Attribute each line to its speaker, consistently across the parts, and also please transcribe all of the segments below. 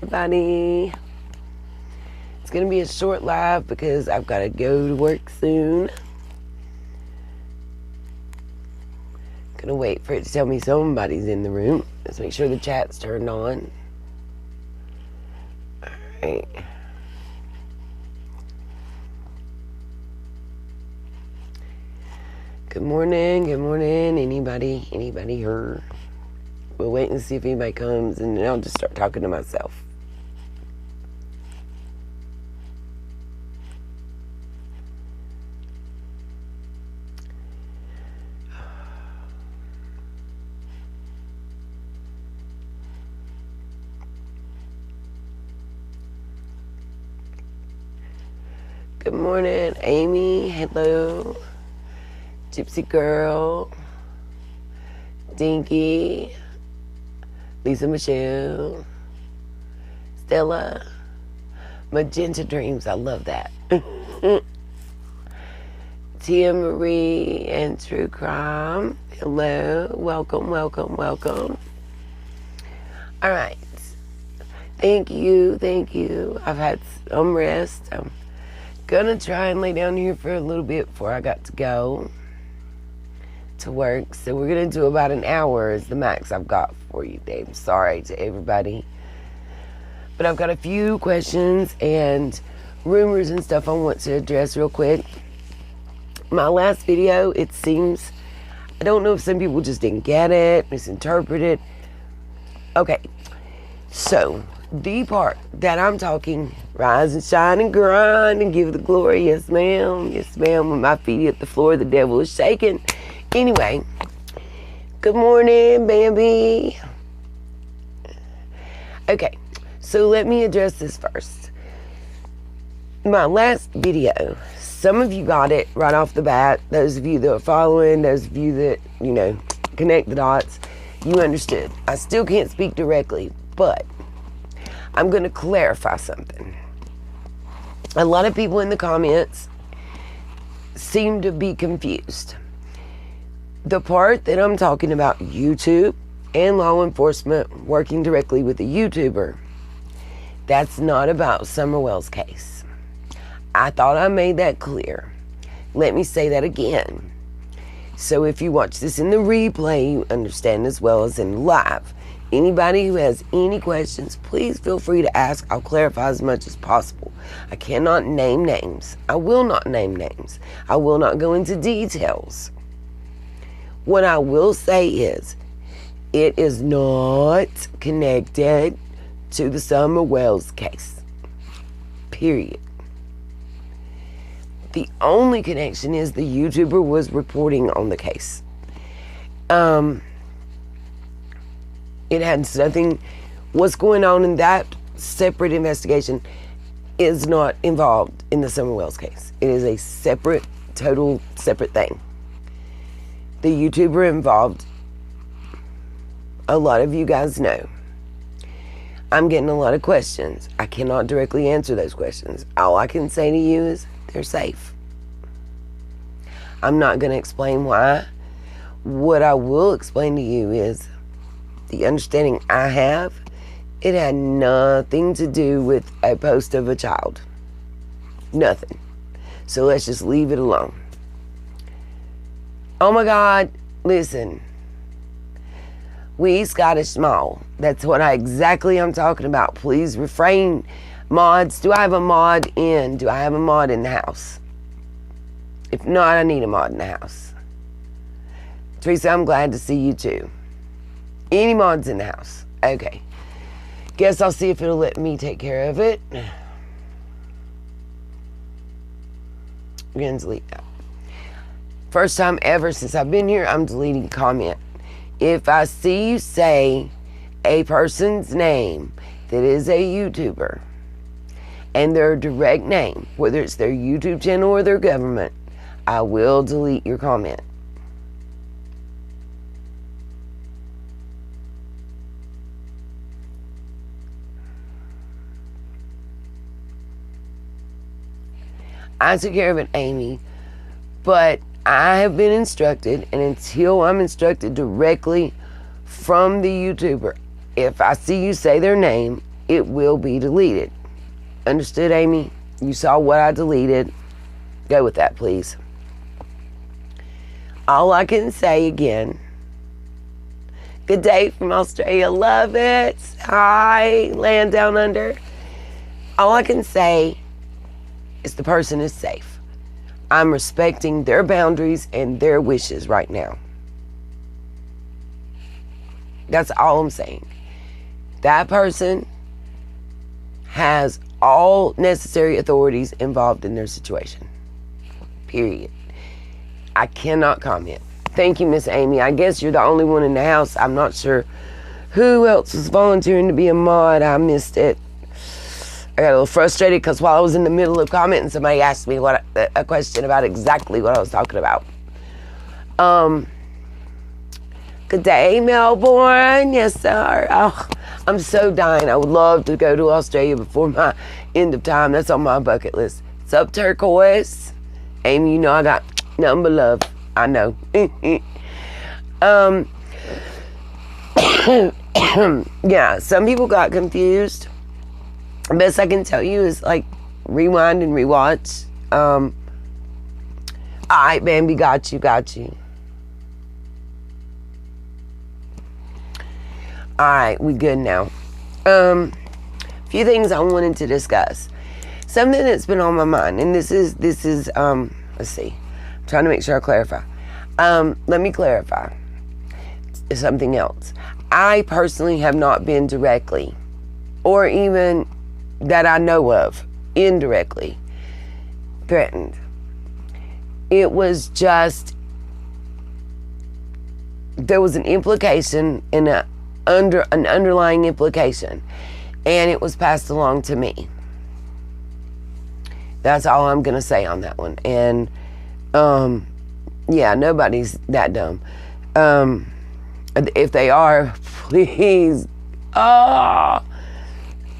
Speaker 1: everybody. It's going to be a short live because I've got to go to work soon. Going to wait for it to tell me somebody's in the room. Let's make sure the chat's turned on. All right. Good morning, anybody here? We'll wait and see if anybody comes, and then I'll just start talking to myself. Good morning, Amy, hello. Gypsy Girl, Dinky, Lisa Michelle, Stella, Magenta Dreams, I love that. Tia Marie and True Crime, hello, welcome. All right, thank you. I've had some rest. I'm gonna try and lay down here for a little bit before I got to go to work. So we're gonna do about an hour is the max I've got for you, Dave. Sorry to everybody, but I've got a few questions and rumors and stuff I want to address real quick. My last video, it seems, I don't know if some people just didn't get it, misinterpreted. Okay, so the part that I'm talking, rise and shine and grind and give the glory, yes ma'am, when my feet hit the floor, the devil is shaking. Anyway, good morning, Bambi. Okay, so let me address this first. My last video, some of you got it right off the bat. Those of you that are following, those of you that, connect the dots, you understood. I still can't speak directly, but I'm going to clarify something. A lot of people in the comments seem to be confused. The part that I'm talking about, YouTube and law enforcement working directly with a YouTuber, that's not about Summer Wells' case. I thought I made that clear. Let me say that again. So if you watch this in the replay, you understand as well as in live. Anybody who has any questions, please feel free to ask. I'll clarify as much as possible. I cannot name names. I will not name names. I will not go into details. What I will say is, it is not connected to the Summer Wells case. Period. The only connection is the YouTuber was reporting on the case. It had nothing, what's going on in that separate investigation is not involved in the Summer Wells case. It is a separate, total separate thing. The YouTuber involved, a lot of you guys know. I'm getting a lot of questions. I cannot directly answer those questions. All I can say to you is they're safe. I'm not going to explain why. What I will explain to you is the understanding I have, it had nothing to do with a post of a child. Nothing. So let's just leave it alone. Oh my God, listen. We Scottish small. That's what I'm talking about. Please refrain. Mods, do I have a mod in? Do I have a mod in the house? If not, I need a mod in the house. Teresa, I'm glad to see you too. Any mods in the house? Okay. Guess I'll see if it'll let me take care of it. We're gonna delete that. First time ever since I've been here, I'm deleting comment. If I see you say a person's name that is a YouTuber and their direct name, whether it's their YouTube channel or their government, I will delete your comment. I took care of it, Amy, but I have been instructed, and until I'm instructed directly from the YouTuber, if I see you say their name, it will be deleted. Understood, Amy? You saw what I deleted. Go with that, please. All I can say again, good day from Australia. Love it. Hi, land down under. All I can say is the person is safe. I'm respecting their boundaries and their wishes right now. That's all I'm saying. That person has all necessary authorities involved in their situation. Period. I cannot comment. Thank you, Miss Amy. I guess you're the only one in the house. I'm not sure who else was volunteering to be a mod. I missed it. I got a little frustrated because while I was in the middle of commenting, somebody asked me a question about exactly what I was talking about. Good day, Melbourne. Yes, sir. Oh, I'm so dying. I would love to go to Australia before my end of time. That's on my bucket list. What's up, Turquoise? Amy, you know I got nothing but love. I know. Yeah, some people got confused. The best I can tell you is like rewind and rewatch. All right, Bambi, got you. All right, we good now. A few things I wanted to discuss. Something that's been on my mind, and this is let's see. I'm trying to make sure I clarify. Let me clarify something else. I personally have not been directly, or even that I know of, indirectly threatened. It was just, there was an implication and an underlying implication, and it was passed along to me. That's all I'm gonna say on that one. And yeah, nobody's that dumb. If they are, please,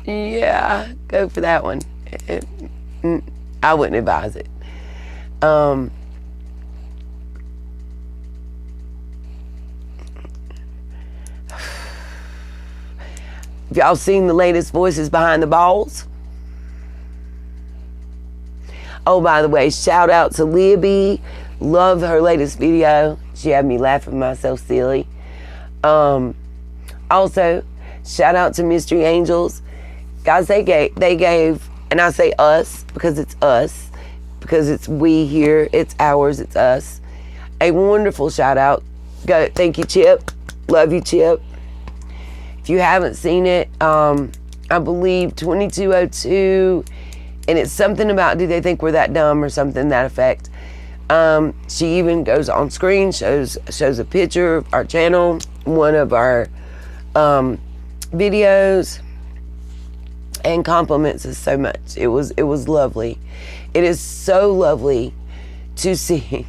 Speaker 1: yeah, go for that one. I wouldn't advise it. Have y'all seen the latest Voices Behind the Balls? Oh, by the way, shout out to Libby. Love her latest video. She had me laughing myself silly. Also, shout out to Mystery Angels. Guys, they gave, and I say us because it's we here, it's ours, it's us. A wonderful shout out. Thank you, Chip. Love you, Chip. If you haven't seen it, I believe 2202, and it's something about, do they think we're that dumb or something to that effect. She even goes on screen, shows a picture of our channel, one of our videos, and compliments us so much. It was lovely. It is so lovely to see.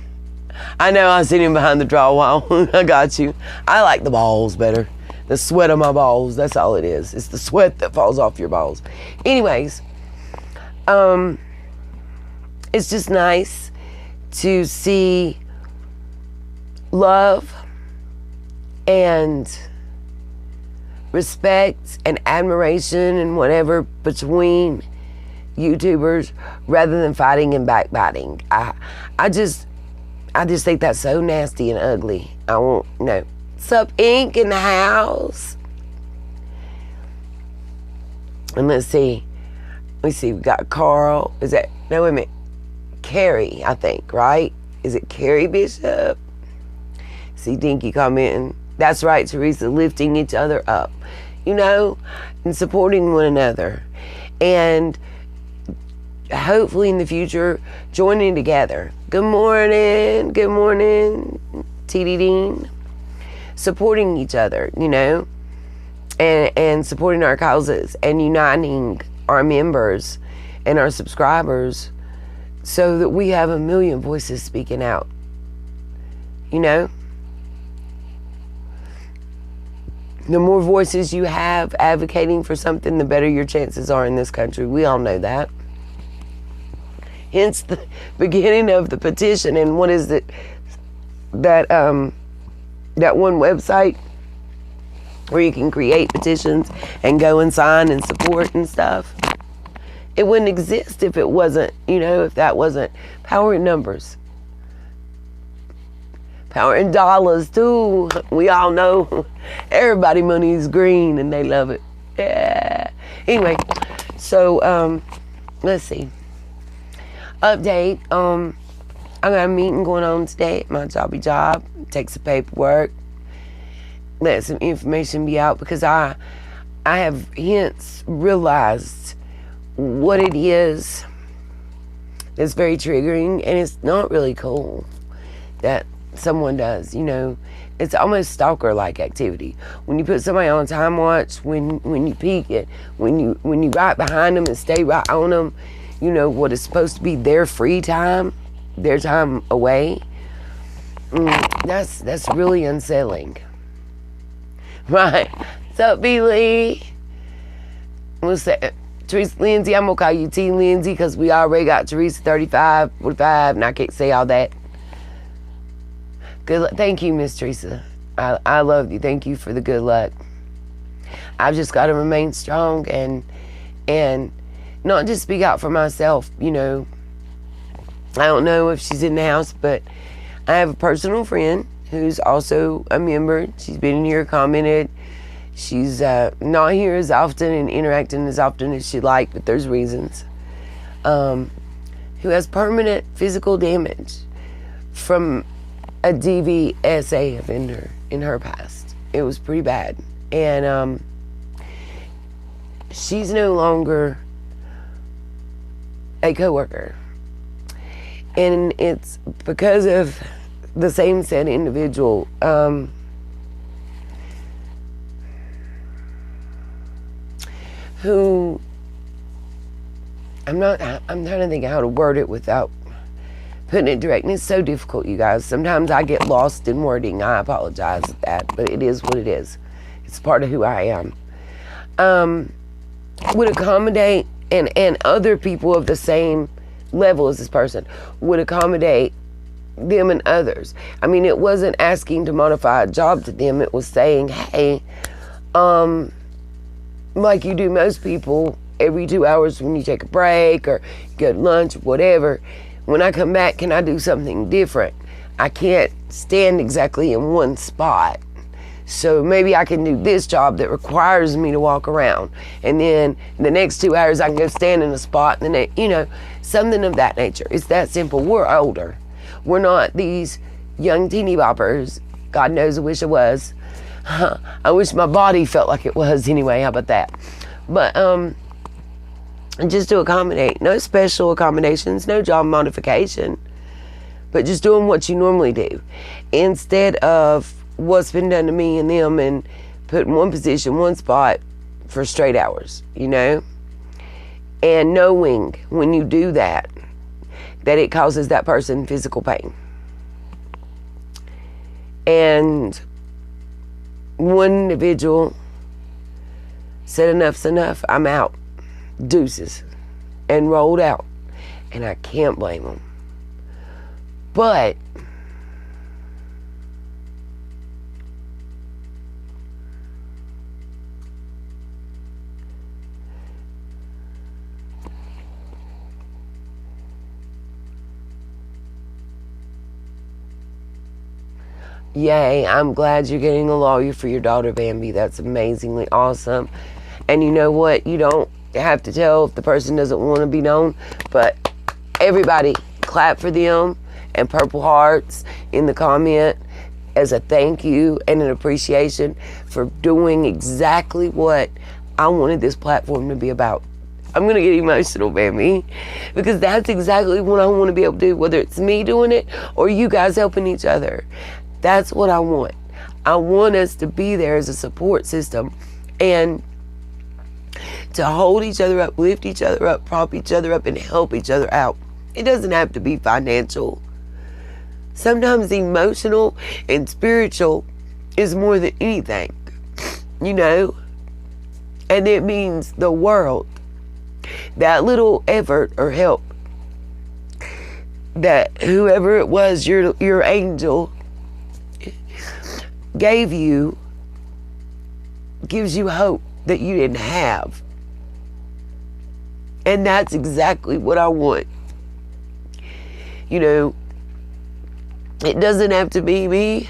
Speaker 1: I know I was sitting behind the drywall. I got you. I like the balls better. The sweat of my balls. That's all it is. It's the sweat that falls off your balls. Anyways, it's just nice to see love and respect and admiration and whatever between YouTubers rather than fighting and backbiting. I just think that's so nasty and ugly. I won't, no. What's up, Ink in the house? And let's see, we got Carl. Is that, no, wait a minute. Carrie, I think, right? Is it Carrie Bishop? See Dinky commenting. That's right, Teresa, lifting each other up, you know, and supporting one another. And hopefully in the future, joining together. Good morning, TD Dean. Supporting each other, you know, and supporting our causes and uniting our members and our subscribers so that we have a million voices speaking out, you know. The more voices you have advocating for something, the better your chances are in this country. We all know that. Hence the beginning of the petition. And what is it? That one website where you can create petitions and go and sign and support and stuff. It wouldn't exist if it wasn't, if that wasn't power in numbers. Power in dollars too. We all know everybody money is green and they love it. Yeah. Anyway, so let's see. Update. I got a meeting going on today at my jobby job. Take some paperwork. Let some information be out because I have hence realized what it is that's very triggering, and it's not really cool that someone does, It's almost stalker-like activity. When you put somebody on time watch, when you peek it, when you right behind them and stay right on them, what is supposed to be their free time, their time away. That's really unsettling. Right. What's up, B. Lee? What's that? Teresa Lindsay, I'm gonna call you T Lindsay because we already got Teresa 35, 45, and I can't say all that. Good luck. Thank you, Miss Teresa. I love you. Thank you for the good luck. I've just got to remain strong and not just speak out for myself. I don't know if she's in the house, but I have a personal friend who's also a member. She's been in here, commented. She's not here as often and interacting as often as she'd like, but there's reasons. Who has permanent physical damage from a DVSA offender in her past. It was pretty bad. And she's no longer a coworker. And it's because of the same said individual. Who I'm trying to think how to word it without putting it direct. And it's so difficult, you guys. Sometimes I get lost in wording. I apologize for that, but it is what it is. It's part of who I am. Would accommodate and other people of the same level as this person would accommodate them and others. I mean, it wasn't asking to modify a job to them. It was saying, hey, like you do most people, every 2 hours when you take a break or go to lunch, whatever, when I come back, can I do something different? I can't stand exactly in one spot. So maybe I can do this job that requires me to walk around. And then the next 2 hours I can go stand in a spot and then, something of that nature. It's that simple. We're older. We're not these young teeny boppers. God knows I wish I was. I wish my body felt like it was anyway. How about that? But just to accommodate. No special accommodations, no job modification, but just doing what you normally do. Instead of what's been done to me and them and put in one position, one spot for straight hours, And knowing when you do that it causes that person physical pain. And one individual said, enough's enough, I'm out. Deuces. And rolled out. And I can't blame them. But yay, I'm glad you're getting a lawyer for your daughter, Bambi. That's amazingly awesome. And you know what? You don't have to tell if the person doesn't want to be known, but everybody clap for them and purple hearts in the comment as a thank you and an appreciation for doing exactly what I wanted this platform to be about. I'm going to get emotional, Bambi, because that's exactly what I want to be able to do, whether it's me doing it or you guys helping each other. That's what I want. I want us to be there as a support system and to hold each other up, lift each other up, prop each other up, and help each other out. It doesn't have to be financial. Sometimes emotional and spiritual is more than anything, And it means the world. That little effort or help that whoever it was, your angel, gave you gives you hope that you didn't have. And that's exactly what I want. You know, it doesn't have to be me.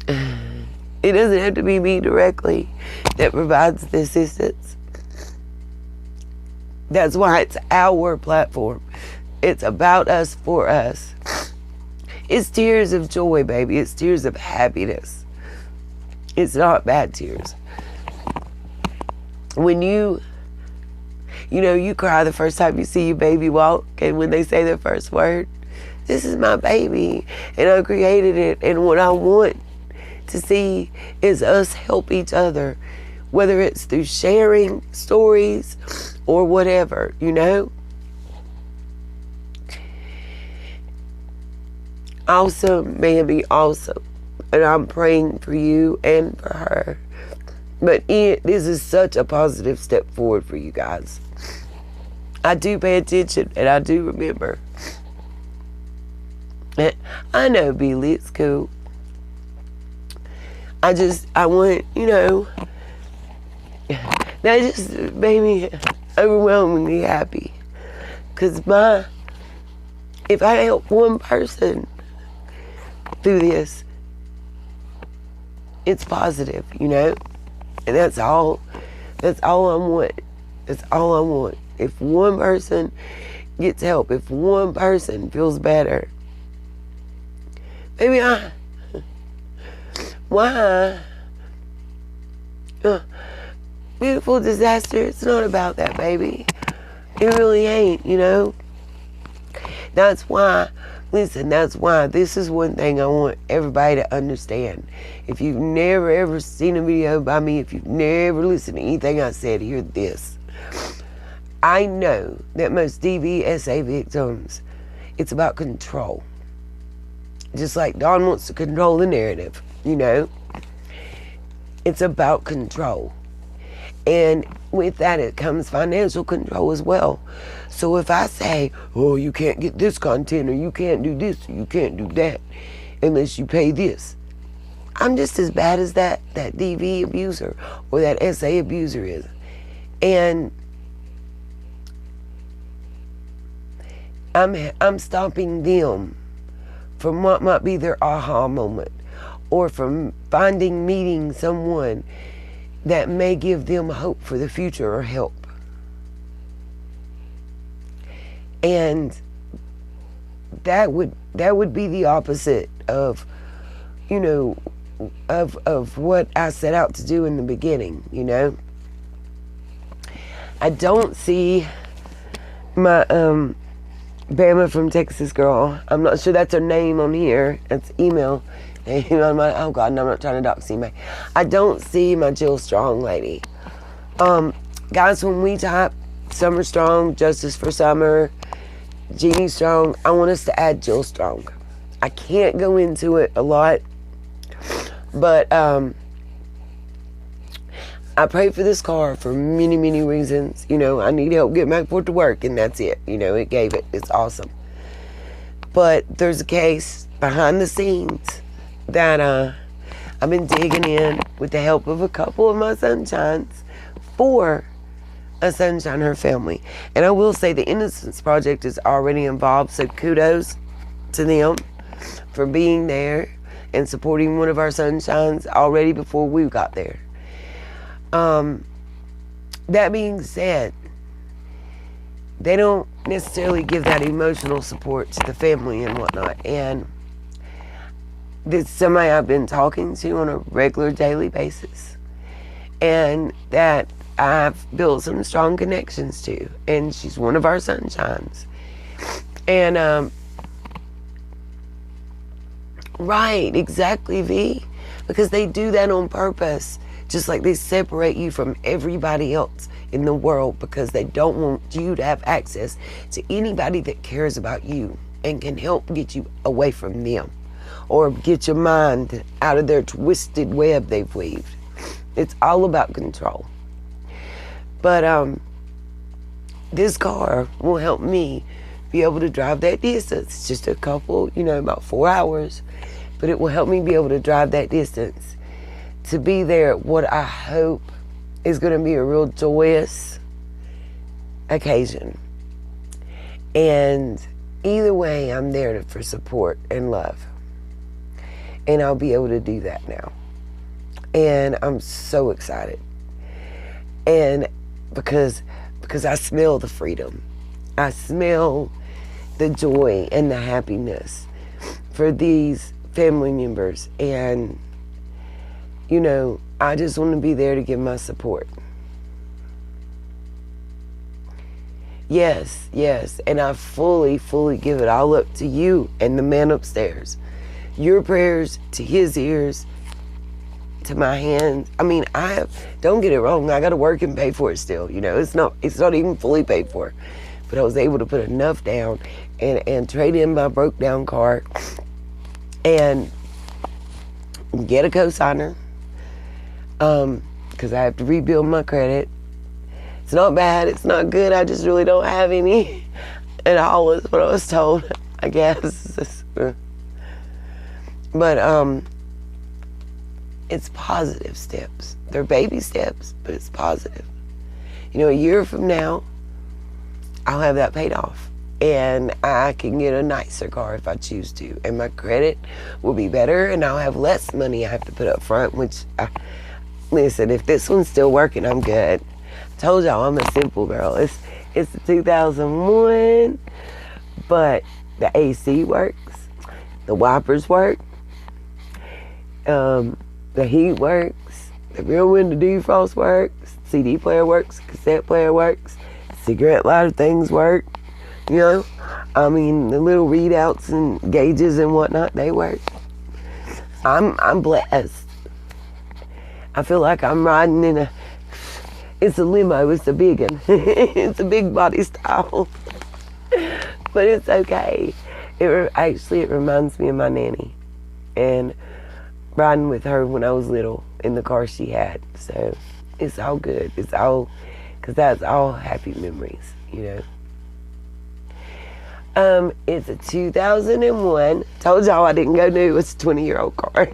Speaker 1: It doesn't have to be me directly that provides the assistance. That's why it's our platform. It's about us, for us. It's tears of joy, baby. It's tears of happiness. It's not bad tears. When you cry the first time you see your baby walk, and when they say their first word, this is my baby, and I created it, and what I want to see is us help each other, whether it's through sharing stories or whatever, you know? Awesome, baby, awesome. And I'm praying for you and for her. But this is such a positive step forward for you guys. I do pay attention and I do remember. I know, Billy, it's cool. I want, that just made me overwhelmingly happy. Because if I help one person through this, it's positive, And that's all I want. That's all I want. If one person gets help, if one person feels better, maybe why? Beautiful disaster, it's not about that, baby. It really ain't, That's why, listen, this is one thing I want everybody to understand. If you've never ever seen a video by me, if you've never listened to anything I said, hear this. I know that most DVSA victims, it's about control. Just like Don wants to control the narrative, It's about control. And with that, it comes financial control as well. So if I say, oh, you can't get this content, or you can't do this, or you can't do that, unless you pay this, I'm just as bad as that DV abuser or that SA abuser is. And I'm stopping them from what might be their aha moment, or from meeting someone that may give them hope for the future or help. And that would be the opposite of, of what I set out to do in the beginning, I don't see my Bama from Texas girl. I'm not sure that's her name on here. That's email. Oh God, no, I'm not trying to dox anybody. I don't see my Jill Strong lady. Guys, when we type Summer Strong, Justice for Summer, Jeannie Strong, I want us to add Jill Strong. I can't go into it a lot, but I prayed for this car for many, many reasons. I need help getting back to work, and that's it. It gave it. It's awesome. But there's a case behind the scenes that I've been digging in with the help of a couple of my sunshines for a sunshine, her family. And I will say the Innocence Project is already involved, so kudos to them for being there and supporting one of our sunshines already before we got there. That being said, they don't necessarily give that emotional support to the family and whatnot. And this is somebody I've been talking to on a regular daily basis, and that I've built some strong connections to, and she's one of our sunshines. And right, exactly, V, because they do that on purpose, just like they separate you from everybody else in the world because they don't want you to have access to anybody that cares about you and can help get you away from them, or get your mind out of their twisted web they've weaved. It's all about control. But this car will help me be able to drive that distance. It's just a couple, about 4 hours, but it will help me be able to drive that distance to be there at what I hope is going to be a real joyous occasion. And either way, I'm there for support and love. And I'll be able to do that now. And I'm so excited. And because I smell the freedom. I smell the joy and the happiness for these family members. And, you know, I just want to be there to give my support. Yes, yes. And I fully give it all up to you and the man upstairs. Your prayers to his ears, to my hands. I mean, don't get it wrong, I got to work and pay for it still. You know, it's not even fully paid for. But I was able to put enough down and trade in my broke down car and get a cosigner. Because I have to rebuild my credit. It's not bad, it's not good, I just really don't have any at all is what I was told, I guess. But it's positive steps. They're baby steps, but it's positive. You know, a year from now, I'll have that paid off. And I can get a nicer car if I choose to. And my credit will be better, and I'll have less money I have to put up front, which, listen, if this one's still working, I'm good. I told y'all I'm a simple girl. It's the 2001, but the AC works, the wipers work, the heat works, the rear window defrost works, CD player works, cassette player works, cigarette lighter things work, you know. I mean, the little readouts and gauges and whatnot, they work. I'm blessed. I feel like I'm riding in it's a limo, it's a big one. It's a big body style. But it's okay. It reminds me of my nanny. And riding with her when I was little in the car she had. So it's all good. It's all, because that's all happy memories, you know. It's a 2001. Told y'all I didn't go new. It's a 20-year-old car.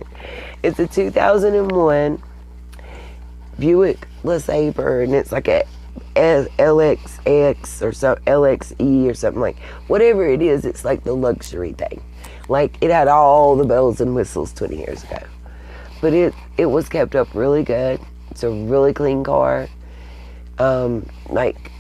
Speaker 1: It's a 2001 Buick LeSabre, and it's like a LXX or some LXE or something, like whatever it is. It's like the luxury thing. Like it had all the bells and whistles 20 years ago, but it was kept up really good. It's a really clean car. Like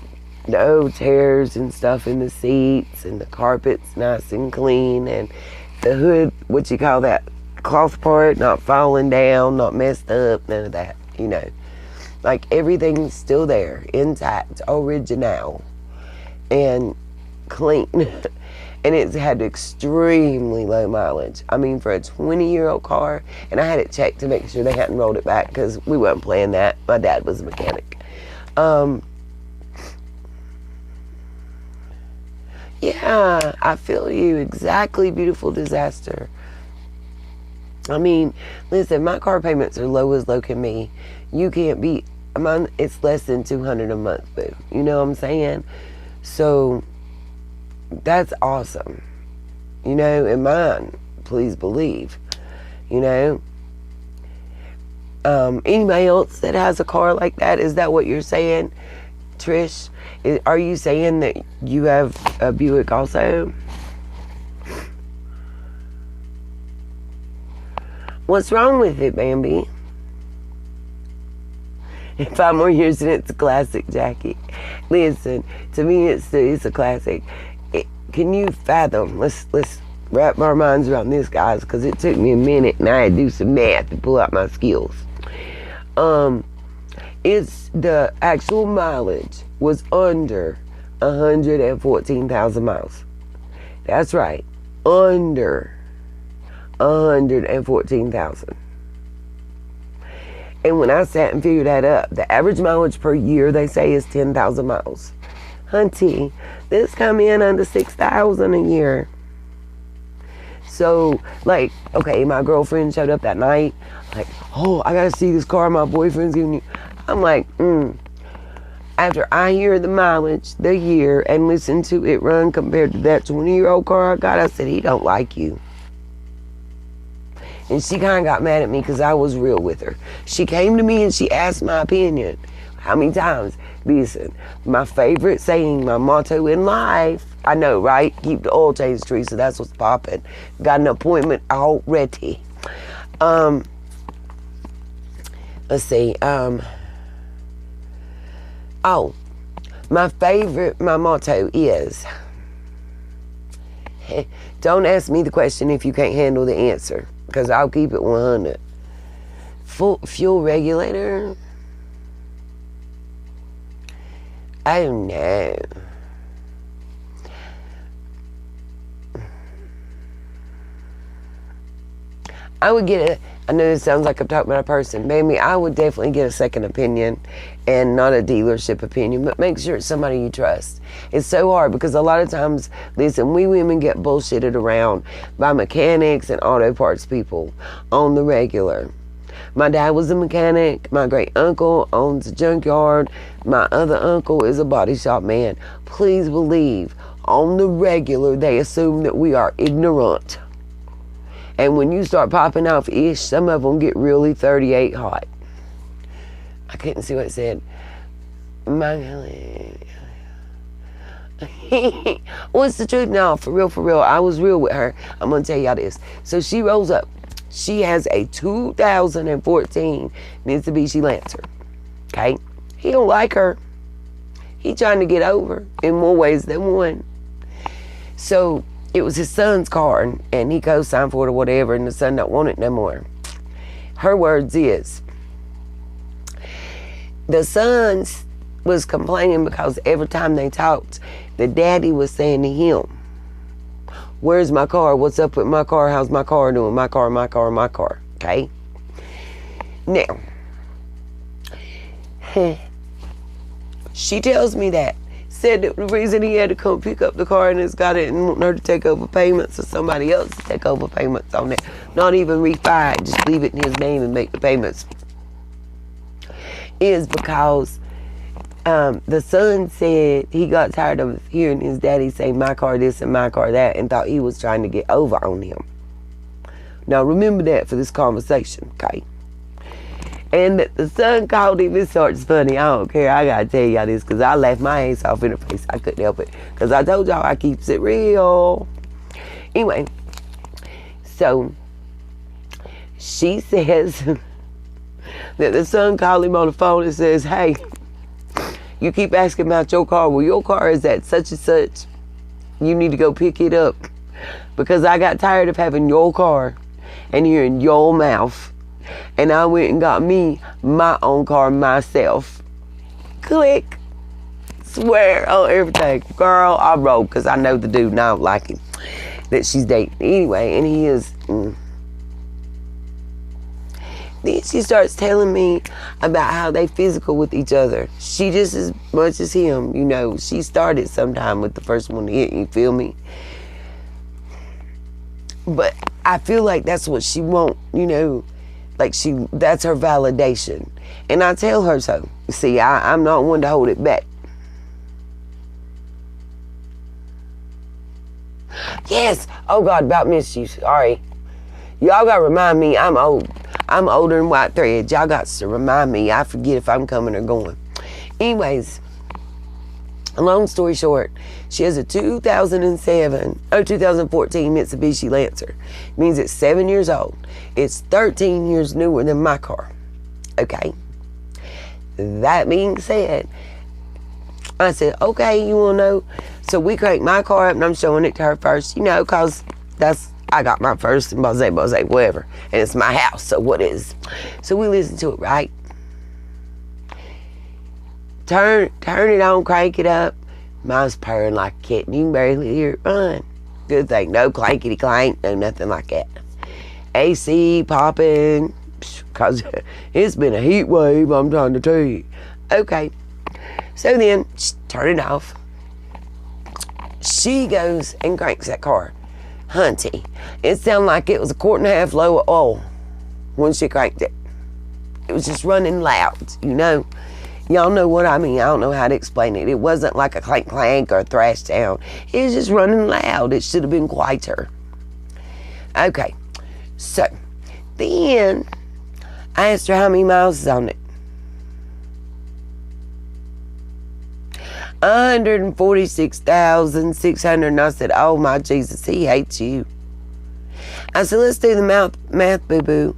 Speaker 1: no tears and stuff in the seats, and the carpet's nice and clean, and the hood, what you call that cloth part, not falling down, not messed up, none of that, you know. Like everything's still there, intact, original, and clean. And it's had extremely low mileage. I mean, for a 20-year-old car, and I had it checked to make sure they hadn't rolled it back because we weren't playing that. My dad was a mechanic. Yeah, I feel you. Exactly, beautiful disaster. I mean, listen, my car payments are low as low can be. You can't beat mine. It's less than $200 a month, boo. You know what I'm saying? So that's awesome. You know, and mine, please believe. You know. Anybody else that has a car like that? Is that what you're saying, Trish? Are you saying that you have a Buick also? What's wrong with it, Bambi? In 5 more years, and it's a classic, Jackie. Listen, to me, it's a classic. Can you fathom? Let's wrap our minds around this, guys, because it took me a minute, and I had to do some math to pull out my skills. It's the actual mileage was under 114,000 miles. That's right, under 114,000. And when I sat and figured that up, the average mileage per year, they say, is 10,000 miles. Hunty, this come in under 6,000 a year. So, like, okay, my girlfriend showed up that night, like, oh, I gotta see this car my boyfriend's giving you. I'm like, After I hear the mileage, the year, and listen to it run compared to that 20-year-old car I got, I said, he don't like you. And she kind of got mad at me because I was real with her. She came to me and she asked my opinion. How many times? Listen, my favorite saying, my motto in life, I know, right? Keep the oil change, Teresa. That's what's popping. Got an appointment already. Let's see. Oh, my motto is, don't ask me the question if you can't handle the answer, because I'll keep it 100. Fuel regulator? Oh no. I would get I know this sounds like I'm talking about a person. Maybe I would definitely get a second opinion, and not a dealership opinion, but make sure it's somebody you trust. It's so hard because a lot of times, listen, we women get bullshitted around by mechanics and auto parts people on the regular. My dad was a mechanic. My great uncle owns a junkyard. My other uncle is a body shop man. Please believe, on the regular, they assume that we are ignorant. And when you start popping off ish, some of them get really 38 hot. I couldn't see what it said. What's the truth? No, for real. I was real with her. I'm going to tell y'all this. So she rolls up. She has a 2014 Mitsubishi Lancer. Okay? He don't like her. He trying to get over in more ways than one. So it was his son's car, and he co-signed for it or whatever, and the son don't want it no more. Her words is, the son was complaining because every time they talked, the daddy was saying to him, where's my car? What's up with my car? How's my car doing? My car. Okay? Now, she tells me that. Said that the reason he had to come pick up the car and has got it and want her to take over payments or somebody else to take over payments on it. Not even refi it, just leave it in his name and make the payments. Is because the son said he got tired of hearing his daddy say my car this and my car that, and thought he was trying to get over on him. Now remember that for this conversation, okay? And the son called him. It starts funny. I don't care. I gotta tell y'all this because I laughed my ass off in the face. I couldn't help it because I told y'all I keeps it real. Anyway, so she says that the son called him on the phone and says, hey, you keep asking about your car. Well, your car is at such and such. You need to go pick it up because I got tired of having your car and hearing your mouth. And I went and got me my own car myself. Click. Swear on everything. Girl, I rolled because I know the dude and I don't like him that she's dating. Anyway, and he is... Then she starts telling me about how they physical with each other. She just as much as him, you know. She started sometime with the first one to hit, you feel me? But I feel like that's what she want, you know. Like that's her validation. And I tell her so. See, I'm not one to hold it back. Yes. Oh God, about misuse. Sorry. Y'all gotta remind me I'm old. I'm older than white threads. Y'all got to remind me. I forget if I'm coming or going. Anyways, long story short, she has a 2014 Mitsubishi Lancer. It means it's 7 years old. It's 13 years newer than my car. Okay? That being said, I said, okay, you want to know? So we cranked my car up and I'm showing it to her first, you know, because I got my first and bose, whatever. And it's my house, so what is? So we listen to it, right? Turn it on, crank it up. Mine's purring like a kitten. You can barely hear it run. Good thing. No clankety clank, no nothing like that. AC popping, because it's been a heat wave, I'm trying to tell you. Okay. So then, turn it off. She goes and cranks that car. Hunty, it sounded like it was 1.5 quarts low of oil when she cranked it. It was just running loud, you know. Y'all know what I mean. I don't know how to explain it. It wasn't like a clank clank or a thrash sound. It was just running loud. It should have been quieter. Okay, so Then I asked her how many miles is on it. 146,600. And I said, oh my Jesus, he hates you. I said, let's do the math, boo-boo.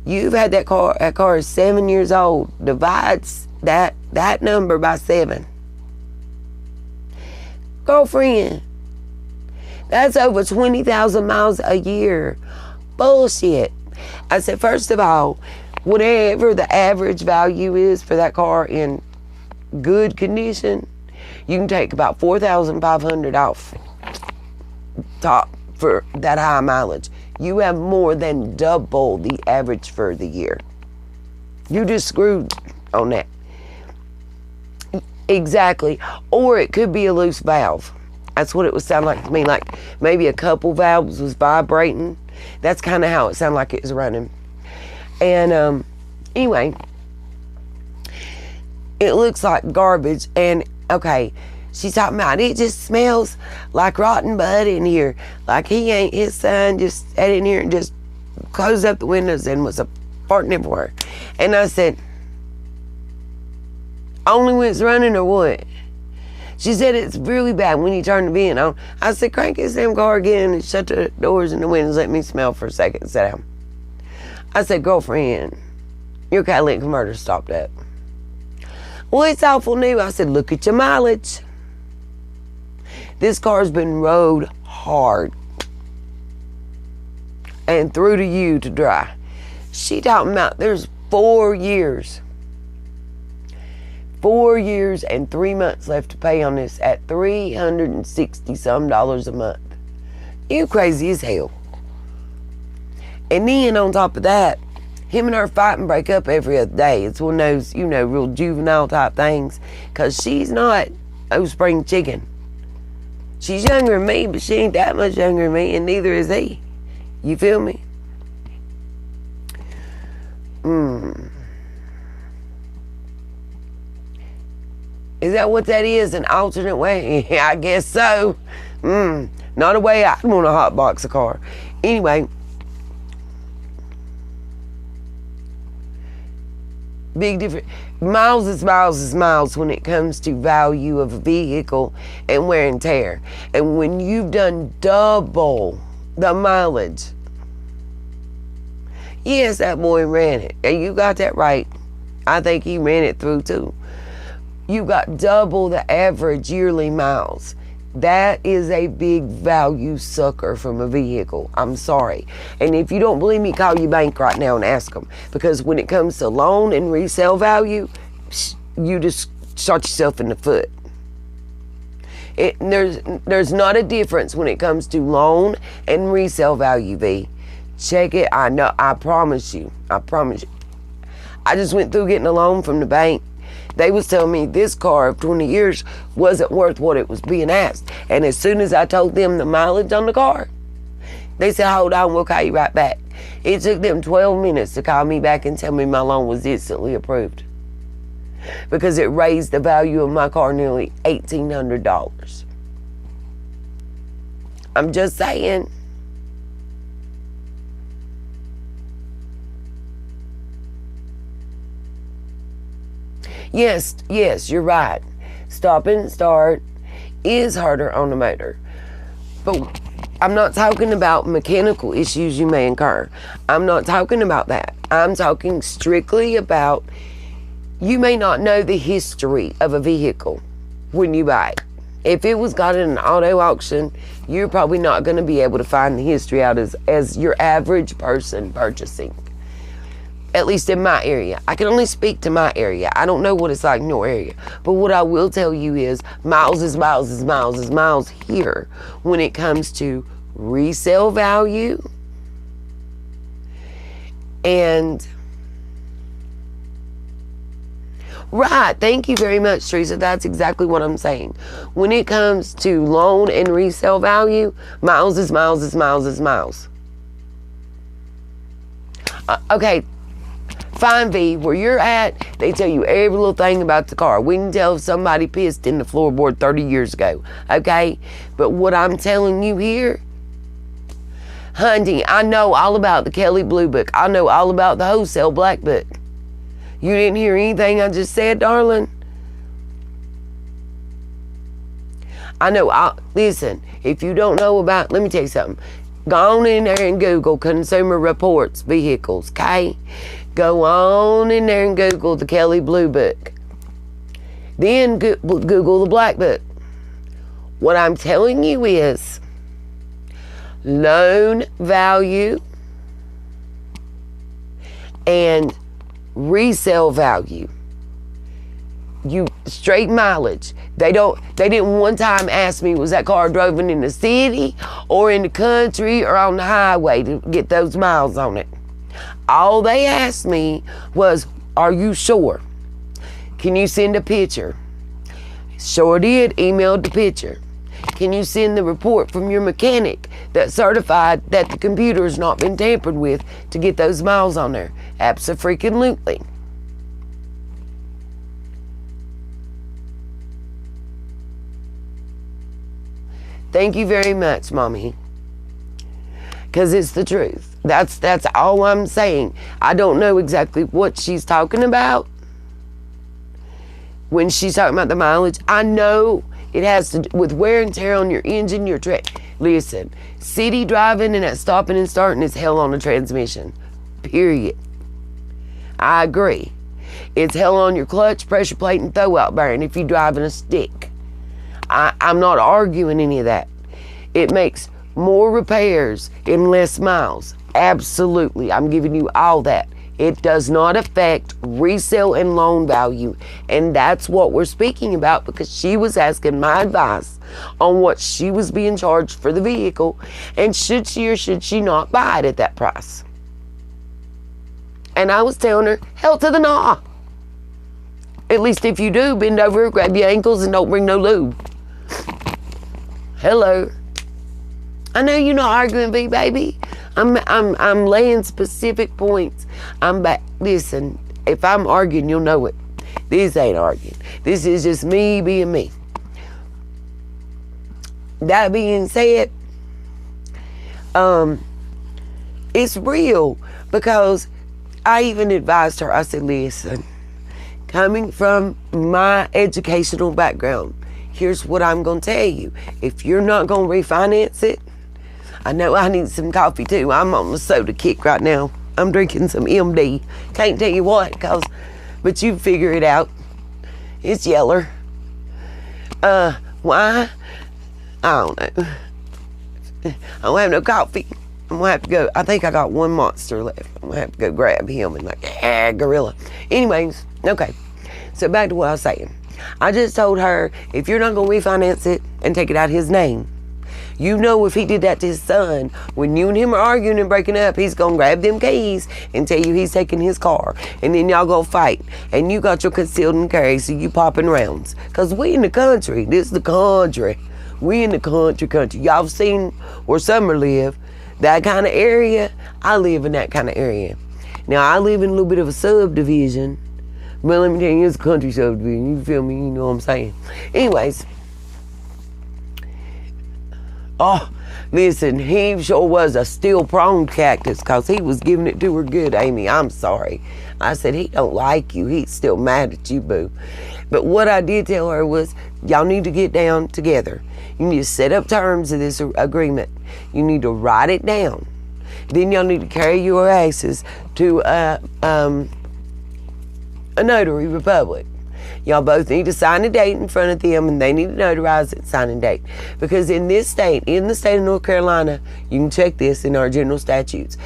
Speaker 1: You've had that car. That car is 7 years old. Divides that number by 7. Girlfriend, that's over 20,000 miles a year. Bullshit. I said, first of all, whatever the average value is for that car in good condition, you can take about 4,500 off top for that high mileage. You have more than double the average for the year. You just screwed on that. Exactly. Or it could be a loose valve. That's what it would sound like to me. Like maybe a couple valves was vibrating. That's kind of how it sounded like it was running. And anyway, it looks like garbage. And okay, she's talking about it just smells like rotten bud in here. Like his son just sat in here and just closed up the windows and was farting everywhere. And I said, only when it's running or what? She said it's really bad when you turn the vent on. I said, crank this damn car again and shut the doors and the windows. Let me smell for a second. Sit down. I said, girlfriend, your catalytic converter stopped up. Well, it's awful new. I said, look at your mileage. This car's been rode hard and through to you to dry. She talking about there's 4 years. 4 years and 3 months left to pay on this at $360 some a month. You crazy as hell. And then on top of that, him and her fight and break up every other day. It's one of those, real juvenile type things. Because she's not a spring chicken. She's younger than me, but she ain't that much younger than me, and neither is he. You feel me? Is that what that is? An alternate way? Yeah, I guess so. Not a way I'd want to hotbox a car. Anyway. Big difference. Miles is miles when it comes to value of a vehicle and wear and tear. And when you've done double the mileage. Yes, that boy ran it. And you got that right. I think he ran it through too. You got double the average yearly miles. That is a big value sucker from a vehicle. I'm sorry. And if you don't believe me, call your bank right now and ask them. Because when it comes to loan and resale value, you just shot yourself in the foot. There's not a difference when it comes to loan and resale value, V. Check it. I know. I promise you. I just went through getting a loan from the bank. They was telling me this car of 20 years wasn't worth what it was being asked. And as soon as I told them the mileage on the car, they said, hold on, we'll call you right back. It took them 12 minutes to call me back and tell me my loan was instantly approved. Because it raised the value of my car nearly $1,800. I'm just saying. Yes, you're right. Stop and start is harder on the motor. But I'm not talking about mechanical issues you may incur. I'm not talking about that. I'm talking strictly about you may not know the history of a vehicle when you buy it. If it was got in an auto auction, you're probably not going to be able to find the history out as your average person purchasing. At least in my area. I can only speak to my area. I don't know what it's like in your area. But what I will tell you is miles here when it comes to resale value and right, thank you very much, Teresa. That's exactly what I'm saying. When it comes to loan and resale value, miles is miles. Okay, fine, V, where you're at, they tell you every little thing about the car. We can tell if somebody pissed in the floorboard 30 years ago, okay? But what I'm telling you here, Honey, I know all about the Kelly Blue Book. I know all about the wholesale Black Book. You didn't hear anything I just said, darling? I know. Listen, if you don't know about, let me tell you something. Go on in there and Google Consumer Reports vehicles, okay? Go on in there and Google the Kelly Blue Book. Then Google the Black Book. What I'm telling you is loan value and resale value. You straight mileage. They didn't one time ask me, was that car driven in the city or in the country or on the highway to get those miles on it. All they asked me was, are you sure? Can you send a picture? Sure did, emailed the picture. Can you send the report from your mechanic that certified that the computer has not been tampered with to get those miles on there? Abso-freaking-lutely. Thank you very much, Mommy. Because it's the truth. That's all I'm saying. I don't know exactly what she's talking about when she's talking about the mileage. I know it has to do with wear and tear on your engine, your listen, city driving and that stopping and starting is hell on the transmission. Period. I agree. It's hell on your clutch, pressure plate, and throwout bearing if you're driving a stick. I'm not arguing any of that. It makes more repairs in less miles. Absolutely. I'm giving you all that. It does not affect resale and loan value. And that's what we're speaking about, because she was asking my advice on what she was being charged for the vehicle, and should she or should she not buy it at that price. And I was telling her, hell to the nah. At least if you do, bend over, grab your ankles, and don't bring no lube. Hello. I know you're not arguing with me, baby. I'm laying specific points. I'm back. Listen, if I'm arguing, you'll know it. This ain't arguing. This is just me being me. That being said, it's real, because I even advised her. I said, listen, coming from my educational background, here's what I'm going to tell you. If you're not going to refinance it, I know I need some coffee too. I'm on the soda kick right now. I'm drinking some MD. Can't tell you what, but you figure it out. It's yeller. Why? I don't know. I don't have no coffee. I'm going to have to go. I think I got one Monster left. I'm going to have to go grab him and gorilla. Anyways, okay. So back to what I was saying. I just told her, if you're not going to refinance it and take it out his name, you know if he did that to his son, when you and him are arguing and breaking up, he's going to grab them keys and tell you he's taking his car. And then y'all go fight. And you got your concealed and carry, so you popping rounds. Because we in the country. This is the country. We in the country. Y'all seen where Summer live. That kind of area. I live in that kind of area. Now, I live in a little bit of a subdivision. But let me tell you, it's a country subdivision. You feel me? You know what I'm saying? Anyways. Oh, listen, he sure was a steel-pronged cactus, because he was giving it to her good, Amy. I'm sorry. I said, he don't like you. He's still mad at you, boo. But what I did tell her was, y'all need to get down together. You need to set up terms of this agreement. You need to write it down. Then y'all need to carry your asses to a notary republic. Y'all both need to sign a date in front of them, and they need to notarize it, sign a date. Because in this state, in the state of North Carolina, you can check this in our general statutes,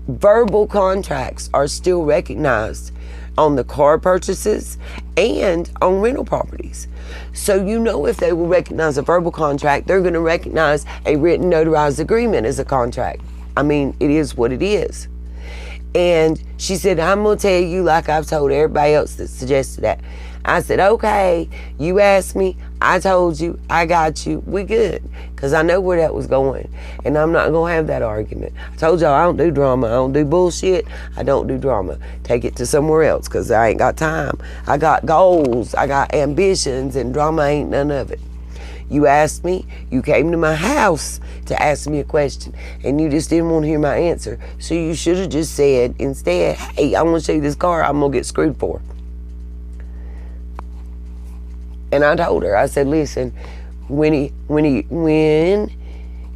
Speaker 1: verbal contracts are still recognized on the car purchases and on rental properties. So you know if they will recognize a verbal contract, they're going to recognize a written notarized agreement as a contract. I mean, it is what it is. And she said, I'm going to tell you like I've told everybody else that suggested that. I said, okay, you asked me, I told you, I got you, we good. Because I know where that was going. And I'm not going to have that argument. I told y'all I don't do drama. I don't do bullshit. I don't do drama. Take it to somewhere else, because I ain't got time. I got goals. I got ambitions, and drama ain't none of it. You asked me, you came to my house to ask me a question, and you just didn't want to hear my answer. So you should have just said instead, hey, I want to show you this car I'm going to get screwed for. And I told her, I said, listen, when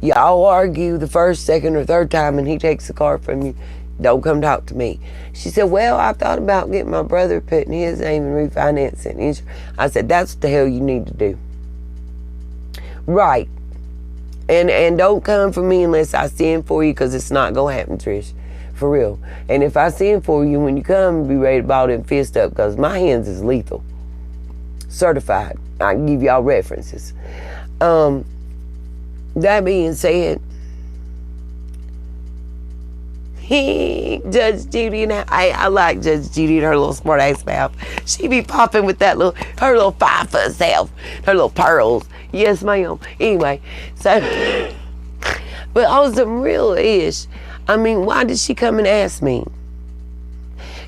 Speaker 1: y'all argue the first, second, or third time and he takes the car from you, don't come talk to me. She said, well, I thought about getting my brother putting his name and refinancing. I said, that's what the hell you need to do. Right. And don't come for me unless I send for you, because it's not going to happen, Trish. For real. And if I send for you, when you come, be ready to ball them fist up, because my hands is lethal. Certified. I can give y'all references. That being said, Judge Judy, and I like Judge Judy and her little smart ass mouth. She be popping with that her little 5 foot self, her little pearls. Yes, ma'am. Anyway, so, but on some real ish, I mean, why did she come and ask me?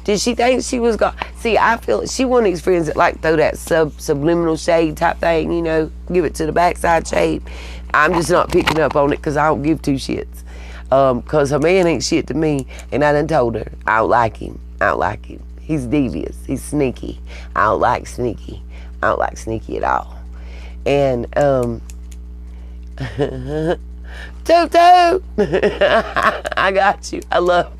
Speaker 1: Did she think she was going? See, I feel she one of these friends that like throw that subliminal shade type thing, you know, give it to the backside shade. I'm just not picking up on it because I don't give two shits. Because her man ain't shit to me, and I done told her, I don't like him. I don't like him. He's devious. He's sneaky. I don't like sneaky. I don't like sneaky at all. And, Toot Toot! I got you. I love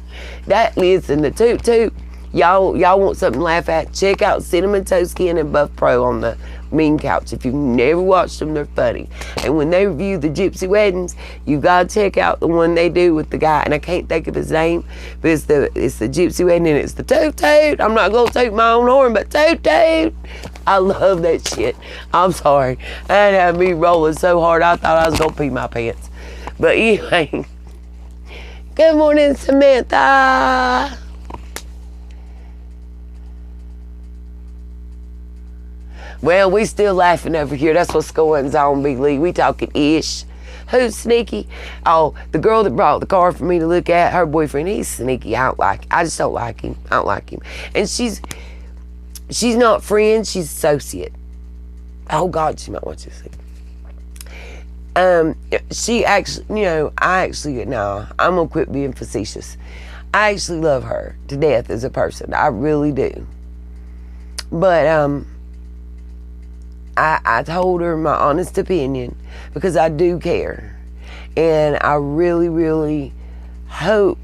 Speaker 1: that. Listen, the Toot Toot. Y'all want something to laugh at? Check out Cinnamon Toast Skin and Buff Pro on the Mean Couch. If you've never watched them, they're funny. And when they review the Gypsy Weddings, you gotta check out the one they do with the guy, and I can't think of his name, but it's the Gypsy Wedding, and it's the Toot Toot. I'm not gonna toot my own horn, but Toot Toot. I love that shit. I'm sorry. That had me rolling so hard I thought I was gonna pee my pants. But anyway, good morning, Samantha. Well, we still laughing over here. That's what's going on, Big Lee. We talking ish. Who's sneaky? Oh, the girl that brought the car for me to look at, her boyfriend, he's sneaky. I just don't like him. I don't like him. And she's not friend, she's associate. Oh God, she might watch this thing. She actually, no, I'm gonna quit being facetious. I actually love her to death as a person. I really do. But, I told her my honest opinion because I do care. And I really, really hope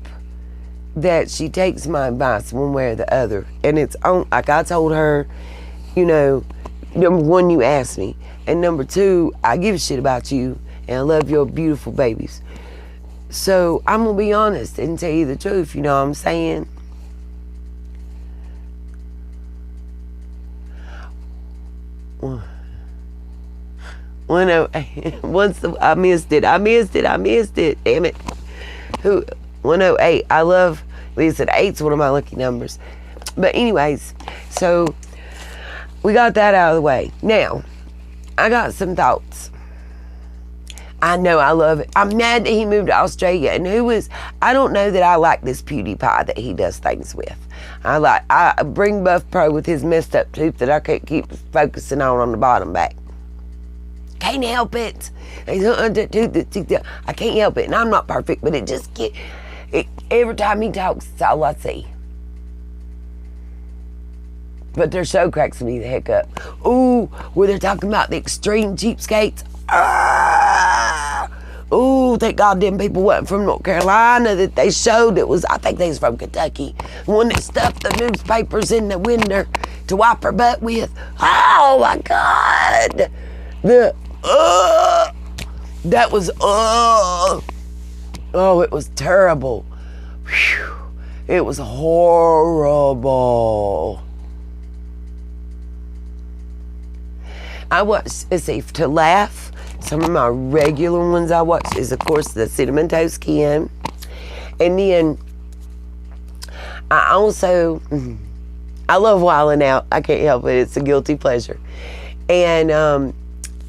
Speaker 1: that she takes my advice one way or the other. And it's on, like I told her, number one, you asked me. And number two, I give a shit about you and I love your beautiful babies. So I'm going to be honest and tell you the truth, you know what I'm saying? I missed it. Damn it. 108. I love, listen, 8's one of my lucky numbers. But anyways, so we got that out of the way. Now, I got some thoughts. I know I love it. I'm mad that he moved to Australia. And I don't know that I like this PewDiePie that he does things with. I bring Buff Pro with his messed up tooth that I can't keep focusing on the bottom back. Can't help it. I can't help it. And I'm not perfect, but every time he talks, it's all I see. But their show cracks me the heck up. Ooh, where they're talking about the extreme cheapskates. Ooh, thank God them people wasn't from North Carolina that they showed. I think they was from Kentucky. One that stuffed the newspapers in the window to wipe her butt with. Oh my God. That was, oh, it was terrible. Whew. It was horrible. I watched, to laugh, some of my regular ones I watched is, of course, the Cinnamon Toast Skin. And then I also, I love Wildin' Out. I can't help it. It's a guilty pleasure. And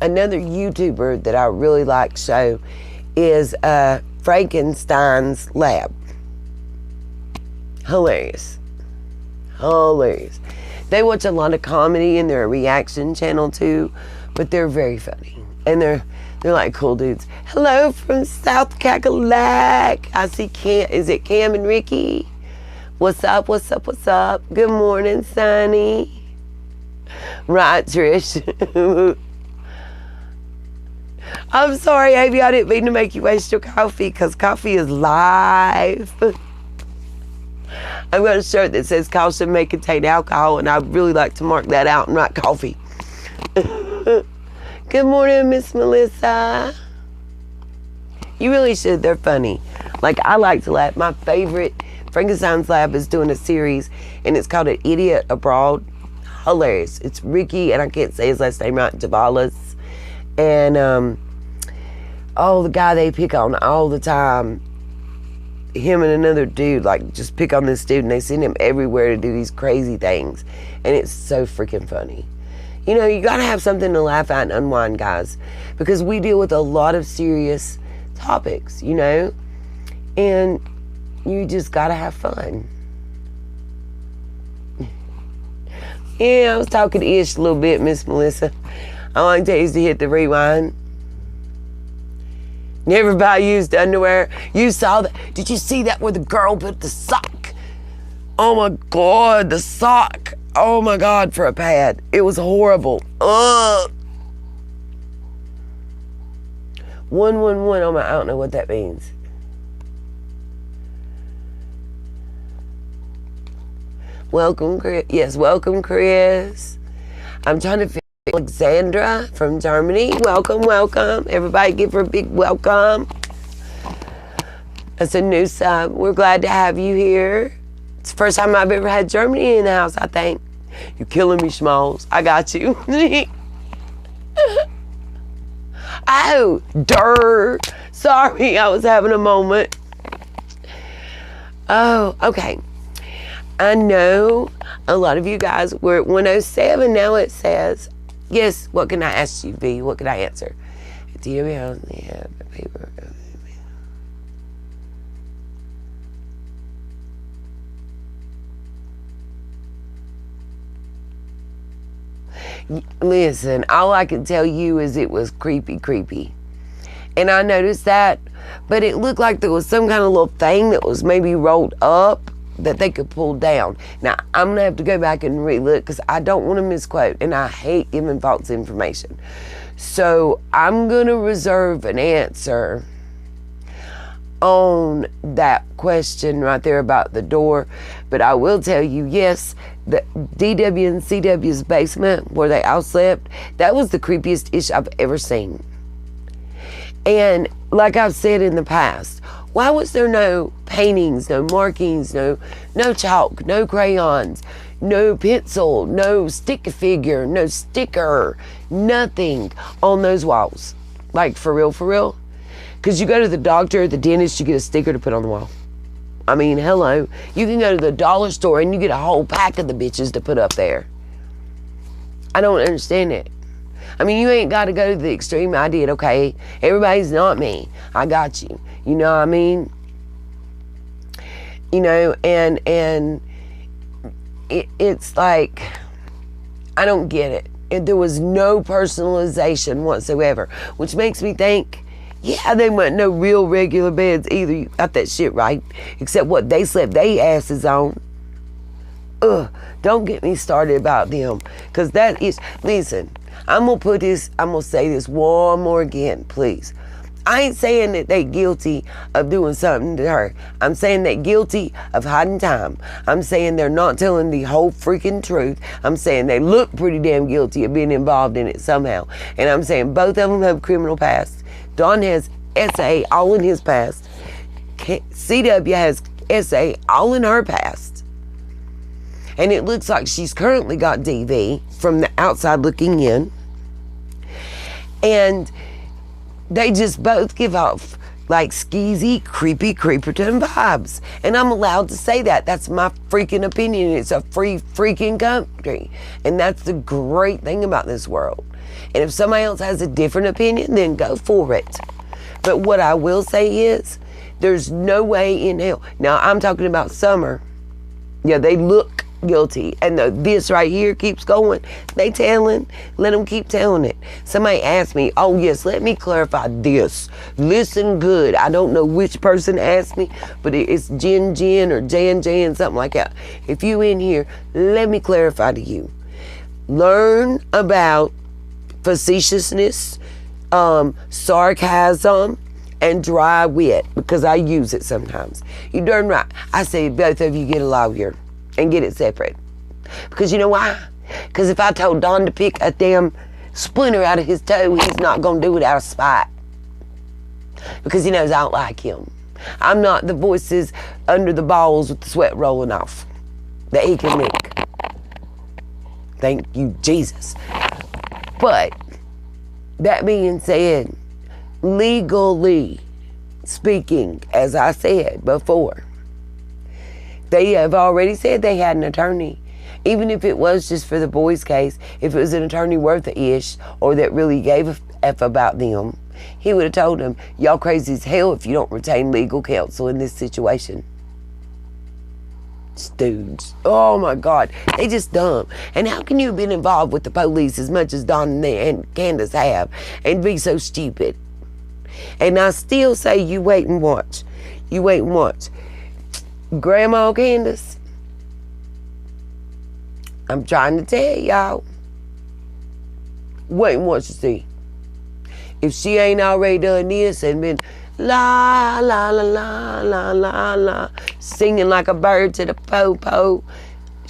Speaker 1: another YouTuber that I really like show is Frankenstein's Lab. Hilarious. They watch a lot of comedy and they're a reaction channel too, but they're very funny. And they're like cool dudes. Hello from South Cackalack. I see Cam. Is it Cam and Ricky? What's up, what's up, what's up? Good morning, Sonny. Right, Trish. I'm sorry, Abby, I didn't mean to make you waste your coffee, because coffee is live. I've got a shirt that says caution may contain alcohol, and I'd really like to mark that out and write coffee. Good morning, Miss Melissa. You really should. They're funny. Like, I like to laugh. My favorite, Frankenstein's Lab, is doing a series, and it's called An Idiot Abroad. Hilarious. It's Ricky, and I can't say his last name right, Javalas. And, the guy they pick on all the time, him and another dude, like, just pick on this dude, and they send him everywhere to do these crazy things. And it's so freaking funny. You know, you gotta have something to laugh at and unwind, guys, because we deal with a lot of serious topics, you know, and you just gotta have fun. Yeah, I was talking ish a little bit, Miss Melissa. All I can tell you is to hit the rewind. Never buy used underwear. You saw that. Did you see that where the girl put the sock? Oh my God, the sock. Oh my God, for a pad. It was horrible. Ugh. 111 on my, I don't know what that means. Welcome, Chris. Yes, welcome, Chris. I'm trying to figure Alexandra from Germany. Welcome, welcome. Everybody give her a big welcome. That's a new sub. We're glad to have you here. It's the first time I've ever had Germany in the house, I think. You're killing me, Schmalls. I got you. Oh, durr. Sorry, I was having a moment. Oh, okay. I know a lot of you guys were at 107. Now it says, yes, what can I ask you, B? What can I answer? Do you have a paper? Listen, all I can tell you is it was creepy. And I noticed that, but it looked like there was some kind of little thing that was maybe rolled up that they could pull down. Now, I'm going to have to go back and re-look because I don't want to misquote, and I hate giving false information. So I'm going to reserve an answer on that question right there about the door. But I will tell you, yes, the DW and CW's basement where they all slept, that was the creepiest ish I've ever seen. And like I've said in the past, why was there no paintings, no markings, no chalk, no crayons, no pencil, no stick figure, no sticker, nothing on those walls? Like, for real? Because you go to the doctor, the dentist, you get a sticker to put on the wall. I mean, hello. You can go to the dollar store and you get a whole pack of the bitches to put up there. I don't understand it. I mean, you ain't got to go to the extreme I did, okay? Everybody's not me. I got you. You know what I mean? You know, and it's like, I don't get it. There was no personalization whatsoever, which makes me think, yeah, they weren't no real regular beds either. You got that shit right. Except what they slept they asses on. Ugh, don't get me started about them. Because that is, listen, I'm going to say this one more again, please. I ain't saying that they guilty of doing something to her. I'm saying they guilty of hiding time. I'm saying they're not telling the whole freaking truth. I'm saying they look pretty damn guilty of being involved in it somehow. And I'm saying both of them have criminal past. Don has SA all in his past. CW has SA all in her past. And it looks like she's currently got DV from the outside looking in. And they just both give off like skeezy, creepy, creeperton vibes. And I'm allowed to say that. That's my freaking opinion. It's a free freaking country. And that's the great thing about this world. And if somebody else has a different opinion, then go for it. But what I will say is, there's no way in hell. Now, I'm talking about Summer. Yeah, they look guilty, and this right here keeps going, they telling, let them keep telling it. Somebody asked me, oh yes, let me clarify this. Listen good. I don't know which person asked me, but it's Jen or Jan, something like that. If you in here, let me clarify to you. Learn about facetiousness, sarcasm, and dry wit, because I use it sometimes. You darn right. I say both of you get a lawyer and get it separate. Because you know why? Because if I told Don to pick a damn splinter out of his toe, he's not going to do it out of spite. Because he knows I don't like him. I'm not the voices under the balls with the sweat rolling off that he can make. Thank you, Jesus. But that being said, legally speaking, as I said before, they have already said they had an attorney. Even if it was just for the boys' case, if it was an attorney worth a ish or that really gave a F about them, he would have told them, y'all crazy as hell if you don't retain legal counsel in this situation. Dudes. Oh my God. They just dumb. And how can you have been involved with the police as much as Don and Candace have and be so stupid? And I still say you wait and watch. You wait and watch. Grandma Candace, I'm trying to tell y'all. Wait and watch to see. If she ain't already done this and been la, la, la, la, la, la, la, singing like a bird to the po-po,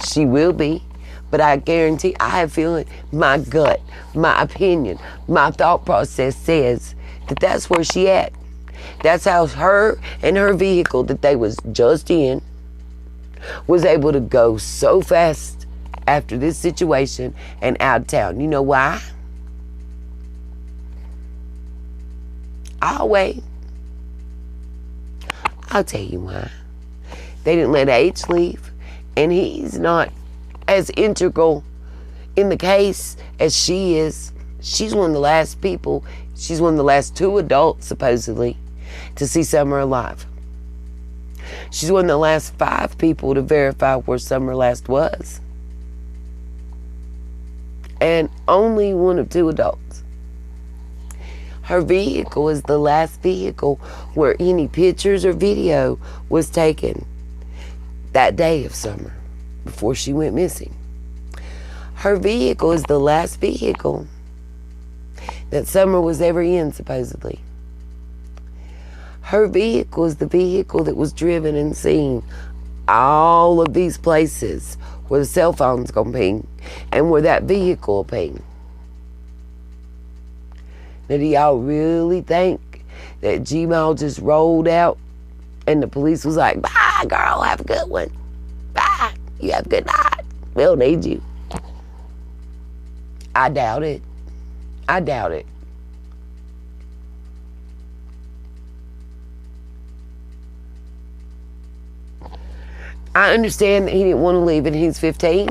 Speaker 1: she will be. But I guarantee, I have a feeling, my gut, my opinion, my thought process says that that's where she at. That's how her and her vehicle that they was just in was able to go so fast after this situation and out of town. You know why? I'll wait. I'll tell you why. They didn't let H leave, and he's not as integral in the case as she is. She's one of the last people, she's one of the last 2 adults, supposedly, to see Summer alive. She's one of the last 5 people to verify where Summer last was. And only one of 2 adults. Her vehicle is the last vehicle where any pictures or video was taken that day of Summer, before she went missing. Her vehicle is the last vehicle that Summer was ever in, supposedly. Her vehicle is the vehicle that was driven and seen all of these places where the cell phone's gonna ping and where that vehicle will ping. Now, do y'all really think that Gmail just rolled out and the police was like, bye, girl, have a good one. Bye, you have a good night. We don't need you. I doubt it. I doubt it. I understand that he didn't want to leave and he's 15,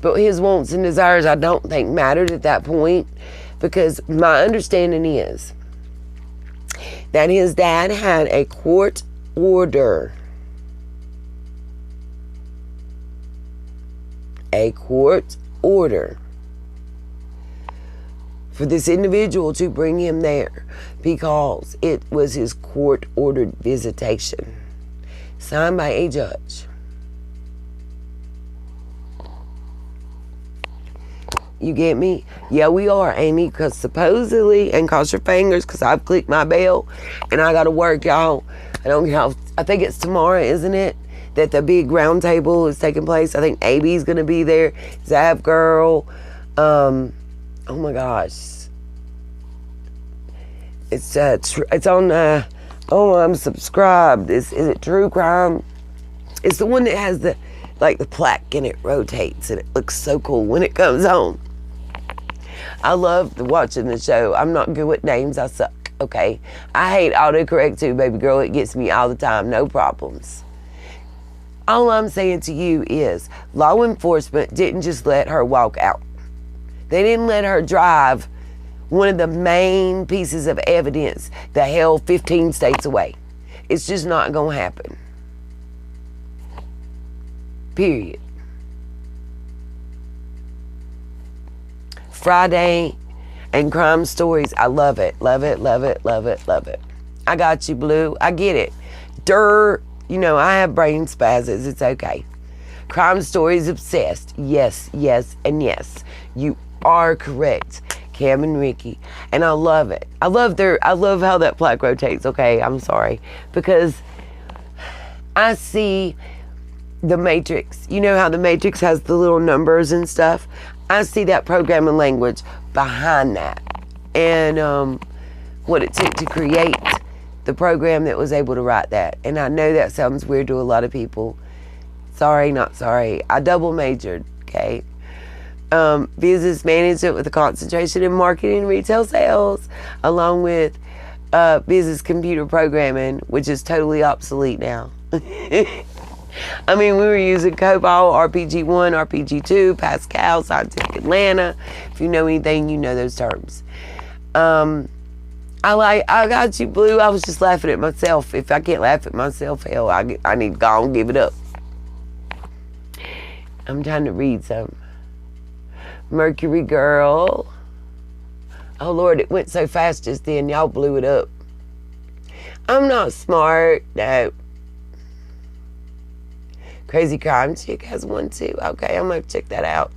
Speaker 1: but his wants and desires I don't think mattered at that point, because my understanding is that his dad had a court order. A court order for this individual to bring him there because it was his court-ordered visitation, signed by a judge. You get me? Yeah, we are, Amy, because supposedly, and cross your fingers, because I've clicked my bell, and I got to work, y'all. I think it's tomorrow, isn't it, that the big round table is taking place. I think AB's going to be there. Zap Girl. Oh, my gosh. It's on, I'm subscribed. Is it True Crime? It's the one that has the plaque and it rotates, and it looks so cool when it comes on. I love watching the show. I'm not good with names. I suck, okay? I hate autocorrect too, baby girl. It gets me all the time. No problems. All I'm saying to you is law enforcement didn't just let her walk out. They didn't let her drive one of the main pieces of evidence that held 15 states away. It's just not going to happen. Period. Friday and crime stories. I love it, love it, love it, love it, love it. I got you, Blue. I get it. You know, I have brain spasms. It's okay. Crime stories obsessed. Yes, yes, and yes. You are correct, Cam and Ricky. And I love it. I love how that plaque rotates. Okay, I'm sorry. Because I see the Matrix. You know how the Matrix has the little numbers and stuff? I see that programming language behind that. And what it took to create the program that was able to write that. And I know that sounds weird to a lot of people. Sorry, not sorry. I double majored, okay? Business management with a concentration in marketing and retail sales, along with business computer programming, which is totally obsolete now. I mean, we were using COBOL, RPG-1, RPG-2, Pascal, Scientific Atlanta. If you know anything, you know those terms. I got you, Blue. I was just laughing at myself. If I can't laugh at myself, hell, I need to go and give it up. I'm trying to read some. Mercury Girl. Oh, Lord, it went so fast just then. Y'all blew it up. I'm not smart. No. Crazy Crime Chick has one too. Okay, I'm going to check that out.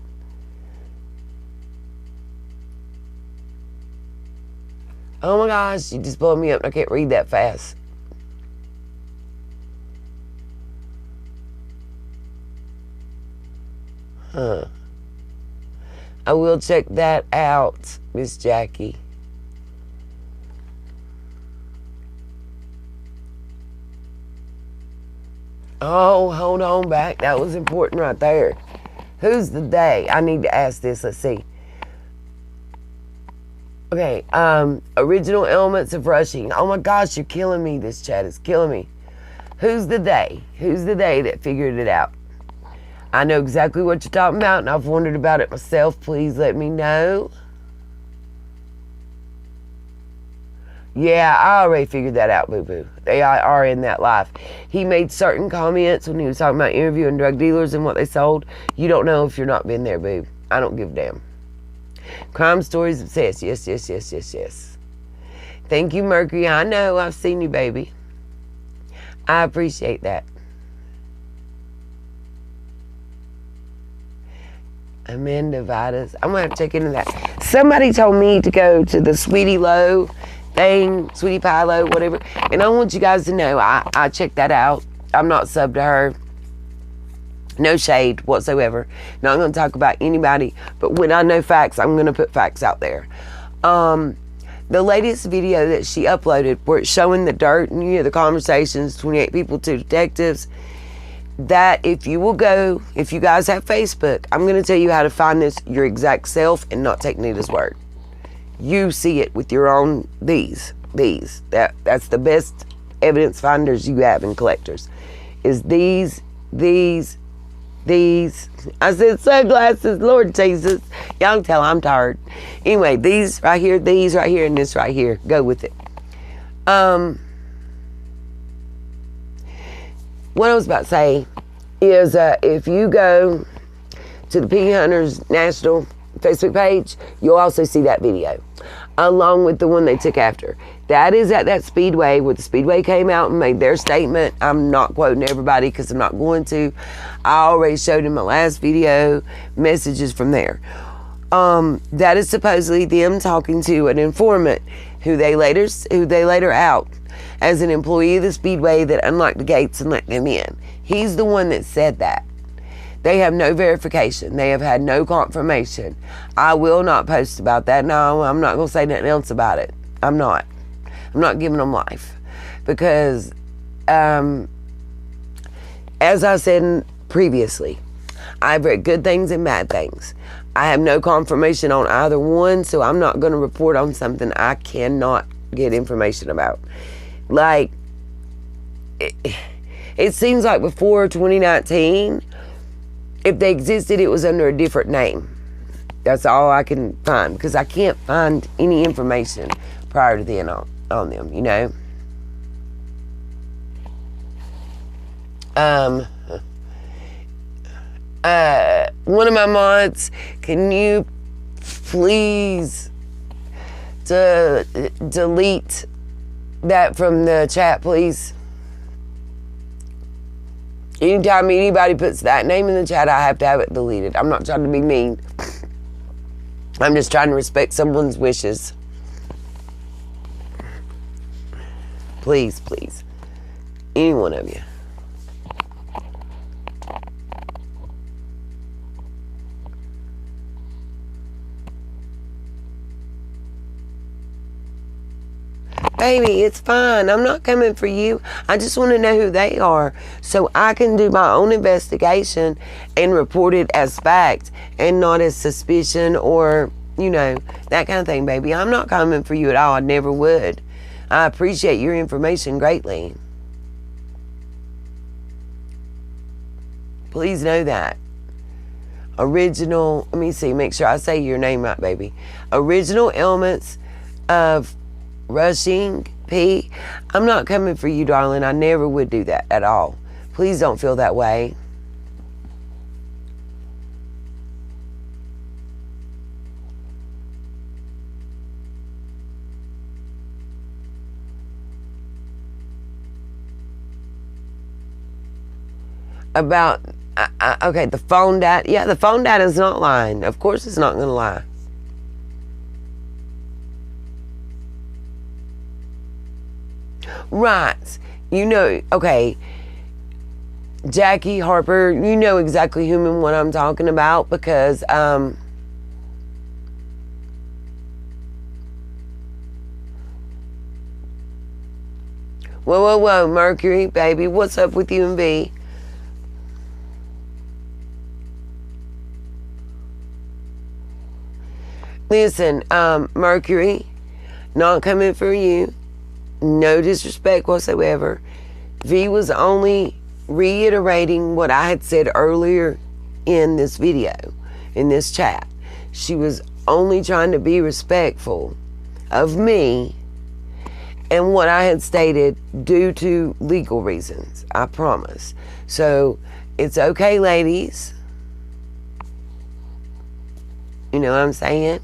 Speaker 1: Oh my gosh, you just blew me up. I can't read that fast. Huh. I will check that out, Miss Jackie. Oh, hold on back. That was important right there. Who's the they? I need to ask this. Let's see. Okay, original elements of rushing. Oh my gosh, you're killing me. This chat is killing me. Who's the they? Who's the they that figured it out? I know exactly what you're talking about, and I've wondered about it myself. Please let me know. Yeah, I already figured that out, boo-boo. They are in that life. He made certain comments when he was talking about interviewing drug dealers and what they sold. You don't know if you're not been there, boo. I don't give a damn. Crime stories obsessed. Yes, yes, yes, yes, yes. Thank you, Mercury. I know. I've seen you, baby. I appreciate that. Amanda Vitas. I'm going to have to check into that. Somebody told me to go to the Sweetie Low thing, Sweetie Pie Low, whatever. And I want you guys to know I checked that out. I'm not subbed to her. No shade whatsoever. Not going to talk about anybody. But when I know facts, I'm going to put facts out there. The latest video that she uploaded where it's showing the dirt and, you know, the conversations, 28 people, 2 detectives, that if you will go, if you guys have Facebook, I'm going to tell you how to find this your exact self and not take Nita's word. You see it with your own these. That's the best evidence finders you have in collectors. Is these. I said sunglasses, Lord Jesus. Y'all can tell I'm tired. Anyway, these right here, and this right here. Go with it. What I was about to say is if you go to the P Hunters National Facebook page, you'll also see that video, along with the one they took after. That is at that Speedway where the Speedway came out and made their statement. I'm not quoting everybody because I'm not going to. I already showed in my last video messages from there. That is supposedly them talking to an informant who they later out as an employee of the Speedway that unlocked the gates and let them in. He's the one that said that. They have no verification. They have had no confirmation. I will not post about that. No, I'm not going to say nothing else about it. I'm not giving them life. Because, as I said previously, I've read good things and bad things. I have no confirmation on either one, so I'm not going to report on something I cannot get information about. Like, it seems like before 2019, if they existed, it was under a different name. That's all I can find, because I can't find any information prior to then on them, you know? One of my mods, can you please delete that from the chat, please. Anytime anybody puts that name in the chat, I have to have it deleted. I'm not trying to be mean. I'm just trying to respect someone's wishes. Please, please. Any one of you. Baby, it's fine. I'm not coming for you. I just want to know who they are so I can do my own investigation and report it as fact and not as suspicion or, you know, that kind of thing, baby. I'm not coming for you at all. I never would. I appreciate your information greatly. Please know that. Original, let me see, make sure I say your name right, baby. Original Elements of Rushing P. I'm not coming for you, darling. I never would do that at all. Please don't feel that way. About, okay, the phone data. Yeah, the phone data is not lying. Of course it's not going to lie. Right. You know, okay, Jackie Harper, you know exactly whom and what I'm talking about because, whoa, whoa, whoa, Mercury, baby, what's up with you and V? Listen, Mercury, not coming for you. No disrespect whatsoever. V was only reiterating what I had said earlier in this video, in this chat. She was only trying to be respectful of me and what I had stated due to legal reasons, I promise. So it's okay, ladies. You know what I'm saying?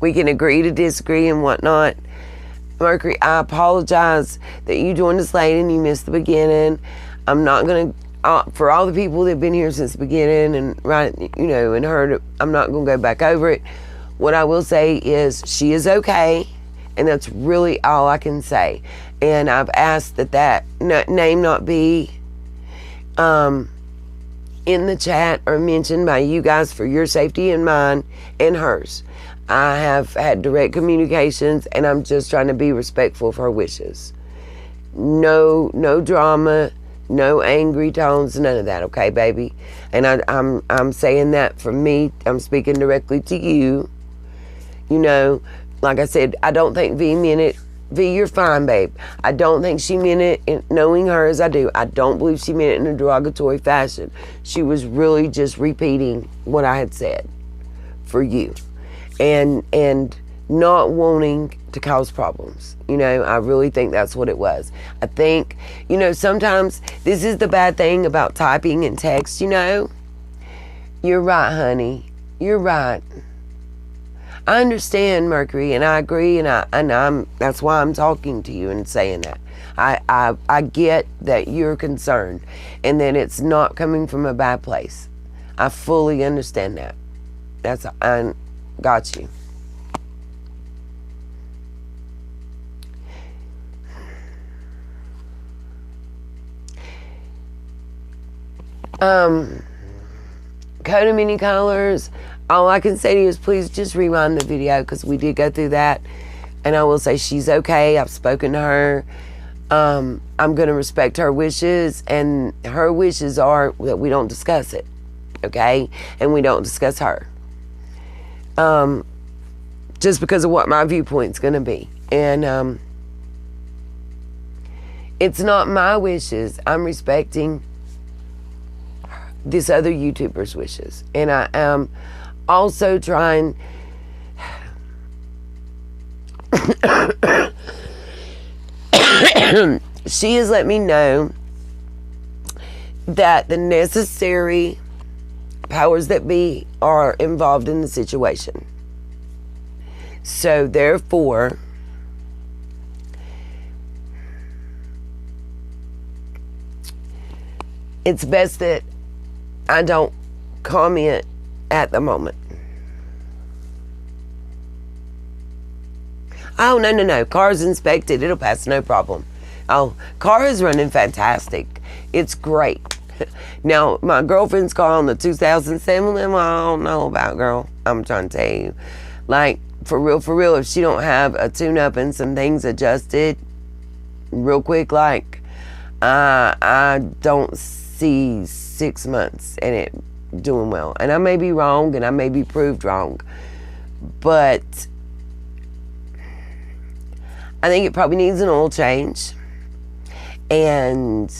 Speaker 1: We can agree to disagree and whatnot. Mercury, I apologize that you joined us late and you missed the beginning. I'm not going to, for all the people that have been here since the beginning and right, you know, and heard it, I'm not going to go back over it. What I will say is she is okay, and that's really all I can say. And I've asked that name not be in the chat or mentioned by you guys for your safety and mine and hers. I have had direct communications, and I'm just trying to be respectful of her wishes. No drama, no angry tones, none of that, okay, baby? And I'm saying that for me. I'm speaking directly to you. You know, like I said, I don't think V meant it. V, you're fine, babe. I don't think she meant it, knowing her as I do. I don't believe she meant it in a derogatory fashion. She was really just repeating what I had said for you. And not wanting to cause problems. You know, I really think that's what it was. I think, you know, sometimes this is the bad thing about typing and text, you know. You're right, honey. You're right. I understand, Mercury, and I agree, and I'm that's why I'm talking to you and saying that. I get that you're concerned and that it's not coming from a bad place. I fully understand that. I got you. Code of many colors. All I can say to you is please just rewind the video because we did go through that. And I will say she's okay. I've spoken to her. I'm going to respect her wishes, and her wishes are that we don't discuss it, okay? And we don't discuss her. Just because of what my viewpoint's going to be. And it's not my wishes. I'm respecting this other YouTuber's wishes. And I am also trying she has let me know that the necessary powers that be are involved in the situation. So therefore, it's best that I don't comment at the moment. Oh, no. Car's inspected. It'll pass, no problem. Oh, car is running fantastic. It's great. Now, my girlfriend's car on the 2007, I don't know about, girl. I'm trying to tell you. Like, for real, if she don't have a tune-up and some things adjusted real quick, like, I don't see 6 months in it doing well. And I may be wrong, and I may be proved wrong. But I think it probably needs an oil change. And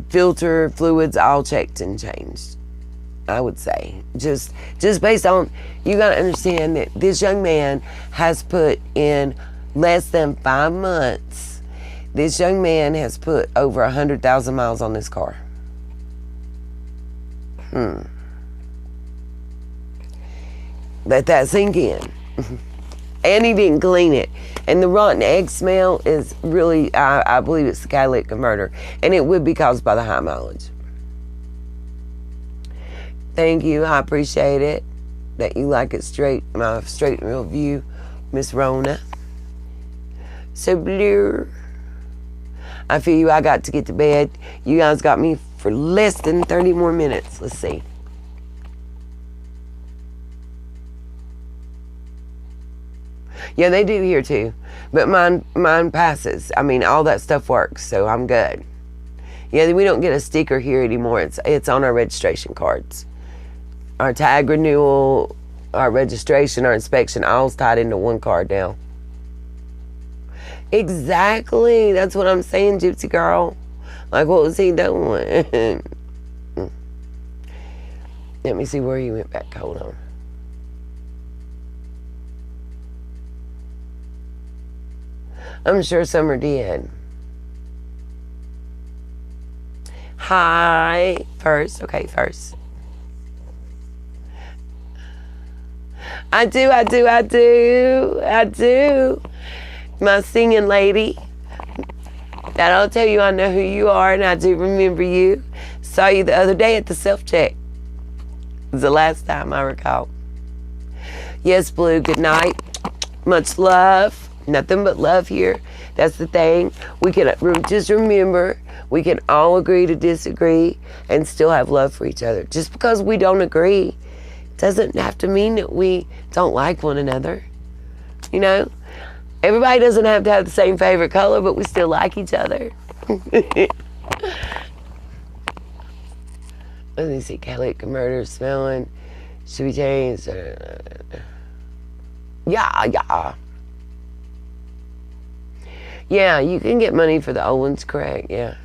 Speaker 1: filter fluids all checked and changed, I would say. Just based on, you got to understand that this young man has put in less than 5 months, this young man has put over 100,000 miles on this car. Let that sink in. And he didn't clean it. And the rotten egg smell is really, I believe it's the catalytic converter. And it would be caused by the high mileage. Thank you. I appreciate it. That you like it straight, my straight and real view, Miss Rona. So, blur. I feel you. I got to get to bed. You guys got me for less than 30 more minutes. Let's see. Yeah, they do here too. But mine passes. I mean, all that stuff works, so I'm good. Yeah, we don't get a sticker here anymore. It's on our registration cards. Our tag renewal, our registration, our inspection, all's tied into one card now. Exactly. That's what I'm saying, Gypsy girl. Like, what was he doing? Let me see where he went back. Hold on. I'm sure Summer did. Hi. First. Okay, first. I do. My singing lady. That'll tell you I know who you are, and I do remember you. Saw you the other day at the self-check. It was the last time I recall. Yes, Blue, good night. Much love. Nothing but love here. That's the thing. We can just remember, we can all agree to disagree and still have love for each other. Just because we don't agree doesn't have to mean that we don't like one another. You know? Everybody doesn't have to have the same favorite color, but we still like each other. Let me see. Catalytic murder smelling. Should we change? Yeah. Yeah, you can get money for the old ones, correct, yeah.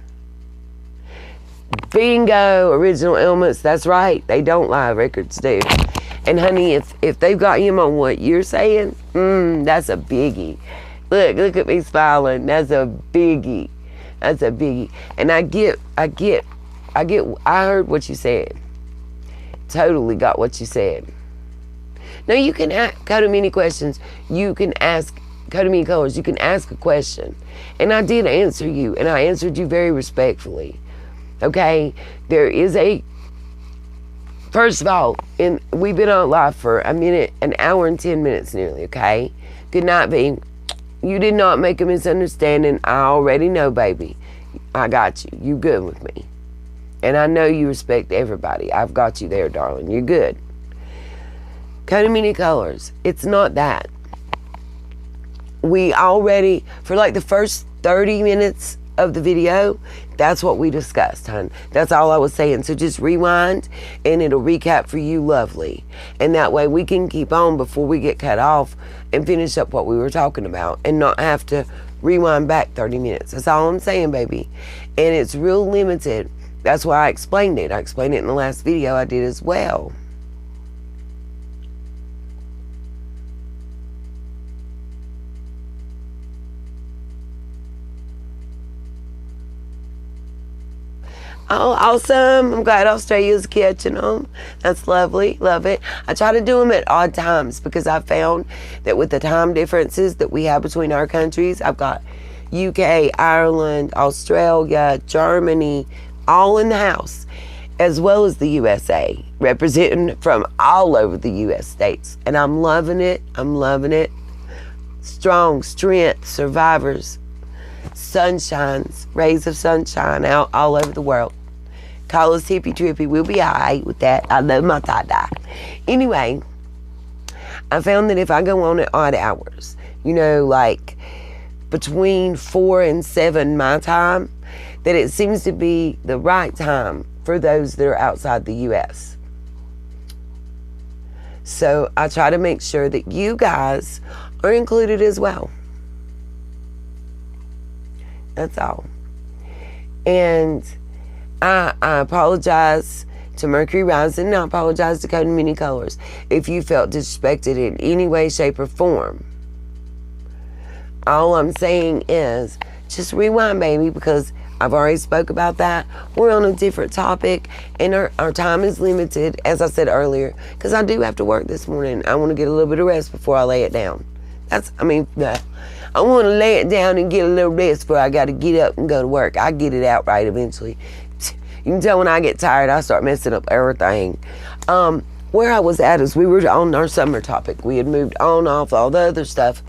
Speaker 1: Bingo, original elements, that's right. They don't lie, records do. And honey, if they've got him on what you're saying, that's a biggie. Look at me smiling. That's a biggie. And I heard what you said. Totally got what you said. Now you can go to many questions. You can ask, go to many colors. You can ask a question. And I did answer you, and I answered you very respectfully. Okay? There is first of all, we've been on live for an hour and 10 minutes nearly, okay? Good night, B. You did not make a misunderstanding. I already know, baby. I got you. You good with me. And I know you respect everybody. I've got you there, darling. You're good. Coat of many colors. It's not that. We already, for like the first 30 minutes of the video, that's what we discussed, hon. That's all I was saying. So just rewind and it'll recap for you lovely. And that way we can keep on before we get cut off and finish up what we were talking about and not have to rewind back 30 minutes. That's all I'm saying, baby. And it's real limited. That's why I explained it. I explained it in the last video I did as well. Oh, awesome. I'm glad Australia's catching them. That's lovely. Love it. I try to do them at odd times because I found that with the time differences that we have between our countries, I've got UK, Ireland, Australia, Germany, all in the house, as well as the USA, representing from all over the US states. And I'm loving it. I'm loving it. Strong, strength, survivors, sunshines, rays of sunshine out all over the world. Call us hippie trippy. We'll be all right with that. I love my tie-dye. Anyway, I found that if I go on at odd hours, you know, like between 4 and 7 my time, that it seems to be the right time for those that are outside the U.S. So I try to make sure that you guys are included as well. That's all. And I apologize to Mercury Rising, and I apologize to Code in Many Colors if you felt disrespected in any way, shape, or form. All I'm saying is just rewind, baby, because I've already spoke about that. We're on a different topic, and our time is limited, as I said earlier, because I do have to work this morning. I want to get a little bit of rest before I lay it down. I want to lay it down and get a little rest before I got to get up and go to work. I get it out right eventually. You can tell when I get tired, I start messing up everything. Where I was at is we were on our summer topic. We had moved on off all the other stuff.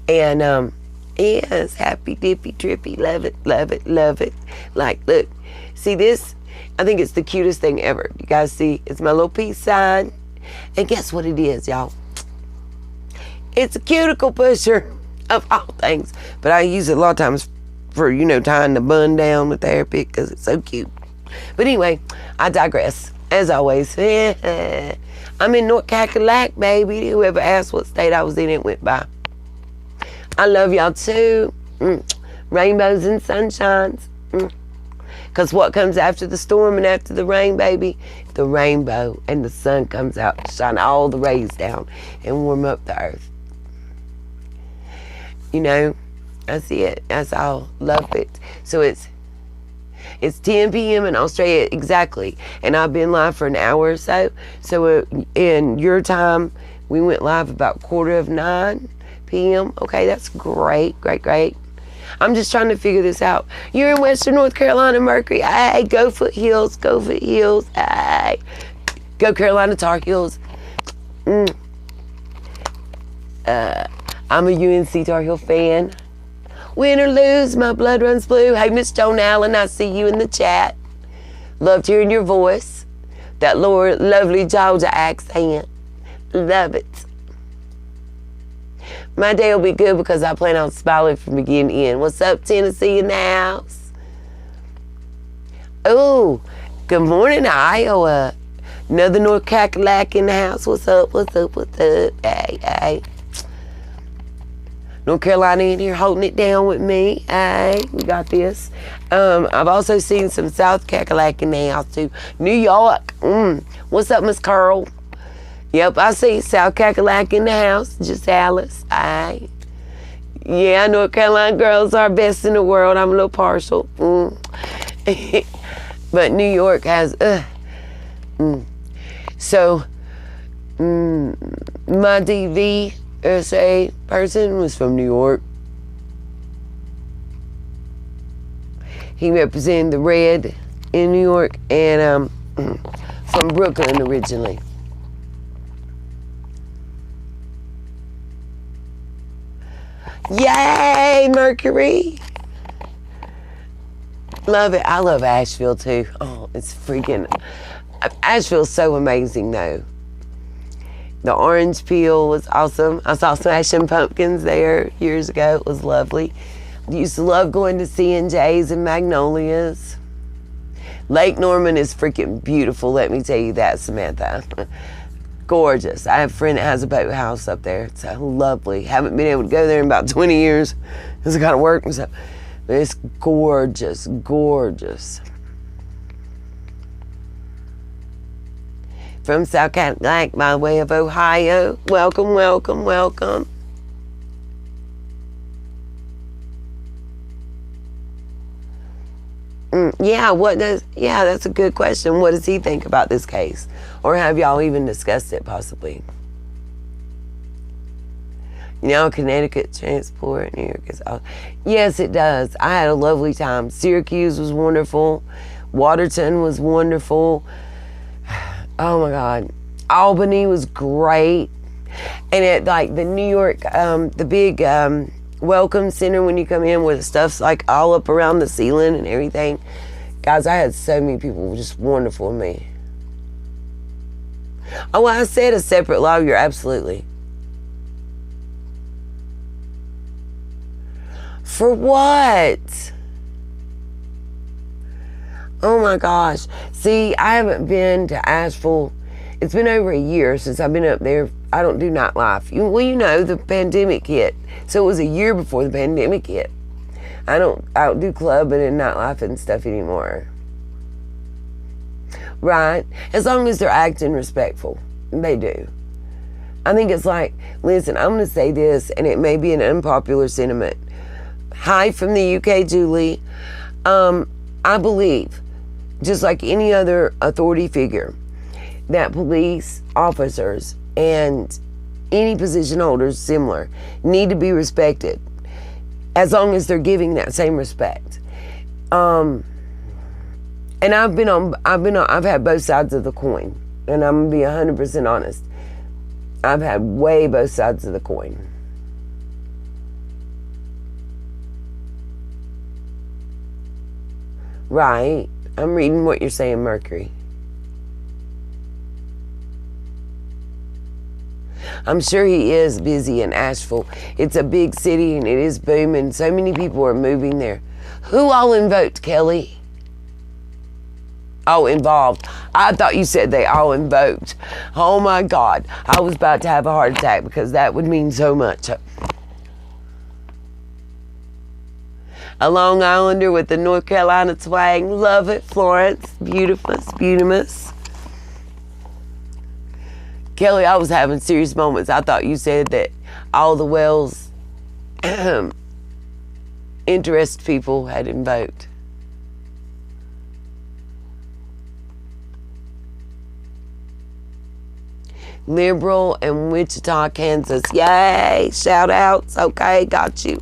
Speaker 1: And yes, happy, dippy, trippy, love it, love it, love it. Like, look, see this? I think it's the cutest thing ever. You guys see, it's my little peace sign. And guess what it is, y'all? It's a cuticle pusher of all things. But I use it a lot of times for, you know, tying the bun down with the hair pick because it's so cute. But anyway, I digress, as always. I'm in North Carolina, baby. Whoever asked what state I was in, it went by. I love y'all too. Rainbows and sunshines. Because what comes after the storm and after the rain, baby? The rainbow and the sun comes out to shine all the rays down and warm up the earth. You know, I see it. That's all. Love it. So it's 10 p.m. in Australia, exactly. And I've been live for an hour or so. So in your time, we went live about 9:15 p.m. Okay, that's great, great, great. I'm just trying to figure this out. You're in Western North Carolina, Mercury. Hey, go Foothills, go Foothills. Hey, go Carolina Tar Heels. I'm a UNC Tar Heel fan. Win or lose, my blood runs blue. Hey, Miss Joan Allen, I see you in the chat. Loved hearing your voice. That lovely Georgia accent. Love it. My day will be good because I plan on smiling from beginning to end. What's up, Tennessee in the house? Oh, good morning, Iowa. Another North Carolina in the house. What's up, what's up, what's up? Hey, hey. North Carolina in here holding it down with me. Hey, we got this. I've also seen some South Carolina in the house too. New York. What's up, Miss Carl? Yep, I see South Carolina in the house. Just Alice. Aye. Yeah, North Carolina girls are best in the world. I'm a little partial. But New York has, So, my DVSA person was from New York. He represented the red in New York and from Brooklyn originally. Yay, Mercury! Love it. I love Asheville too. Oh, it's freaking... Asheville's so amazing though. The orange peel was awesome. I saw Smashing Pumpkins there years ago. It was lovely. I used to love going to C&J's and Magnolias. Lake Norman is freaking beautiful, let me tell you that, Samantha. Gorgeous. I have a friend that has a boathouse up there. It's lovely. Haven't been able to go there in about 20 years because I got to work and stuff. But it's gorgeous, gorgeous. From South Carolina by way of Ohio. Welcome, welcome, welcome. Yeah, that's a good question. What does he think about this case? Or have y'all even discussed it, possibly? Connecticut transport, New York is all. Yes, it does. I had a lovely time. Syracuse was wonderful. Watertown was wonderful. Oh my God. Albany was great. And at like the New York, the big welcome center when you come in, where the stuff's like all up around the ceiling and everything. Guys, I had so many people just wonderful to me. Oh, I said a separate lawyer, absolutely. For what? Oh my gosh. See, I haven't been to Asheville. It's been over a year since I've been up there. I don't do nightlife. The pandemic hit. So it was a year before the pandemic hit. I don't do clubbing and nightlife and stuff anymore. Right? As long as they're acting respectful. They do. I think it's like, listen, I'm going to say this, and it may be an unpopular sentiment. Hi from the UK, Julie. I believe, just like any other authority figure, that police officers and any position holders similar need to be respected, as long as they're giving that same respect. And I've had both sides of the coin, and I'm gonna be 100% honest. I've had way both sides of the coin. Right. I'm reading what you're saying, Mercury. I'm sure he is busy in Asheville. It's a big city and it is booming. So many people are moving there. Who all invoked, Kelly? Oh, involved. I thought you said they all invoked. Oh my God. I was about to have a heart attack because that would mean so much. A Long Islander with the North Carolina twang. Love it, Florence. Beautiful. Kelly, I was having serious moments. I thought you said that all the Wells interest people had invoked. Liberal and Wichita, Kansas. Yay, shout outs. Okay, got you.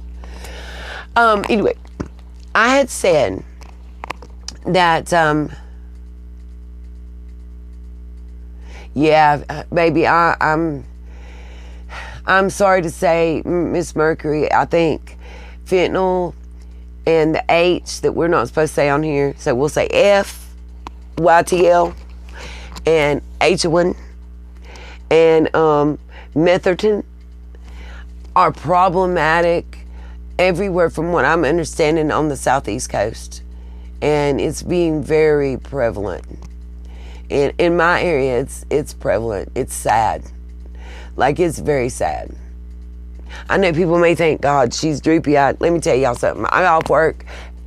Speaker 1: Anyway, I had said that, baby, I'm sorry to say, Miss Mercury, I think fentanyl and the H that we're not supposed to say on here, so we'll say F, YTL, and H1, and Metherton are problematic everywhere from what I'm understanding on the southeast coast, and it's being very prevalent. In my area, it's prevalent. It's sad. Like, it's very sad. I know people may think, God, she's droopy-eyed. Let me tell y'all something. I got off work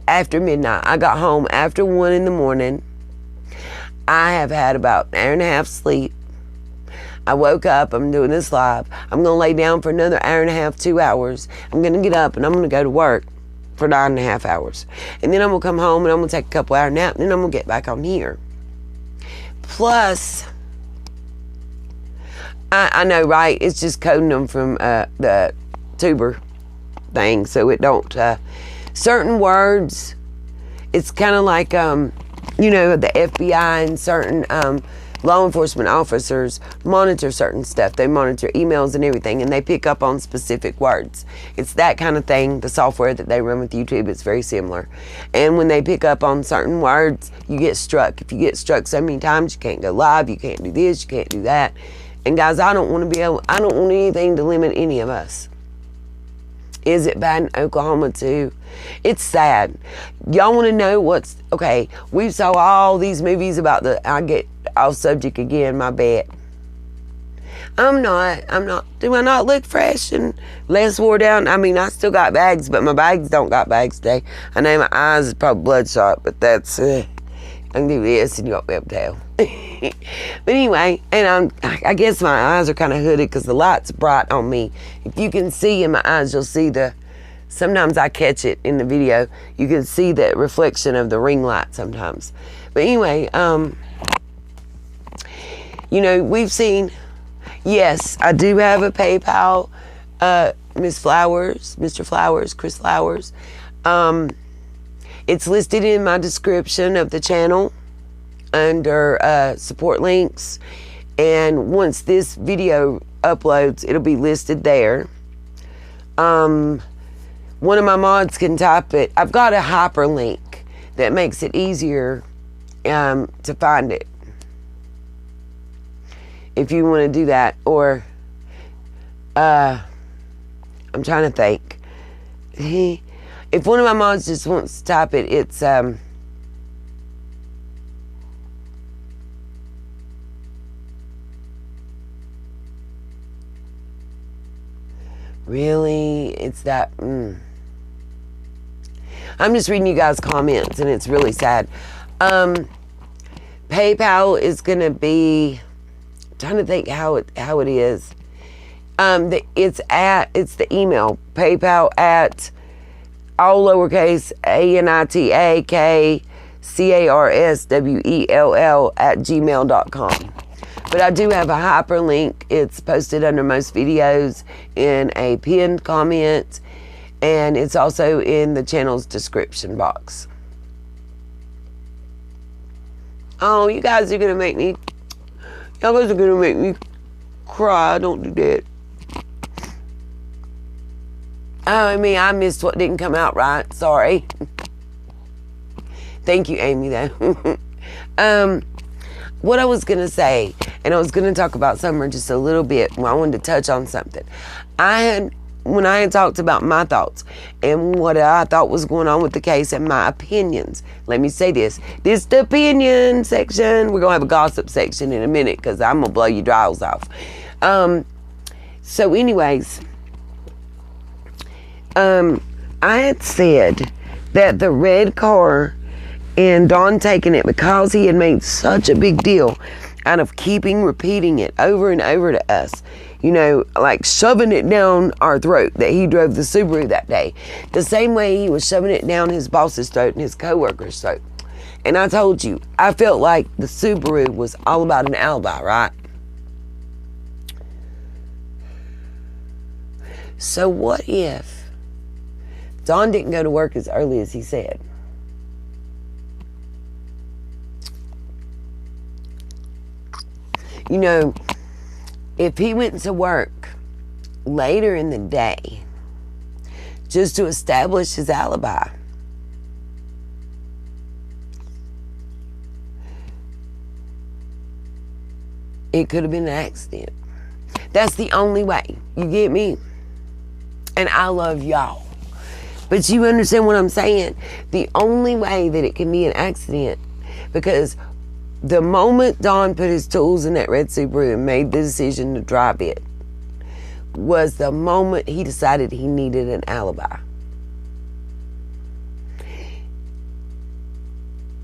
Speaker 1: after midnight. I got home after 1 in the morning. I have had about an hour and a half sleep. I woke up, I'm doing this live. I'm gonna lay down for another hour and a half, 2 hours. I'm gonna get up and I'm gonna go to work for 9.5 hours. And then I'm gonna come home and I'm gonna take a couple hour nap and then I'm gonna get back on here. Plus, I know, right? It's just coding them from the tuber thing, so it don't, certain words, it's kind of like, the FBI and certain law enforcement officers monitor certain stuff. They monitor emails and everything, and they pick up on specific words. It's that kind of thing. The software that they run with YouTube, it's very similar. And when they pick up on certain words, you get struck. If you get struck so many times, you can't go live, you can't do this, you can't do that. And guys, I don't want anything to limit any of us. Is it bad in Oklahoma too? It's sad. Y'all want to know okay, we saw all these movies about I get off subject again, my bad. I'm not. Do I not look fresh and less wore down? I mean, I still got bags, but my bags don't got bags today. I know my eyes is probably bloodshot, but that's, I can do this and you won't be able to tell. But anyway, and I guess my eyes are kind of hooded because the light's bright on me. If you can see in my eyes, you'll see the Sometimes I catch it in the video. You can see the reflection of the ring light sometimes. But anyway, you know, we've seen, yes, I do have a PayPal, Miss Flowers, Mr. Flowers, Chris Flowers. It's listed in my description of the channel under support links. And once this video uploads, it'll be listed there. One of my mods can type it. I've got a hyperlink that makes it easier to find it. If you want to do that, or I'm trying to think. If one of my mods just wants to type it, it's really, it's that. I'm just reading you guys' comments, and it's really sad. PayPal is gonna be. I'm trying to think how it is. It's the email PayPal at all lowercase ANITAKCARSWELL at gmail.com. But I do have a hyperlink. It's posted under most videos in a pinned comment, and it's also in the channel's description box. Oh, you guys are gonna make me. Y'all guys are gonna make me cry. Don't do that. Oh, I mean, I missed what didn't come out right. Sorry. Thank you, Amy, though. What I was going to say, and I was going to talk about summer just a little bit. I wanted to touch on something. When I had talked about my thoughts and what I thought was going on with the case and my opinions, let me say this. This is the opinion section. We're going to have a gossip section in a minute because I'm going to blow your drawers off. So anyways, I had said that the red car and Don taking it, because he had made such a big deal out of repeating it over and over to us, you know, like shoving it down our throat that he drove the Subaru that day, the same way he was shoving it down his boss's throat and his co-worker's throat. And I told you, I felt like the Subaru was all about an alibi, right? So what if Don didn't go to work as early as he said? You know, if he went to work later in the day just to establish his alibi, it could have been an accident. That's the only way. You get me? And I love y'all. But you understand what I'm saying? The only way that it can be an accident, because the moment Don put his tools in that red Subaru and made the decision to drive it, was the moment he decided he needed an alibi.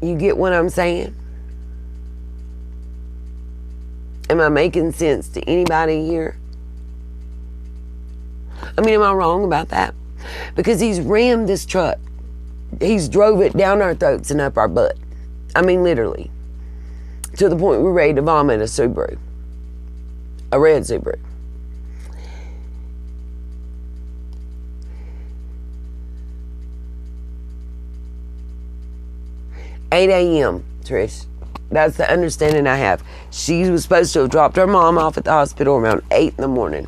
Speaker 1: You get what I'm saying? Am I making sense to anybody here? I mean, am I wrong about that? Because he's rammed this truck. He's drove it down our throats and up our butt. I mean, literally. To the point we're ready to vomit a Subaru. A red Subaru. $8 a.m., Trish. That's the understanding I have. She was supposed to have dropped her mom off at the hospital around 8 in the morning.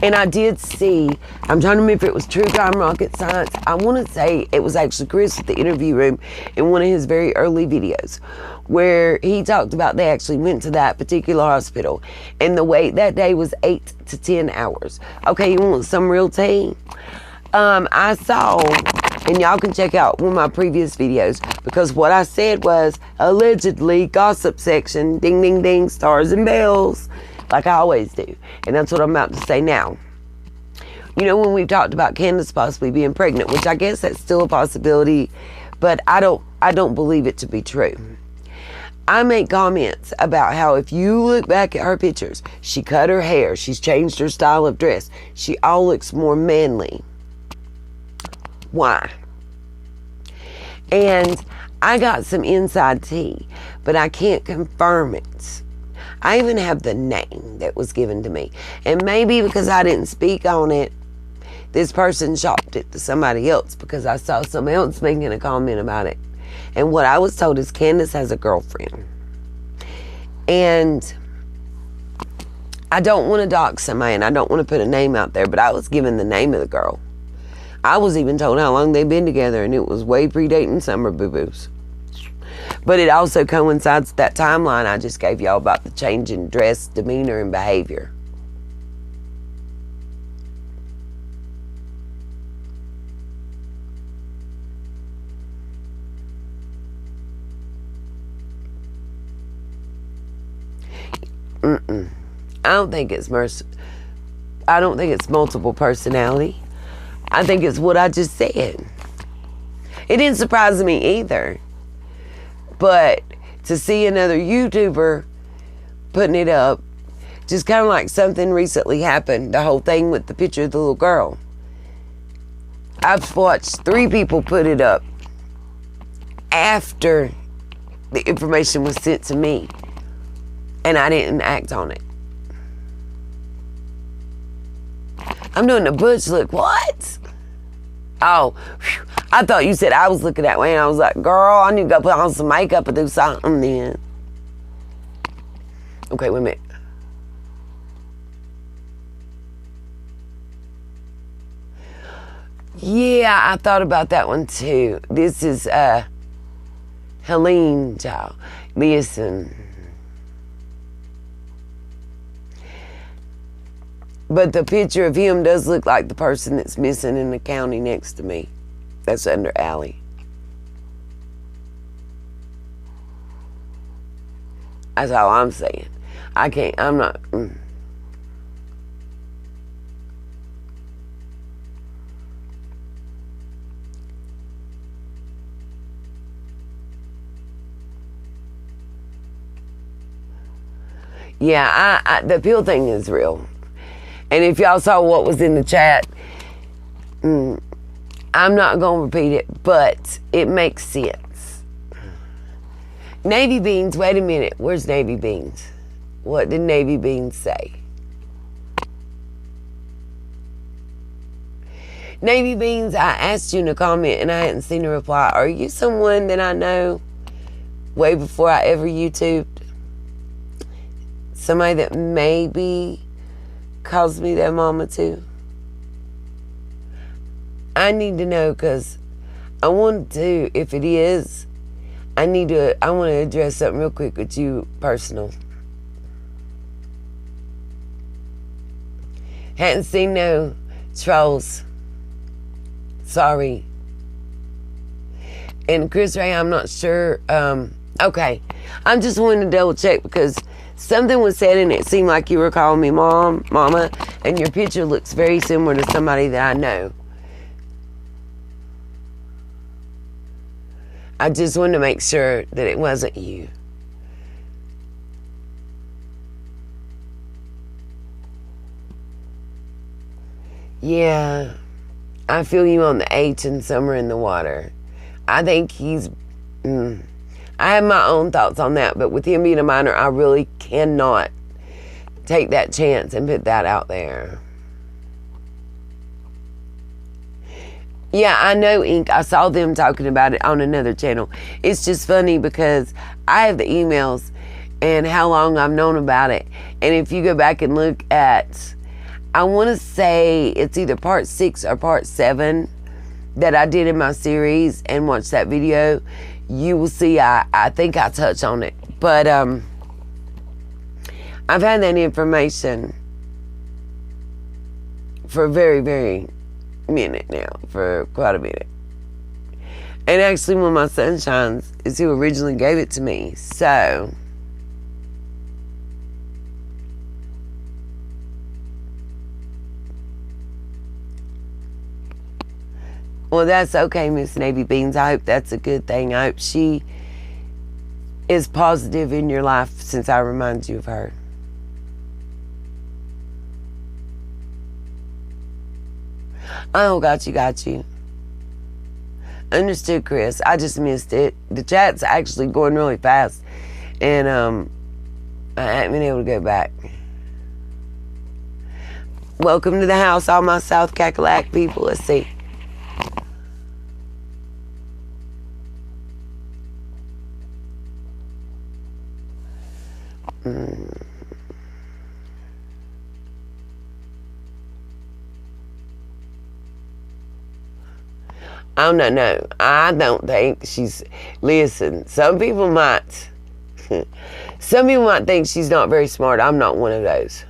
Speaker 1: And I did see, I'm trying to remember if it was True Crime Rocket Science. I want to say it was actually Chris at the interview room in one of his very early videos, where he talked about they actually went to that particular hospital and the wait that day was 8 to 10 hours. Okay, you want some real tea? I saw, and y'all can check out one of my previous videos, because what I said was allegedly gossip section, ding, ding, ding, stars and bells, like I always do. And that's what I'm about to say now. You know, when we talked about Candace possibly being pregnant, which I guess that's still a possibility, but I don't believe it to be true. I make comments about how if you look back at her pictures, she cut her hair, she's changed her style of dress, she all looks more manly. why. And I got some inside tea, but I can't confirm it. I even have the name that was given to me. And maybe because I didn't speak on it, this person shopped it to somebody else because I saw somebody else making a comment about it. And what I was told is Candace has a girlfriend. And I don't want to dox somebody and I don't want to put a name out there, but I was given the name of the girl. I was even told how long they've been together, and it was way predating summer boo-boos. But it also coincides with that timeline I just gave y'all about the change in dress, demeanor, and behavior. I don't think it's multiple personality. I think it's what I just said. It didn't surprise me either. But to see another YouTuber putting it up, just kind of like something recently happened, the whole thing with the picture of the little girl. I've watched 3 people put it up after the information was sent to me, and I didn't act on it. I'm doing the butch look. What? Oh, whew. I thought you said I was looking that way, and I was like, girl, I need to go put on some makeup and do something then. Okay, wait a minute. Yeah, I thought about that one too. This is Helene, child. Listen. But the picture of him does look like the person that's missing in the county next to me. That's under Allie. That's all I'm saying. I'm not. Yeah, the pill thing is real. And if y'all saw what was in the chat, I'm not going to repeat it, but it makes sense. Navy Beans, wait a minute. Where's Navy Beans? What did Navy Beans say? Navy Beans, I asked you in a comment and I hadn't seen a reply. Are you someone that I know way before I ever YouTubed? Somebody that maybe calls me their mama too? I need to know, because I want to, if it is, I want to address something real quick with you personal. Hadn't seen no trolls. Sorry. And Chris Ray, I'm not sure. Okay. I'm just wanting to double check because something was said and it seemed like you were calling me mama, and your picture looks very similar to somebody that I know. I just wanted to make sure that it wasn't you. Yeah, I feel you on the H and Summer in the Water. I think he's... I have my own thoughts on that, but with him being a minor, I really cannot take that chance and put that out there. Yeah, I know, Ink. I saw them talking about it on another channel. It's just funny because I have the emails and how long I've known about it. And if you go back and look at, I want to say it's either part 6 or part 7 that I did in my series, and watch that video, you will see I think I touch on it. But I've had that information for a very, very minute now, for quite a minute. And actually, one of my sunshines is who originally gave it to me. So well, that's okay, Miss Navy Beans. I hope that's a good thing. I hope she is positive in your life since I remind you of her. Oh, got you. Understood, Chris. I just missed it. The chat's actually going really fast. And I haven't been able to go back. Welcome to the house, all my South Cackalack people. Let's see. I don't know. I don't think she's... Listen, some people might think she's not very smart. I'm not one of those.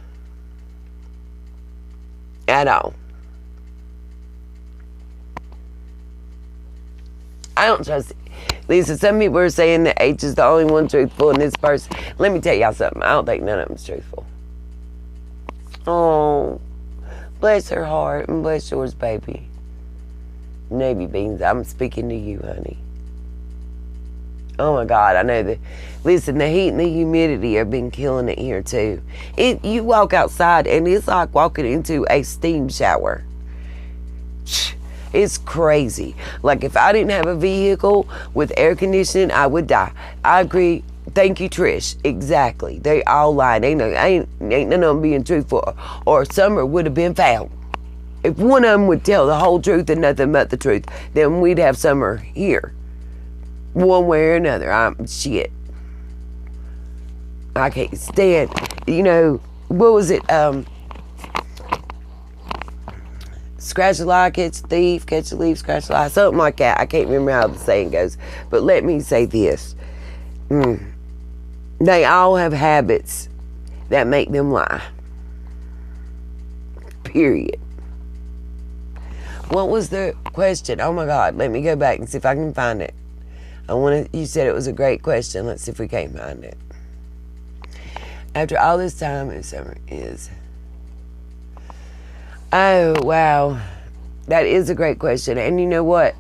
Speaker 1: At all. I don't trust it. Lisa, some people are saying that H is the only one truthful in this person. Let me tell y'all something. I don't think none of them's truthful. Oh, bless her heart and bless yours, baby. Navy beans, I'm speaking to you, honey. Oh my God, I know that. Listen, the heat and the humidity have been killing it here too. You walk outside and it's like walking into a steam shower. It's crazy. Like if I didn't have a vehicle with air conditioning, I would die. I agree. Thank you, Trish. Exactly. They all lied. Ain't none of them being truthful. Or Summer would have been found. If one of them would tell the whole truth and nothing but the truth, then we'd have Summer here. One way or another. Shit. I can't stand, what was it? Scratch a lie, catch a thief, catch a leaf, scratch a lie. Something like that. I can't remember how the saying goes. But let me say this. They all have habits that make them lie. Period. What was the question? Oh my God, let me go back and see if I can find it. You said it was a great question. Let's see if we can't find it. After all this time, if Summer is... Oh, wow. That is a great question. And you know what?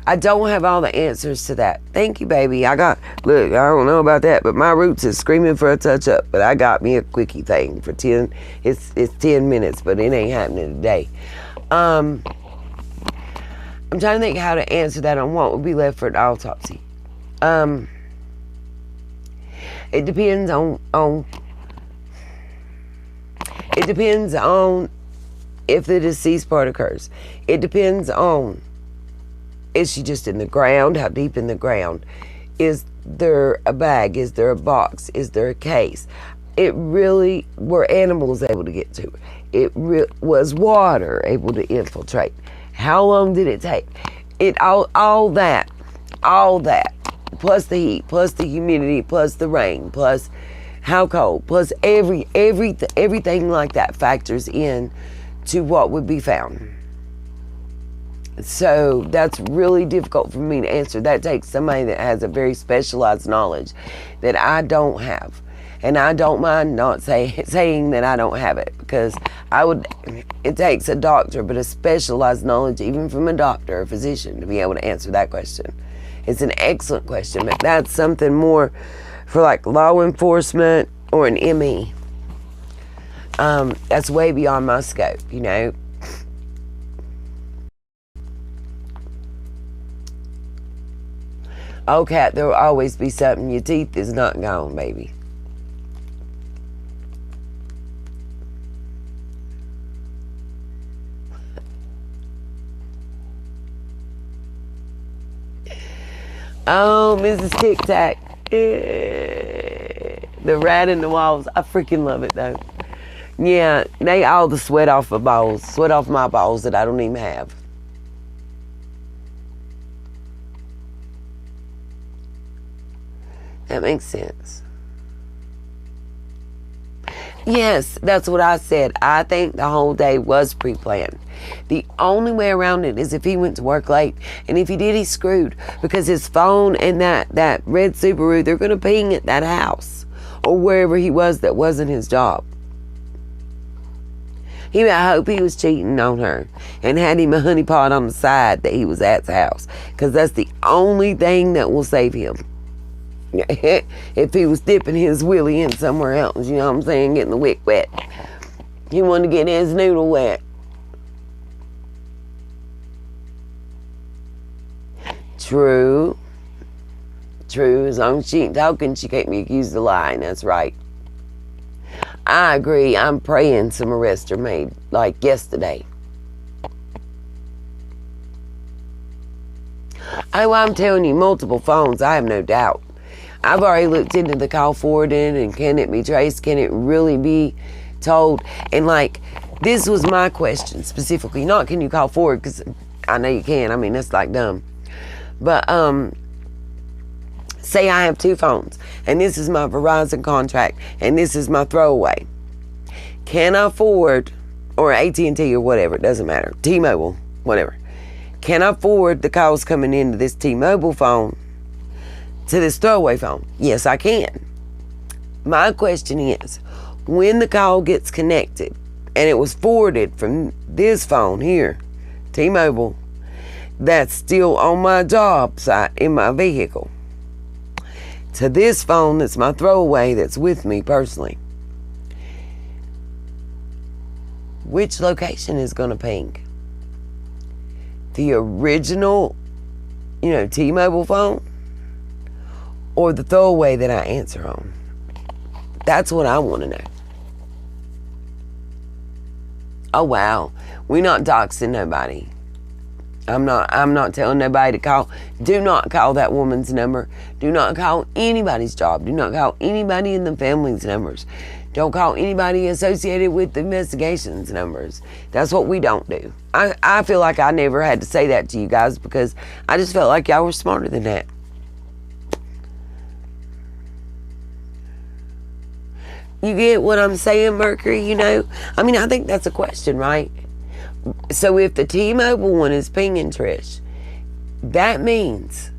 Speaker 1: I don't have all the answers to that. Thank you, baby. Look, I don't know about that, but my roots is screaming for a touch-up. But I got me a quickie thing for 10. It's 10 minutes, but it ain't happening today. I'm trying to think how to answer that on what would be left for an autopsy. It depends on if the deceased part occurs. It depends on, is she just in the ground? How deep in the ground? Is there a bag? Is there a box? Is there a case? Were animals able to get to it? Was water able to infiltrate? How long did it take? All that, plus the heat, plus the humidity, plus the rain, plus how cold, plus everything like that factors in to what would be found. So that's really difficult for me to answer. That takes somebody that has a very specialized knowledge that I don't have. And I don't mind not saying that I don't have it, because it takes a doctor, but a specialized knowledge, even from a doctor or physician, to be able to answer that question. It's an excellent question, but that's something more for like law enforcement or an ME. That's way beyond my scope, Oh, Cat, there will always be something. Your teeth is not gone, baby. Oh, Mrs. Tic Tac. The rat in the walls. I freaking love it, though. Yeah, they all the sweat off my balls. Sweat off my balls that I don't even have. That makes sense. Yes, that's what I said. I think the whole day was pre-planned. The only way around it is if he went to work late. And if he did, he's screwed. Because his phone and that red Subaru, they're going to ping at that house. Or wherever he was that wasn't his job. I hope he was cheating on her. And had him a honeypot on the side that he was at the house. Because that's the only thing that will save him. If he was dipping his willy in somewhere else, you know what I'm saying, getting the wick wet. He wanted to get his noodle wet. True. As long as she ain't talking, she can't be accused of lying. That's right. I agree. I'm praying some arrests are made, like yesterday. Oh, I'm telling you, multiple phones, I have no doubt. I've already looked into the call forwarding and can it be traced? Can it really be told? And like, this was my question specifically. Not can you call forward, because I know you can. I mean, that's like dumb. But say I have two phones and this is my Verizon contract and this is my throwaway. Can I forward, or AT&T or whatever, it doesn't matter, T-Mobile, whatever. Can I forward the calls coming into this T-Mobile phone to this throwaway phone? Yes, I can. My question is, when the call gets connected and it was forwarded from this phone here, T-Mobile, that's still on my job site in my vehicle, to this phone that's my throwaway that's with me personally, which location is going to ping? The original, T-Mobile phone, or the throwaway that I answer on? That's what I want to know. Oh wow, we're not doxing nobody. I'm not telling nobody to call. Do not call that woman's number. Do not call anybody's job. Do not call anybody in the family's numbers. Don't call anybody associated with the investigations numbers. That's what we don't do. I feel like I never had to say that to you guys because I just felt like y'all were smarter than that. You get what I'm saying, Mercury, I mean, I think that's a question, right? So if the T-Mobile one is pinging Trish, that means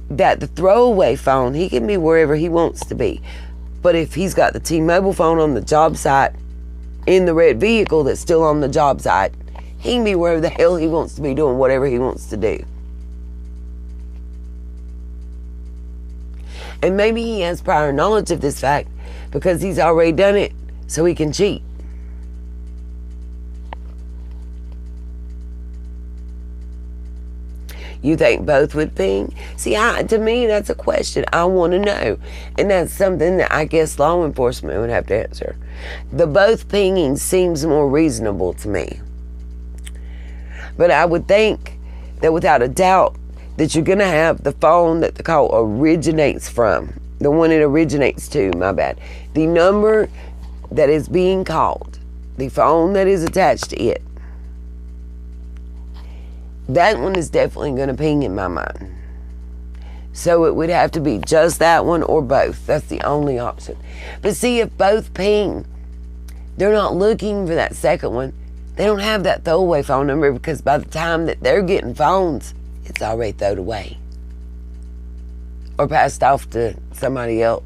Speaker 1: that the throwaway phone, he can be wherever he wants to be. But if he's got the T-Mobile phone on the job site in the red vehicle that's still on the job site, he can be wherever the hell he wants to be doing whatever he wants to do. And maybe he has prior knowledge of this fact because he's already done it so he can cheat. You think both would ping? See, to me, that's a question I want to know. And that's something that I guess law enforcement would have to answer. The both pinging seems more reasonable to me. But I would think that without a doubt that you're going to have the phone that the call originates from. The one it originates to, my bad. The number that is being called. The phone that is attached to it. That one is definitely going to ping in my mind. So it would have to be just that one or both. That's the only option. But see, if both ping, they're not looking for that second one. They don't have that throwaway phone number because by the time that they're getting phones, it's already thrown away. Or passed off to somebody else.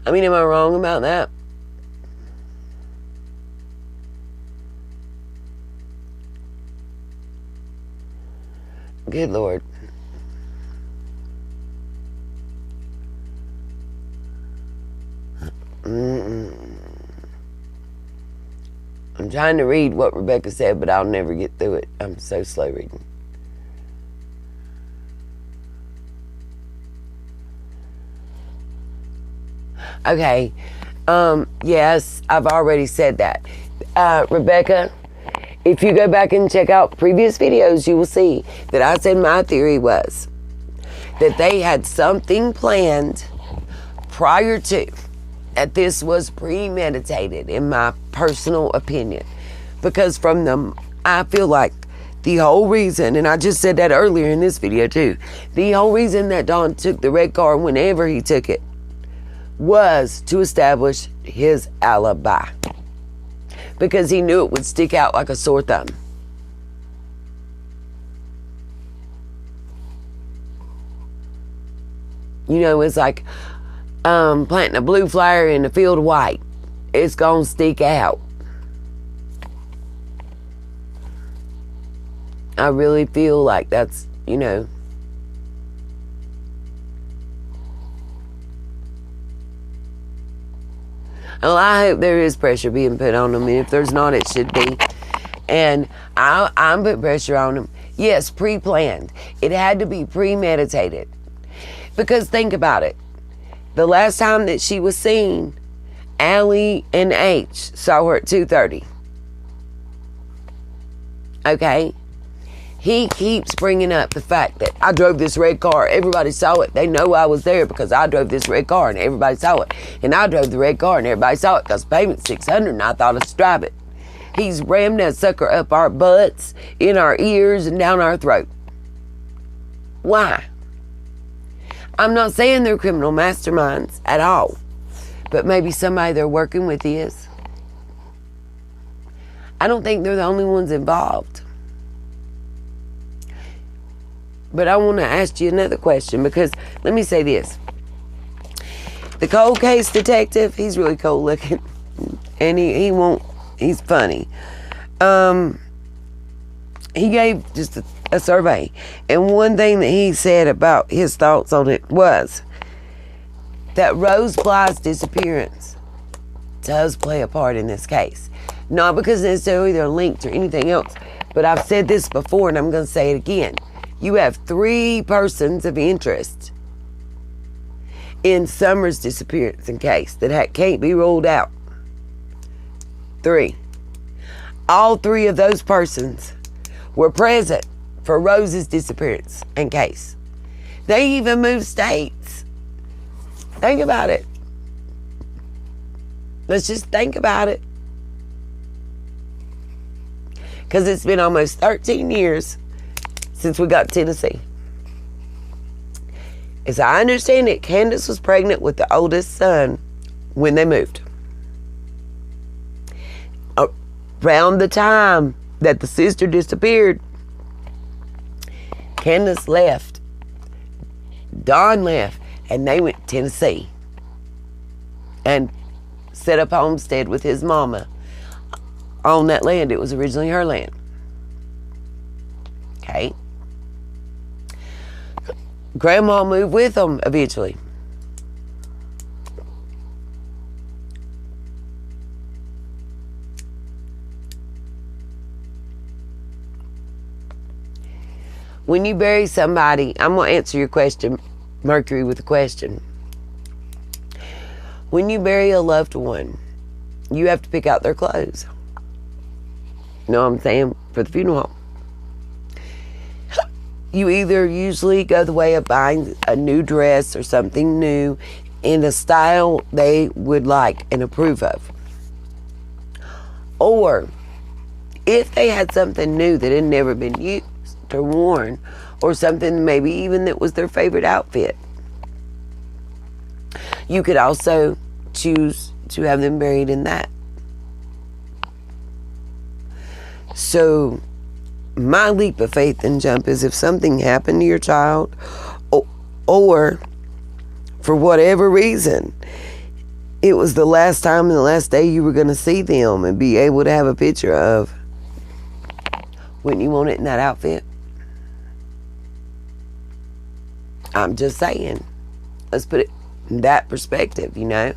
Speaker 1: I mean, am I wrong about that? Good Lord. I'm trying to read what Rebecca said, but I'll never get through it. I'm so slow reading. Okay, yes, I've already said that. Rebecca, if you go back and check out previous videos, you will see that I said my theory was that they had something planned prior to, that this was premeditated, in my personal opinion. Because from them, I feel like the whole reason, and I just said that earlier in this video too, the whole reason that Don took the red car whenever he took it was to establish his alibi. Because he knew it would stick out like a sore thumb. It's like planting a blue flower in a field of white. It's gonna stick out. I really feel like that's, Well, I hope there is pressure being put on them, and if there's not, it should be. And I'm putting pressure on them. Yes, pre-planned. It had to be premeditated. Because think about it. The last time that she was seen, Allie and H saw her at 2:30. Okay? He keeps bringing up the fact that I drove this red car. Everybody saw it. They know I was there because I drove this red car and everybody saw it. And I drove the red car and everybody saw it because the payment's $600 and I thought I should drive it. He's rammed that sucker up our butts, in our ears, and down our throat. Why? I'm not saying they're criminal masterminds at all, but maybe somebody they're working with is. I don't think they're the only ones involved. But I want to ask you another question, because let me say this. The cold case detective, he's really cold looking, and he's funny. He gave just a survey, and one thing that he said about his thoughts on it was that Rose Bly's disappearance does play a part in this case. Not because necessarily they're linked or anything else, but I've said this before and I'm going to say it again. You have 3 persons of interest in Summer's disappearance and case that can't be ruled out. 3. All 3 of those persons were present for Rose's disappearance and case. They even moved states. Think about it. Let's just think about it. Because it's been almost 13 years since we got to Tennessee. As I understand it, Candace was pregnant with the oldest son when they moved. Around the time that the sister disappeared, Candace left, Don left, and they went to Tennessee and set up a homestead with his mama on that land. It was originally her land. Okay. Grandma moved with them eventually. When you bury somebody, I'm going to answer your question, Mercury, with a question. When you bury a loved one, you have to pick out their clothes. You know what I'm saying? For the funeral home. You either usually go the way of buying a new dress or something new in a style they would like and approve of. Or if they had something new that had never been used or worn, or something maybe even that was their favorite outfit, you could also choose to have them buried in that. So my leap of faith and jump is if something happened to your child, or for whatever reason, it was the last time and the last day you were going to see them and be able to have a picture of, wouldn't you want it in that outfit? I'm just saying. Let's put it in that perspective, you know?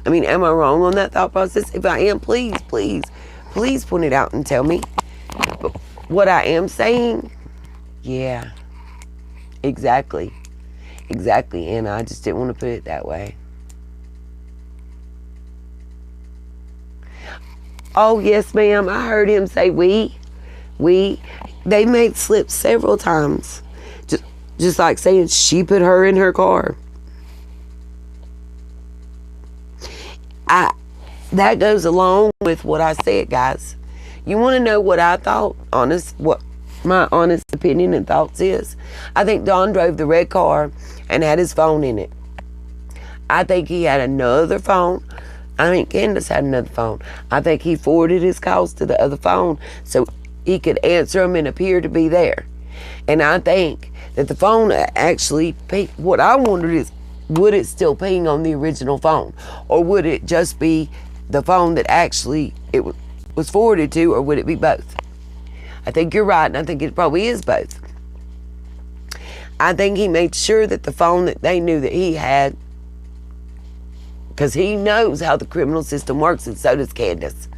Speaker 1: I mean, am I wrong on that thought process? If I am, please point it out and tell me. But what I am saying, yeah, exactly, Anna. I just didn't want to put it that way. Oh, yes, ma'am. I heard him say we. They made slips several times. Just like saying she put her in her car. That goes along with what I said, guys. You want to know what I thought, what my honest opinion and thoughts is? I think Don drove the red car and had his phone in it. I think he had another phone. I think Candace had another phone. I think he forwarded his calls to the other phone so he could answer them and appear to be there. And I think that the phone actually, what I wondered is, would it still ping on the original phone? Or would it just be the phone that actually it was forwarded to, or would it be both? I think you're right, and I think it probably is both. I think he made sure that the phone that they knew that he had, because he knows how the criminal system works, and so does Candace.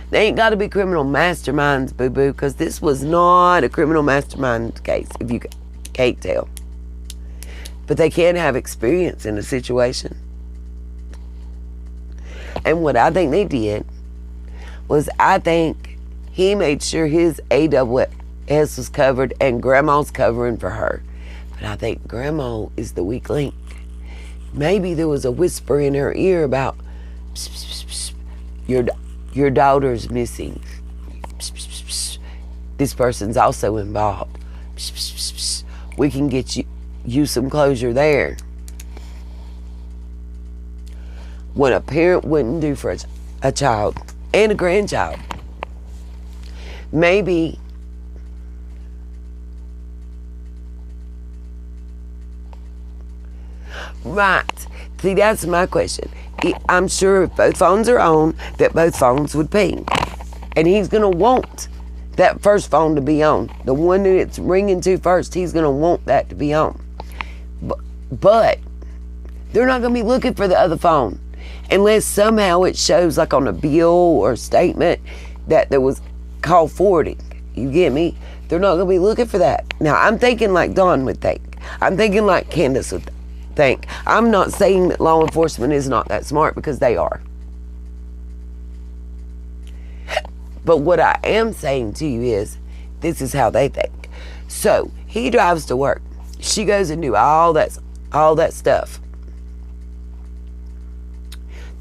Speaker 1: They ain't got to be criminal masterminds, boo-boo, because this was not a criminal mastermind case, if you can't tell. But they can have experience in a situation. And what I think they did was, I think he made sure his AWS was covered and Grandma's covering for her. But I think Grandma is the weak link. Maybe there was a whisper in her ear about, psst, psst, psst, psst, your daughter's missing. Psst, psst, psst, this person's also involved. Psst, psst, psst, psst, we can get you some closure there. What a parent wouldn't do for a child and a grandchild. Maybe right. See, that's my question. I'm sure if both phones are on, that both phones would ping. And he's going to want that first phone to be on. The one that it's ringing to first, he's going to want that to be on. But they're not going to be looking for the other phone unless somehow it shows, like on a bill or statement, that there was call forwarding. You get me? They're not going to be looking for that. Now, I'm thinking like Dawn would think. I'm thinking like Candace would think. I'm not saying that law enforcement is not that smart, because they are. But what I am saying to you is, this is how they think. So he drives to work. She goes and do all that stuff.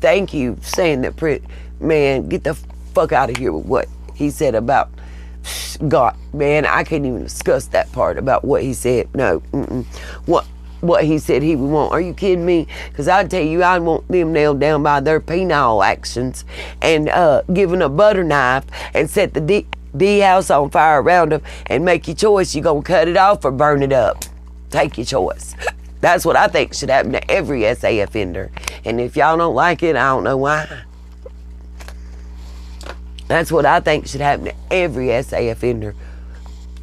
Speaker 1: Thank you saying that, man, get the fuck out of here with what he said about God. Man, I can't even discuss that part about what he said. No, what he said he would want. Are you kidding me? Because I tell you, I want them nailed down by their penile actions and given a butter knife and set the D house on fire around them and make your choice. You gonna cut it off or burn it up? Take your choice. That's what I think should happen to every SA offender. And if y'all don't like it, I don't know why. That's what I think should happen to every SA offender.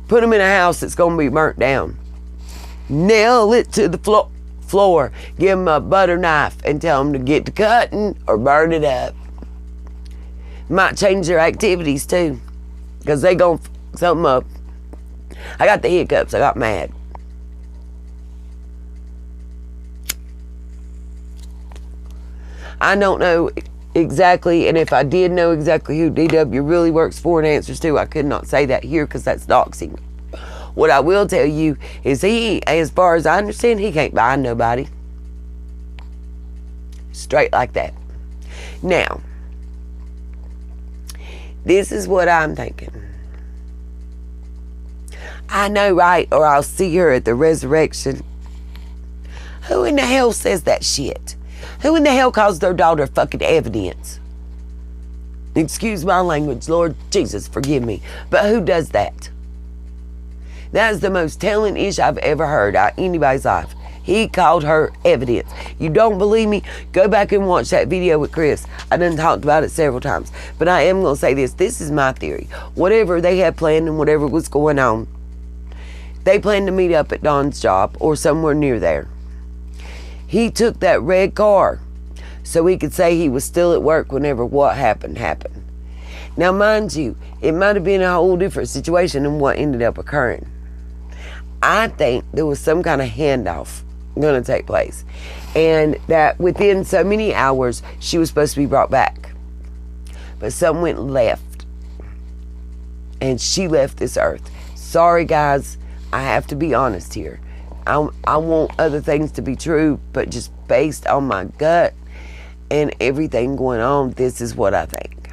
Speaker 1: Put them in a house that's gonna be burnt down. Nail it to the floor. Give them a butter knife and tell them to get to cutting or burn it up. Might change their activities too, because they gonna f something up. I got the hiccups. I got mad. I don't know exactly, and if I did know exactly who DW really works for and answers to, I could not say that here because that's doxing. What I will tell you is he, as far as I understand, he can't buy nobody. Straight like that. Now, this is what I'm thinking. I know, right? Or I'll see her at the resurrection. Who in the hell says that shit? Who in the hell calls their daughter fucking evidence? Excuse my language, Lord Jesus, forgive me. But who does that? That is the most telling ish I've ever heard out of anybody's life. He called her evidence. You don't believe me? Go back and watch that video with Chris. I done talked about it several times. But I am going to say this. This is my theory. Whatever they had planned and whatever was going on, they planned to meet up at Dawn's job or somewhere near there. He took that red car so he could say he was still at work whenever what happened. Now, mind you, it might have been a whole different situation than what ended up occurring. I think there was some kind of handoff going to take place, and that within so many hours, she was supposed to be brought back. But something went left, and she left this earth. Sorry, guys, I have to be honest here. I want other things to be true, but just based on my gut and everything going on, this is what I think.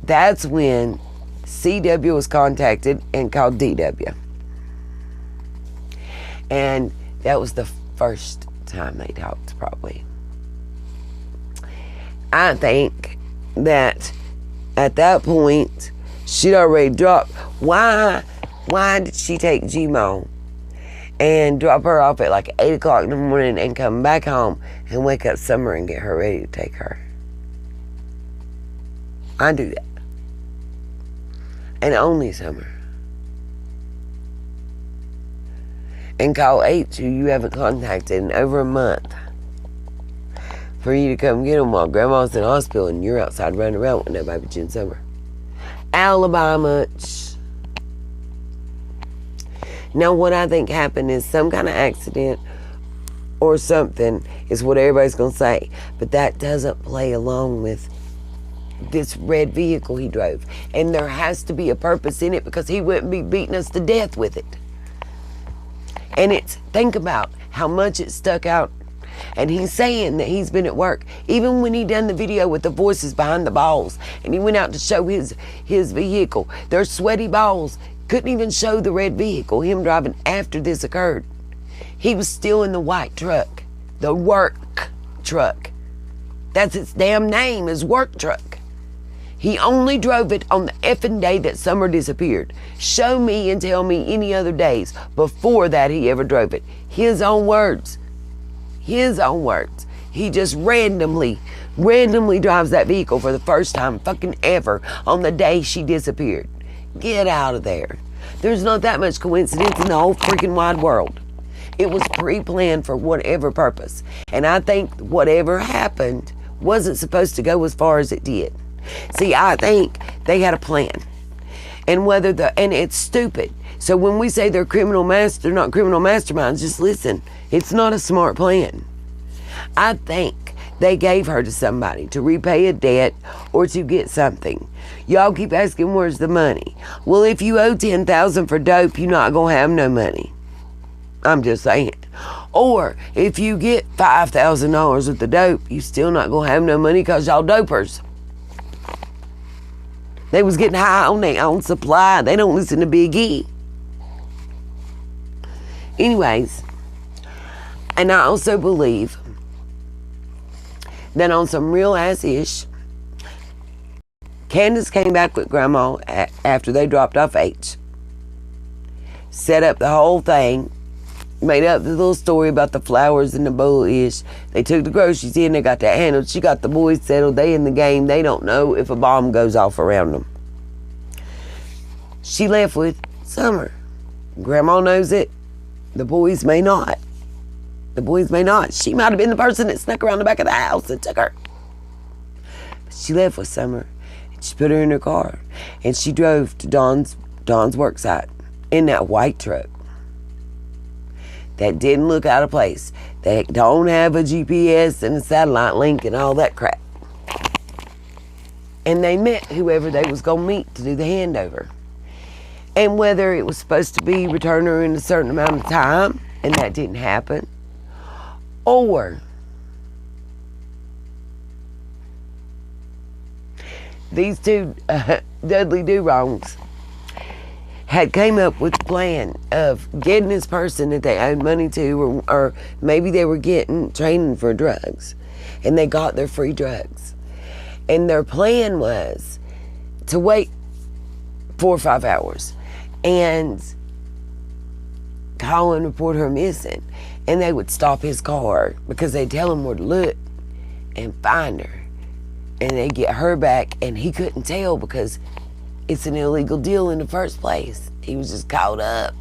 Speaker 1: That's when CW was contacted and called DW. And that was the first time they talked, probably. I think that at that point, she'd already dropped. Why did she take Gmo and drop her off at like 8 o'clock in the morning and come back home and wake up Summer and get her ready to take her? I do that. And only Summer. and call H, who you haven't contacted in over a month, for you to come get them while grandma's in the hospital and you're outside running around with nobody but you in summer. Alibi much. Now what I think happened is some kind of accident or something is what everybody's going to say. But that doesn't play along with this red vehicle he drove. And there has to be a purpose in it, because he wouldn't be beating us to death with it. And think about how much it stuck out. And he's saying that he's been at work. Even when he done the video with the voices behind the balls, and he went out to show his vehicle, there's sweaty balls. Couldn't even show the red vehicle, him driving after this occurred. He was still in the white truck, the work truck. That's its damn name, is work truck. He only drove it on the effing day that Summer disappeared. Show me and tell me any other days before that he ever drove it. His own words. His own words. He just randomly drives that vehicle for the first time fucking ever on the day she disappeared. Get out of there. There's not that much coincidence in the whole freaking wide world. It was pre-planned for whatever purpose. And I think whatever happened wasn't supposed to go as far as it did. See, I think they had a plan. And it's stupid. So when we say they're not criminal masterminds, just listen. It's not a smart plan. I think they gave her to somebody to repay a debt or to get something. Y'all keep asking, where's the money? Well, if you owe $10,000 for dope, you're not gonna have no money. I'm just saying. Or if you get $5,000 with the dope, you still not gonna have no money, because y'all dopers. They was getting high on their own supply. They don't listen to Big E. Anyways, and I also believe that on some real ass ish, Candace came back with Grandma after they dropped off H. Set up the whole thing. Made up the little story about the flowers and the bowl-ish. They took the groceries in. They got that handled. She got the boys settled. They in the game. They don't know if a bomb goes off around them. She left with Summer. Grandma knows it. The boys may not. The boys may not. She might have been the person that snuck around the back of the house and took her. But she left with Summer. And she put her in her car. And she drove to Dawn's work site in that white truck that didn't look out of place. They don't have a GPS and a satellite link and all that crap. And they met whoever they was going to meet to do the handover. And whether it was supposed to be return her in a certain amount of time, and that didn't happen, or these two Dudley Do-Wrongs had came up with the plan of getting this person that they owed money to, or maybe they were getting training for drugs, and they got their free drugs. And their plan was to wait 4 or 5 hours and call and report her missing. And they would stop his car because they'd tell him where to look and find her. And they'd get her back, and he couldn't tell because it's an illegal deal in the first place. He was just caught up,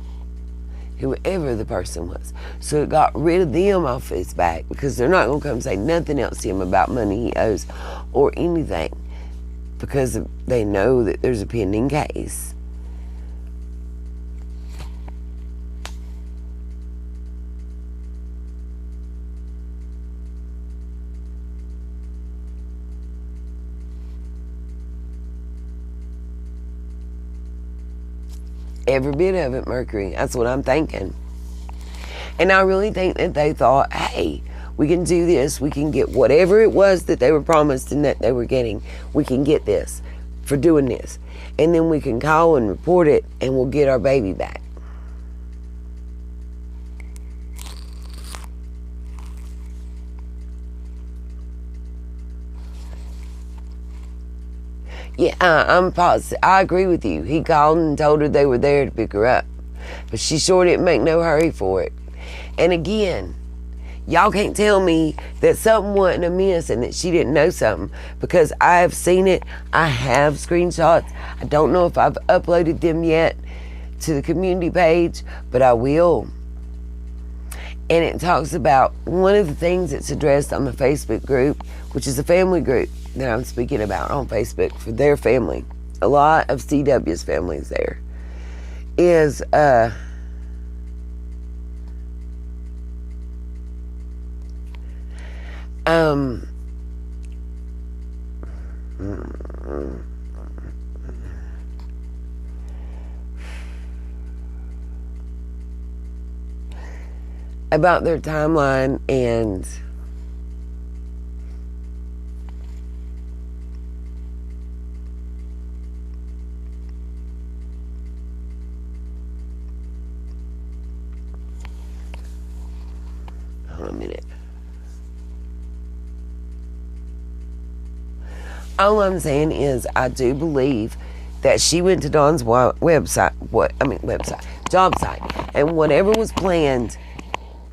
Speaker 1: whoever the person was. So it got rid of them off his back, because they're not going to come say nothing else to him about money he owes or anything, because they know that there's a pending case. Every bit of it, Mercury. That's what I'm thinking. And I really think that they thought, hey, we can do this. We can get whatever it was that they were promised and that they were getting. We can get this for doing this. And then we can call and report it, and we'll get our baby back. Yeah, I'm positive. I agree with you. He called and told her they were there to pick her up. But she sure didn't make no hurry for it. And again, y'all can't tell me that something wasn't amiss and that she didn't know something, because I have seen it. I have screenshots. I don't know if I've uploaded them yet to the community page, but I will. And it talks about one of the things that's addressed on the Facebook group, which is a family group that I'm speaking about on Facebook for their family. A lot of CW's families there. Is about their timeline and hold on a minute. All I'm saying is I do believe that she went to Dawn's job site, and whatever was planned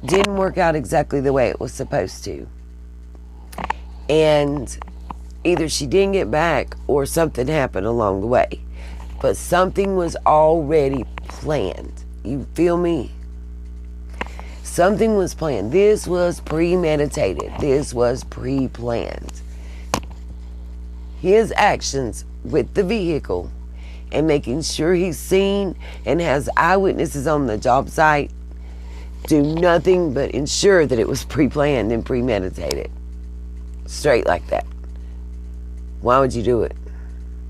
Speaker 1: didn't work out exactly the way it was supposed to. And either she didn't get back or something happened along the way. But something was already planned. You feel me? Something was planned. This was premeditated. This was pre-planned. His actions with the vehicle and making sure he's seen and has eyewitnesses on the job site do nothing but ensure that it was pre-planned and premeditated. Straight like that. Why would you do it?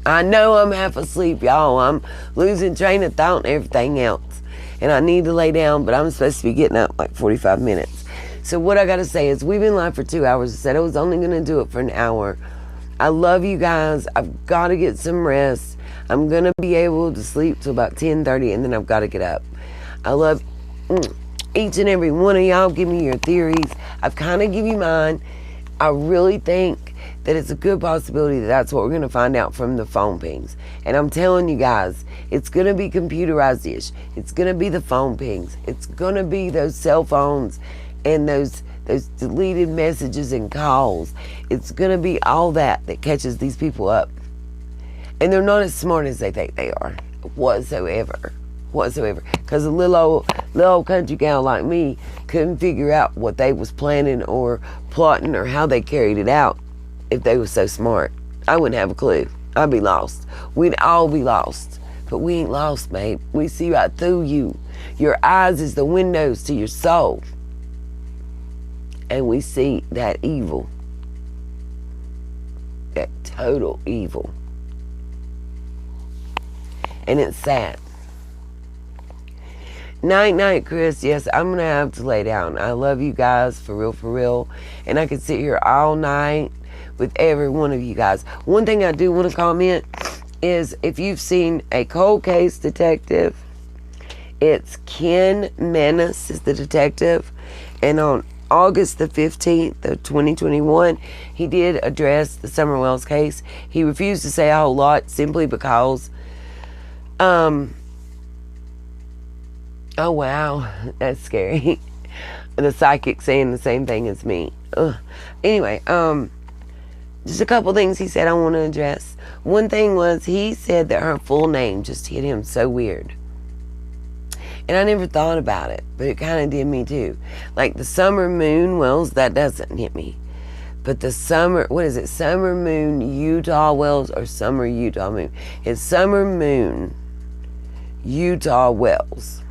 Speaker 1: I know I'm half asleep, y'all. I'm losing train of thought and everything else. And I need to lay down, but I'm supposed to be getting up like 45 minutes. So what I got to say is we've been live for 2 hours. I said I was only going to do it for an hour. I love you guys. I've got to get some rest. I'm going to be able to sleep till about 10:30, and then I've got to get up. I love each and every one of y'all. Give me your theories. I've kind of give you mine. I really think that it's a good possibility that that's what we're going to find out from the phone pings. And I'm telling you guys, it's going to be computerized-ish. It's going to be the phone pings. It's going to be those cell phones and those deleted messages and calls. It's going to be all that catches these people up. And they're not as smart as they think they are whatsoever. Because a little old country gal like me couldn't figure out what they was planning or plotting or how they carried it out if they was so smart. I wouldn't have a clue. I'd be lost. We'd all be lost. But we ain't lost, babe. We see right through you. Your eyes is the windows to your soul. And we see that evil. That total evil. And it's sad. Night, Chris. Yes, I'm going to have to lay down. I love you guys, for real. And I could sit here all night with every one of you guys. One thing I do want to comment is if you've seen a cold case detective, it's Ken Menace is the detective. And on August the 15th of 2021, he did address the Summer Wells case. He refused to say a whole lot simply because oh wow, that's scary. The psychic saying the same thing as me. Ugh. Anyway, just a couple things he said I want to address. One thing was he said that her full name just hit him so weird. And I never thought about it, but it kind of did me too. Like the Summer Moon Wells, that doesn't hit me. But the Summer Moon Utah Wells or Summer Utah Moon? It's Summer Moon Utah Wells.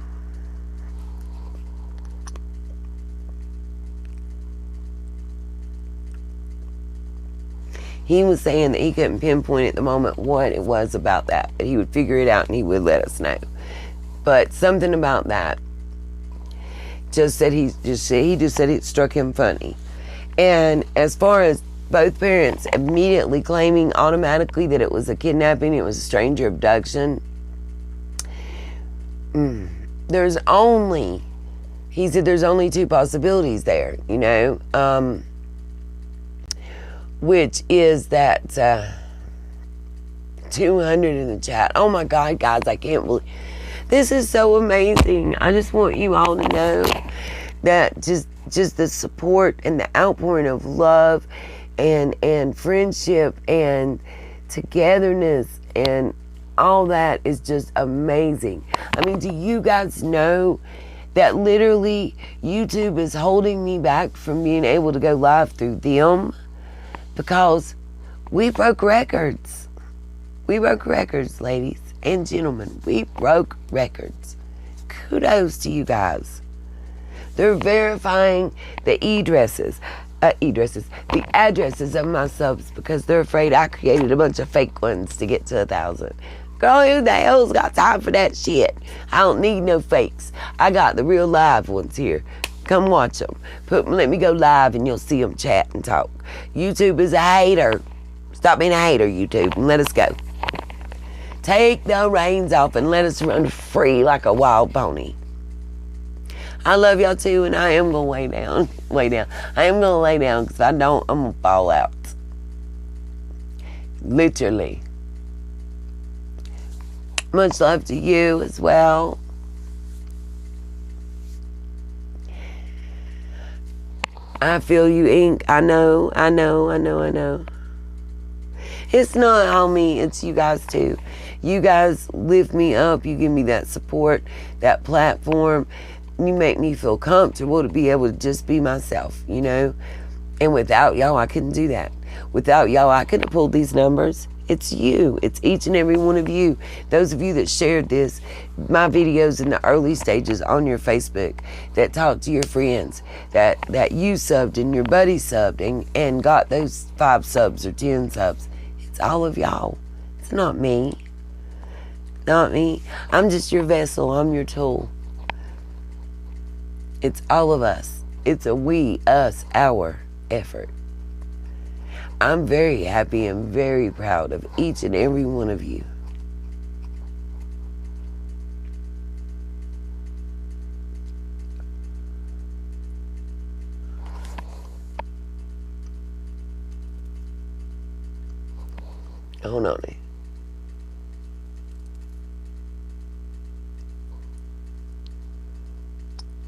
Speaker 1: He was saying that he couldn't pinpoint at the moment what it was about that, but he would figure it out and he would let us know. But something about that he just said it struck him funny. And as far as both parents immediately claiming automatically that it was a kidnapping, it was a stranger abduction, there's only two possibilities there, you know, which is that 200 in the chat. Oh my God, guys, I can't believe this is so amazing. I just want you all to know that just the support and the outpouring of love and friendship and togetherness and all that is just amazing. I mean, do you guys know that literally YouTube is holding me back from being able to go live through them because we broke records. We broke records, ladies and gentlemen. We broke records. Kudos to you guys. They're verifying the addresses of my subs because they're afraid I created a bunch of fake ones to get to 1,000. Girl, who the hell's got time for that shit? I don't need no fakes. I got the real live ones here. Come watch them. Let me go live and you'll see them chat and talk. YouTube is a hater. Stop being a hater, YouTube, and let us go. Take the reins off and let us run free like a wild pony. I love y'all too, and I am going to lay down. I am going to lay down because if I don't, I'm going to fall out. Literally. Much love to you as well. I feel you, Ink. I know. It's not all me, it's you guys too. You guys lift me up. You give me that support, that platform. You make me feel comfortable to be able to just be myself, you know? And without y'all, I couldn't do that. Without y'all, I couldn't have pulled these numbers. It's you. It's each and every one of you. Those of you that shared this, my videos in the early stages on your Facebook, that talked to your friends, that you subbed and your buddy subbed and got those 5 subs or 10 subs. It's all of y'all. It's not me. Not me. I'm just your vessel. I'm your tool. It's all of us. It's a we, us, our effort. I'm very happy and very proud of each and every one of you. Hold on.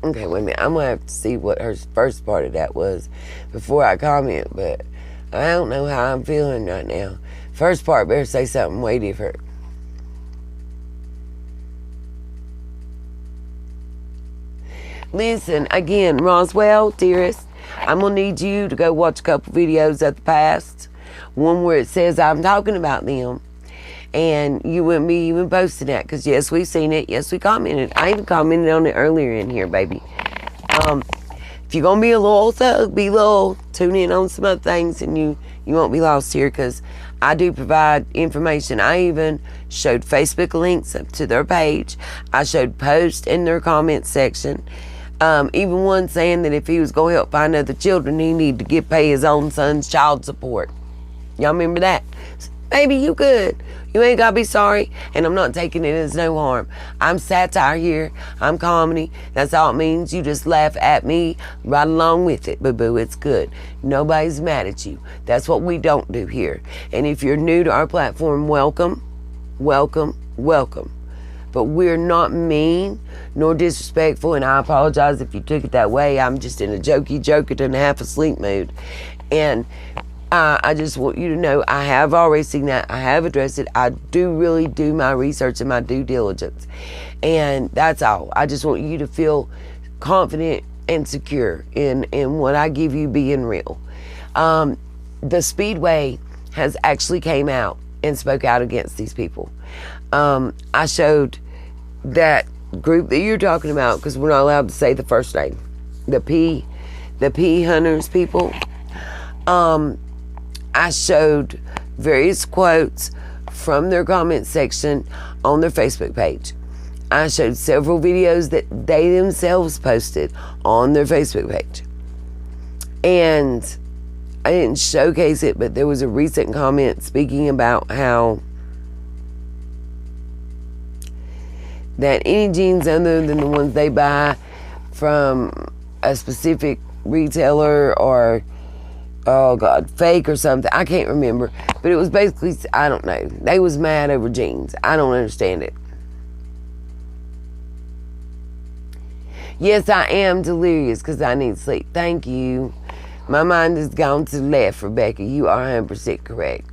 Speaker 1: Okay, wait a minute. I'm going to have to see what her first part of that was before I comment, but I don't know how I'm feeling right now. First part better say something way different. Listen, again, Roswell, dearest, I'm going to need you to go watch a couple videos of the past. One where it says I'm talking about them. And you wouldn't be even posting that because, yes, we've seen it. Yes, we commented. I even commented on it earlier in here, baby. If you're going to be a little thug, be loyal. Tune in on some other things and you won't be lost here because I do provide information. I even showed Facebook links up to their page. I showed posts in their comment section. Even one saying that if he was going to help find other children, he needed to pay his own son's child support. Y'all remember that? Baby, you good. You ain't got to be sorry, and I'm not taking it as no harm. I'm satire here. I'm comedy. That's all it means. You just laugh at me right along with it, boo-boo. It's good. Nobody's mad at you. That's what we don't do here. And if you're new to our platform, welcome, welcome, welcome. But we're not mean nor disrespectful, and I apologize if you took it that way. I'm just in a jokey and half asleep mood. And I just want you to know I have already seen that. I have addressed it. I do really do my research and my due diligence. And that's all. I just want you to feel confident and secure in what I give you being real. The Speedway has actually came out and spoke out against these people. I showed that group that you're talking about, because we're not allowed to say the first name. The P Hunters people. I showed various quotes from their comment section on their Facebook page. I showed several videos that they themselves posted on their Facebook page. And I didn't showcase it, but there was a recent comment speaking about how that any jeans other than the ones they buy from a specific retailer or, oh God, fake or something, I can't remember, but it was basically, I don't know, they was mad over jeans. I don't understand it. Yes, I am delirious because I need sleep. Thank you. My mind has gone to the left, Rebecca. You are 100% correct.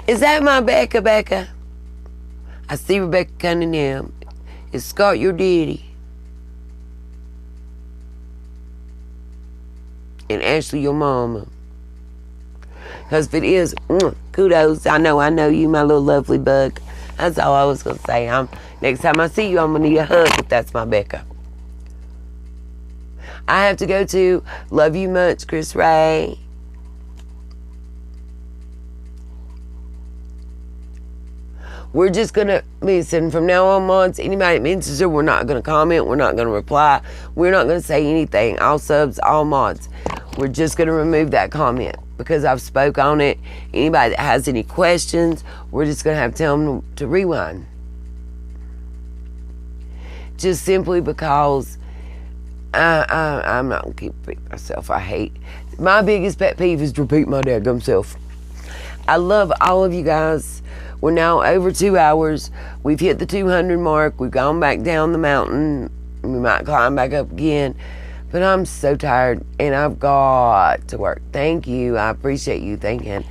Speaker 1: Is that my Becca? I see Rebecca Cunningham. Is Scott your daddy? and Ashley your mama. Because if it is, kudos. I know you, my little lovely bug. That's all I was going to say. Next time I see you, I'm going to need a hug if that's my Becca. I have to go to love you much, Chris Ray. We're just going to, listen, from now on, mods, anybody that mentions her, we're not going to comment. We're not going to reply. We're not going to say anything. All subs, all mods. We're just going to remove that comment because I've spoke on it. Anybody that has any questions, we're just going to have to tell them to rewind. Just simply because I'm not going to keep repeating myself. I hate. My biggest pet peeve is to repeat my dadgum self. I love all of you guys. We're now over 2 hours. We've hit the 200 mark. We've gone back down the mountain. We might climb back up again. But I'm so tired and I've got to work. Thank you. I appreciate you thinking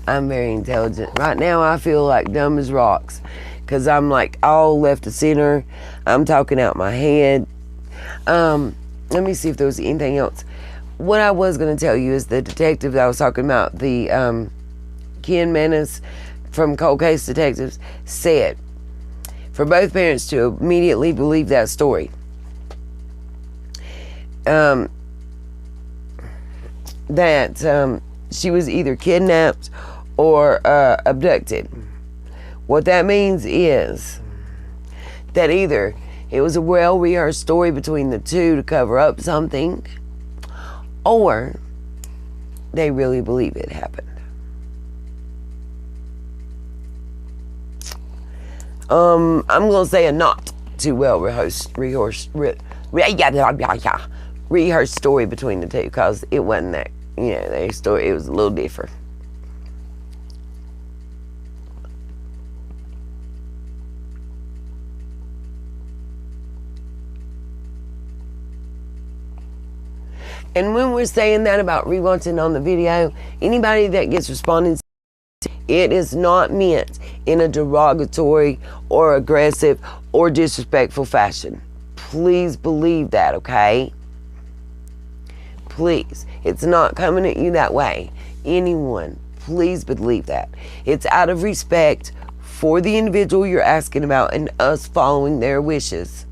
Speaker 1: I'm very intelligent. Right now I feel like dumb as rocks because I'm like all left of center. I'm talking out my head. Let me see if there was anything else. What I was going to tell you is the detective that I was talking about, the Ken Menace from Cold Case Detectives, said for both parents to immediately believe that story. That she was either kidnapped or abducted. What that means is that either it was a well-rehearsed story between the two to cover up something, or they really believe it happened. I'm going to say a not too well rehearsed story between the two, because it wasn't that, their story, it was a little different. And when we're saying that about rewatching on the video, anybody that gets responded, it is not meant in a derogatory or aggressive or disrespectful fashion. Please believe that, okay? Please. It's not coming at you that way. Anyone, please believe that. It's out of respect for the individual you're asking about and us following their wishes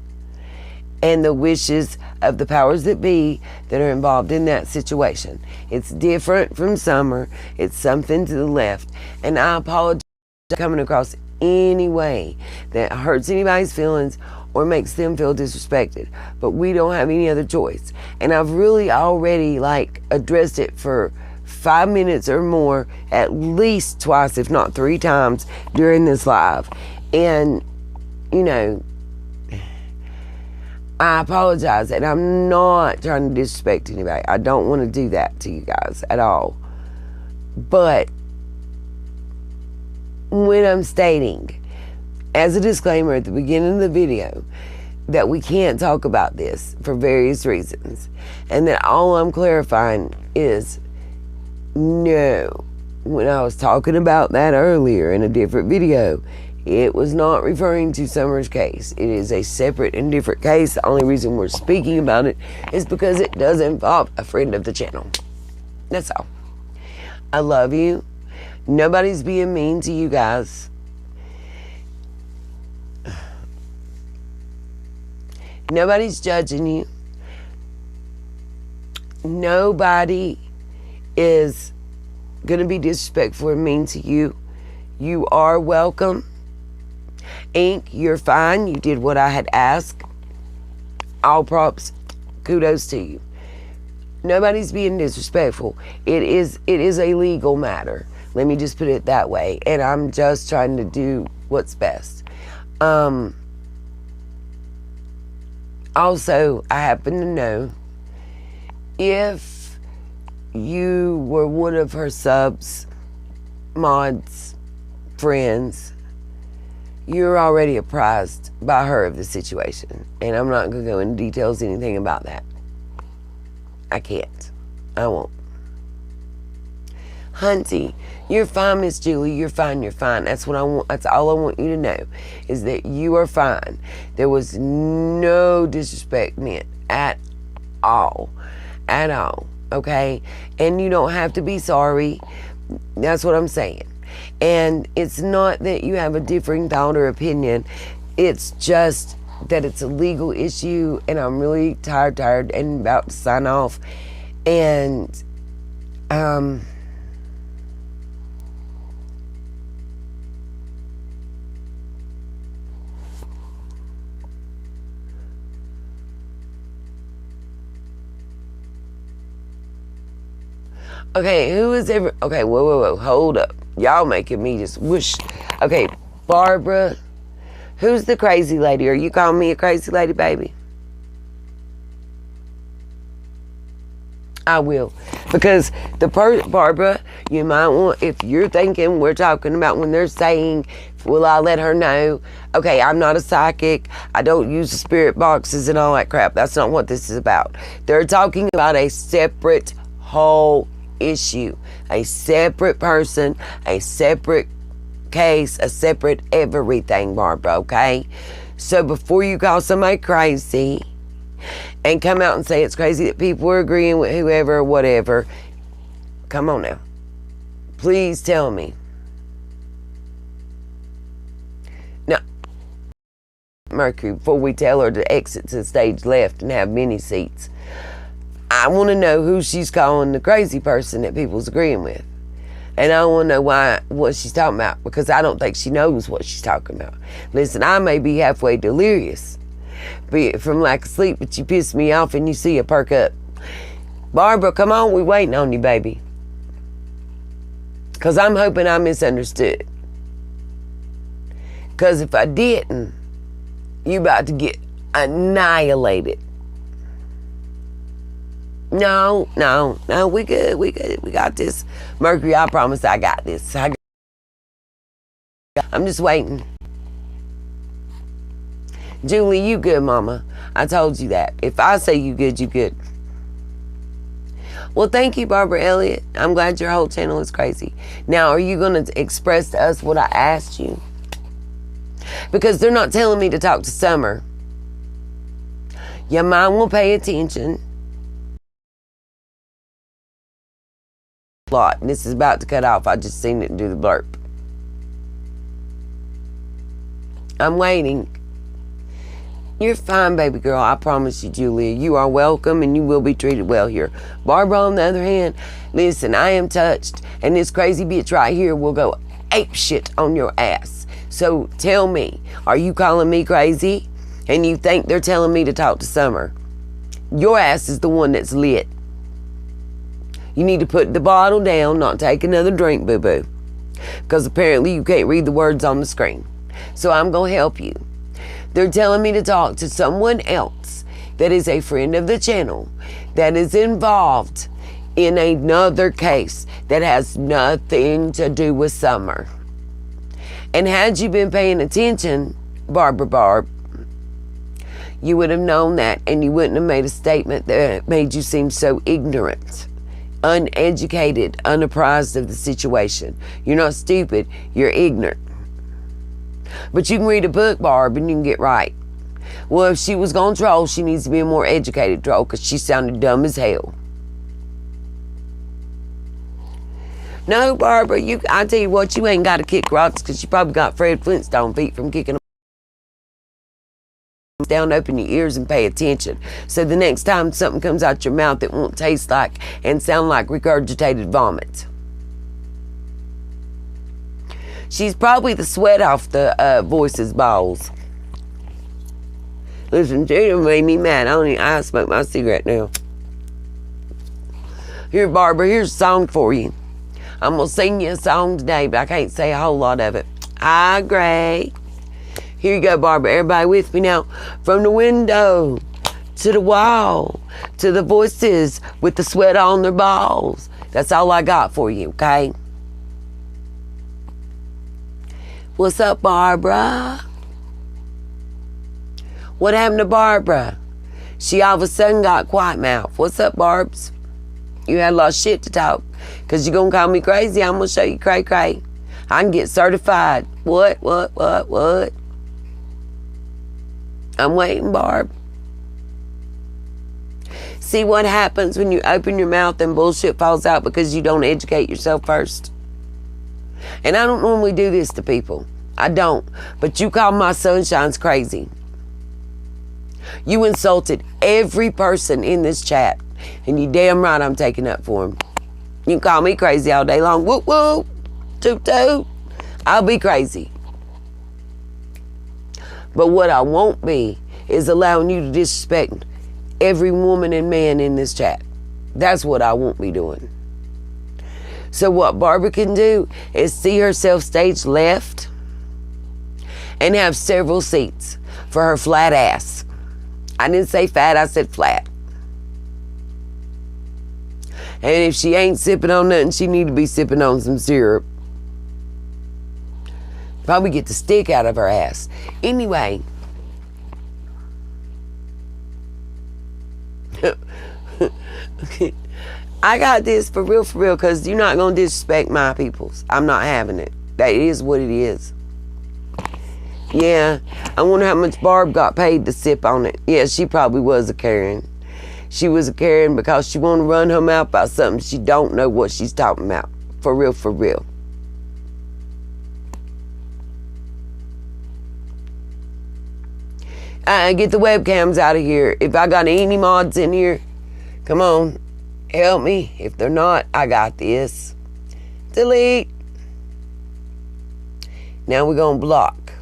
Speaker 1: and the wishes of the powers that be that are involved in that situation. It's different from Summer. It's something to the left. And I apologize for coming across any way that hurts anybody's feelings or makes them feel disrespected. But we don't have any other choice. And I've really already addressed it for 5 minutes or more, at least twice, if not 3 times during this live. And, I apologize, and I'm not trying to disrespect anybody. I don't want to do that to you guys at all. But when I'm stating, as a disclaimer at the beginning of the video, that we can't talk about this for various reasons, and that all I'm clarifying is, no, when I was talking about that earlier in a different video, it was not referring to Summer's case. It is a separate and different case. The only reason we're speaking about it is because it does involve a friend of the channel. That's all. I love you. Nobody's being mean to you guys. Nobody's judging you. Nobody is going to be disrespectful or mean to you. You are welcome. Ink, you're fine. You did what I had asked. All props. Kudos to you. Nobody's being disrespectful. It is a legal matter. Let me just put it that way. And I'm just trying to do what's best. Also, I happen to know if you were one of her subs, mods, friends, you're already apprised by her of the situation. And I'm not going to go into details, anything about that. I can't. I won't. Hunty, you're fine, Miss Julie. You're fine. You're fine. That's what I want. That's all I want you to know, is that you are fine. There was no disrespect meant at all. At all. okay? And you don't have to be sorry. That's what I'm saying. And it's not that you have a differing thought or opinion. It's just that it's a legal issue, and I'm really tired and about to sign off. And okay, who is ever, okay, whoa, hold up. Y'all making me just whoosh. Okay, Barbara, who's the crazy lady? Are you calling me a crazy lady, baby? I will. Because Barbara, you might want, if you're thinking we're talking about when they're saying, will I let her know? Okay, I'm not a psychic. I don't use the spirit boxes and all that crap. That's not what this is about. They're talking about a separate whole issue. A separate person, a separate case, a separate everything, Barbara, okay? So before you call somebody crazy and come out and say it's crazy that people are agreeing with whoever or whatever, come on now. Please tell me. Now, Mercury, before we tell her to exit to the stage left and have many seats, I want to know who she's calling the crazy person that people's agreeing with. And I want to know what she's talking about, because I don't think she knows what she's talking about. Listen, I may be halfway delirious from lack of sleep, but you piss me off and you see a perk up. Barbara, come on, we waiting on you, baby. Because I'm hoping I misunderstood. Because if I didn't, you about to get annihilated. No, we good. We got this. Mercury, I promise I got this. I'm just waiting. Julie, you good, mama. I told you that. If I say you good, you good. Well, thank you, Barbara Elliott. I'm glad your whole channel is crazy. Now, are you going to express to us what I asked you? Because they're not telling me to talk to Summer. Your mind will pay attention. Lot. This is about to cut off. I just seen it do the blurp. I'm waiting. You're fine, baby girl. I promise you, Julia. You are welcome and you will be treated well here. Barbara, on the other hand, listen, I am touched, and this crazy bitch right here will go ape shit on your ass. So tell me, are you calling me crazy? And you think they're telling me to talk to Summer? Your ass is the one that's lit. You need to put the bottle down, not take another drink, boo-boo. Because apparently you can't read the words on the screen. So I'm going to help you. They're telling me to talk to someone else that is a friend of the channel, that is involved in another case that has nothing to do with Summer. And had you been paying attention, Barbara Barb, you would have known that, and you wouldn't have made a statement that made you seem so ignorant, uneducated, unapprised of the situation. You're not stupid, you're ignorant. But you can read a book, Barb, and you can get right. Well, if she was going to troll, she needs to be a more educated troll, because she sounded dumb as hell. No, Barbara, I tell you what, you ain't got to kick rocks, because you probably got Fred Flintstone feet from kicking them down. Open your ears and pay attention. So the next time something comes out your mouth, it won't taste like and sound like regurgitated vomit. She's probably the sweat off the voice's balls. Listen, Jada made me mad. I smoke my cigarette now. Here, Barbara, here's a song for you. I'm going to sing you a song today, but I can't say a whole lot of it. I agree. Here you go, Barbara. Everybody with me now. From the window to the wall to the voices with the sweat on their balls. That's all I got for you, okay? What's up, Barbara? What happened to Barbara? She all of a sudden got quiet mouth. What's up, Barbs? You had a lot of shit to talk. Because you're going to call me crazy, I'm going to show you cray-cray. I can get certified. What? I'm waiting, Barb. See what happens when you open your mouth and bullshit falls out because you don't educate yourself first? And I don't normally do this to people. I don't. But you call my sunshine's crazy. You insulted every person in this chat. And you damn right I'm taking up for them. You can call me crazy all day long. Whoop, whoop. Toot, toot. I'll be crazy. But what I won't be is allowing you to disrespect every woman and man in this chat. That's what I won't be doing. So what Barbara can do is see herself stage left and have several seats for her flat ass. I didn't say fat, I said flat. And if she ain't sipping on nothing, she need to be sipping on some syrup. Probably get the stick out of her ass. Anyway. I got this for real, because you're not going to disrespect my peoples. I'm not having it. That is what it is. Yeah, I wonder how much Barb got paid to sip on it. Yeah, she probably was a Karen. She was a Karen because she want to run her mouth about something she don't know what she's talking about. For real, for real. Get the webcams out of here. If I got any mods in here, come on, help me. If they're not, I got this. Delete. Now we're going to block.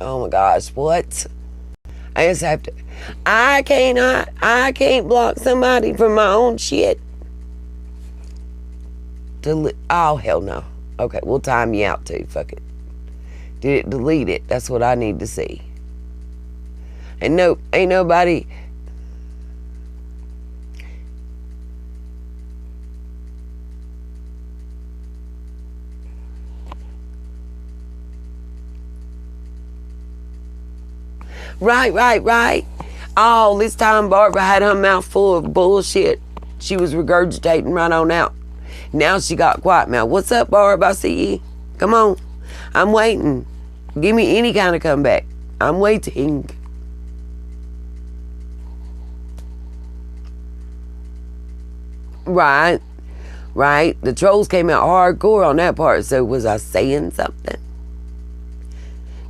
Speaker 1: Oh my gosh, what? I just have to. I can't block somebody from my own shit. Delete. Oh, hell no. Okay, we'll time you out too. Fuck it. Did it delete it? That's what I need to see. And nope, ain't nobody. Right. All this time Barbara had her mouth full of bullshit. She was regurgitating right on out. Now she got quiet mouth. What's up, Barb? I see you. Come on. I'm waiting. Give me any kind of comeback. I'm waiting. Right. The trolls came out hardcore on that part, so was I saying something?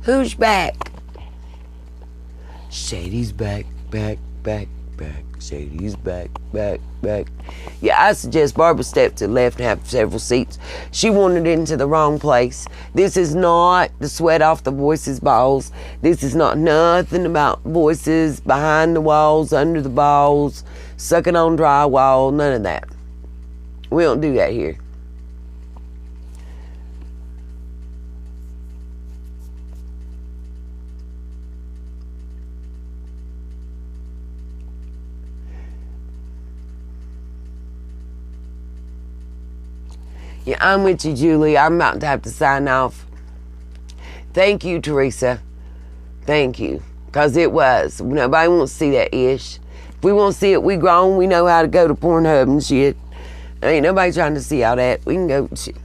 Speaker 1: Who's back? Shady's back. Shady's back. Yeah, I suggest Barbara step to the left and have several seats. She wandered into the wrong place. This is not the sweat off the voices balls. This is not nothing about voices behind the walls, under the balls, sucking on drywall, none of that. We don't do that here. Yeah, I'm with you, Julie. I'm about to have to sign off. Thank you, Teresa. Thank you. Because it was. Nobody wants to see that ish. If we want to see it, we grown. We know how to go to Pornhub and shit. Ain't nobody trying to see all that. We can go shit.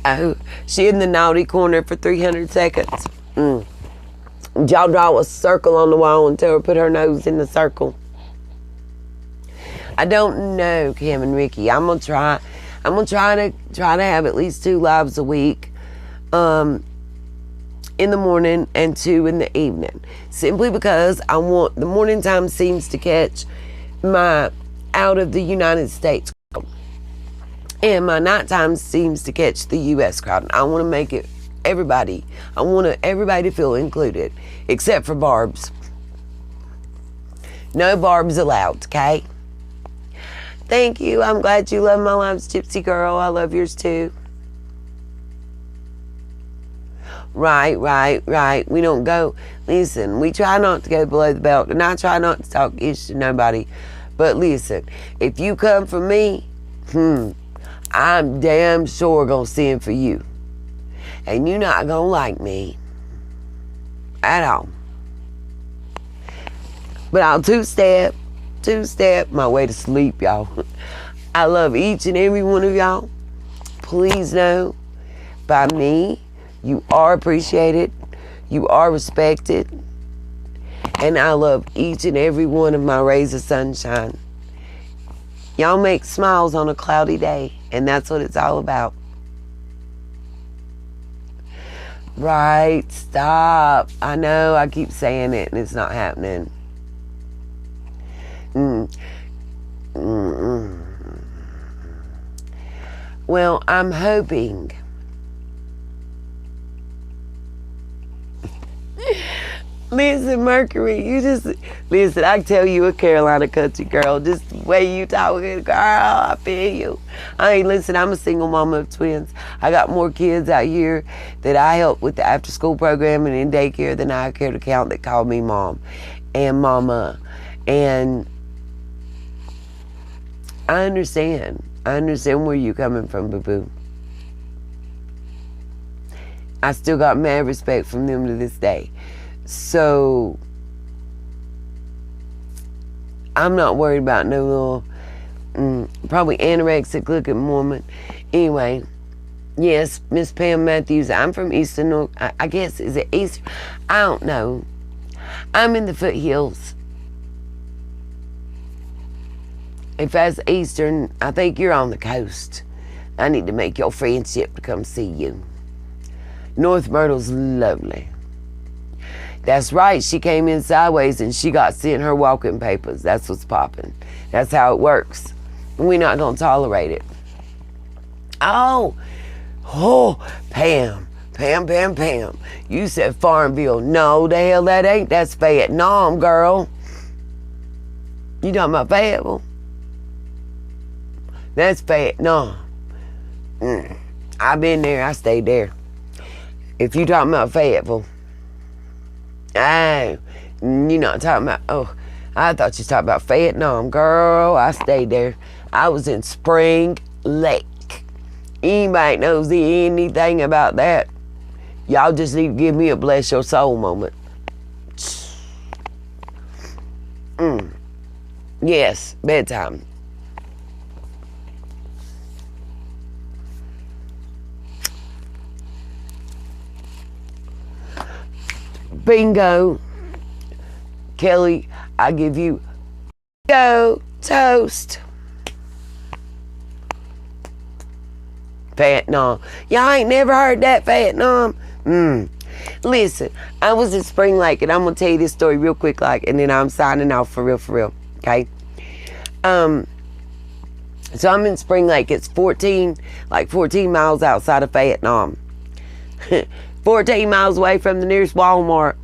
Speaker 1: Oh, she in the naughty corner for 300 seconds. Y'all draw a circle on the wall and tell her to put her nose in the circle. I don't know, Kim and Ricky. I'm gonna try to have at least 2 lives a week, in the morning and 2 in the evening. Simply because I want the morning time seems to catch my out of the United States crowd, and my nighttime seems to catch the U.S. crowd. I want to make it everybody. I want everybody to feel included, except for Barb's. No Barb's allowed, okay? Thank you. I'm glad you love my lives, Gypsy Girl. I love yours too. Right. We don't go. Listen, we try not to go below the belt, and I try not to talk ish to nobody. But listen, if you come for me, I'm damn sure gonna send for you. And you're not gonna like me at all. But I'll two-step my way to sleep, y'all. I love each and every one of y'all. Please know, by me. You are appreciated. You are respected. And I love each and every one of my rays of sunshine. Y'all make smiles on a cloudy day, and that's what it's all about. Right, stop. I know I keep saying it and it's not happening. Well, I'm hoping listen, Mercury, you just listen. I tell you, a Carolina country girl, just the way you talking, girl, I feel you. I mean, listen, I'm a single mama of twins. I got more kids out here that I help with the after school program and in daycare than I care to count that call me mom and mama. And I understand where you're coming from, boo-boo. I still got mad respect from them to this day. So, I'm not worried about no little, probably anorexic looking woman. Anyway, yes, Miss Pam Matthews, I'm from Eastern North, I guess, is it Eastern? I don't know. I'm in the foothills. If that's Eastern, I think you're on the coast. I need to make your friendship to come see you. North Myrtle's lovely. That's right, she came in sideways and she got sent her walking papers. That's what's popping. That's how it works. We're not gonna tolerate it. Oh, Pam. You said Farmville. No, the hell that ain't. That's Vietnam, girl. You talking about Fayetteville? That's Vietnam. I've been there, I stayed there. If you talking about Fayetteville, you're not talking about, I thought you was talking about Vietnam. Girl, I stayed there. I was in Spring Lake. Anybody knows anything about that, y'all just need to give me a bless your soul moment. Yes, bedtime. Bingo. Kelly, I give you bingo toast. Vietnam. Y'all ain't never heard that, Vietnam? Listen, I was in Spring Lake, and I'm gonna tell you this story real quick, and then I'm signing off for real, okay? So I'm in Spring Lake. It's 14 miles outside of Vietnam. 14 miles away from the nearest Walmart.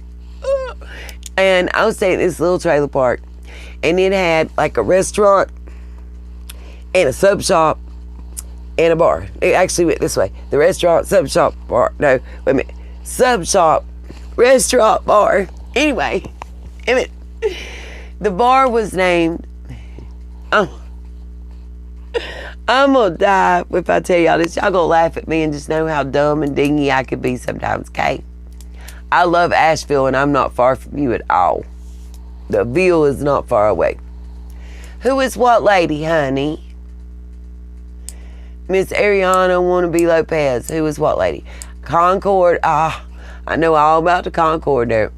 Speaker 1: And I was staying in this little trailer park, and it had like a restaurant and a sub shop and a bar. It actually went this way. The restaurant, sub shop, bar. No, wait a minute. Sub shop, restaurant, bar. Anyway, the bar was named, I'm gonna die if I tell y'all this. Y'all gonna laugh at me and just know how dumb and dingy I could be sometimes, okay? I love Asheville, and I'm not far from you at all. The Ville is not far away. Who is what lady, honey? Miss Ariana Wannabe Lopez. Who is what lady? Concord. I know all about the Concord there.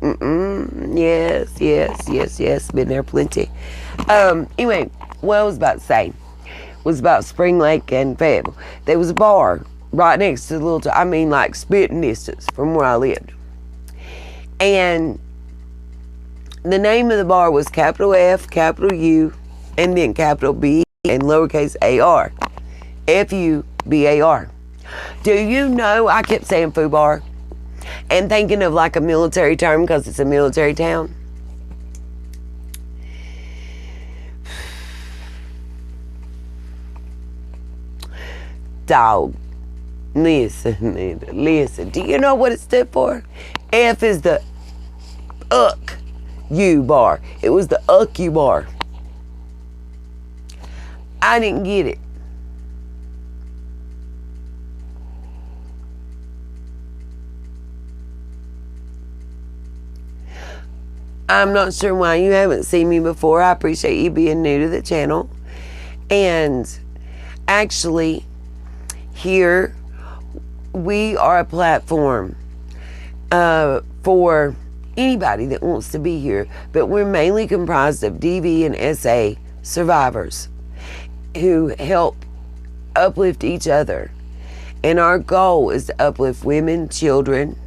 Speaker 1: Yes. Been there plenty. Anyway, what I was about to say was about Spring Lake and Fayetteville. There was a bar right next to the little, like spitting distance from where I lived. And the name of the bar was capital F, capital U, and then capital B and lowercase AR. FUBAR. Do you know, I kept saying foo bar and thinking of like a military term because it's a military town. Dog. Listen. Do you know what it stood for? F is the U bar. It was the U bar. I didn't get it. I'm not sure why you haven't seen me before. I appreciate you being new to the channel. And actually, here we are a platform for anybody that wants to be here, but we're mainly comprised of DV and SA survivors who help uplift each other. And our goal is to uplift women, children,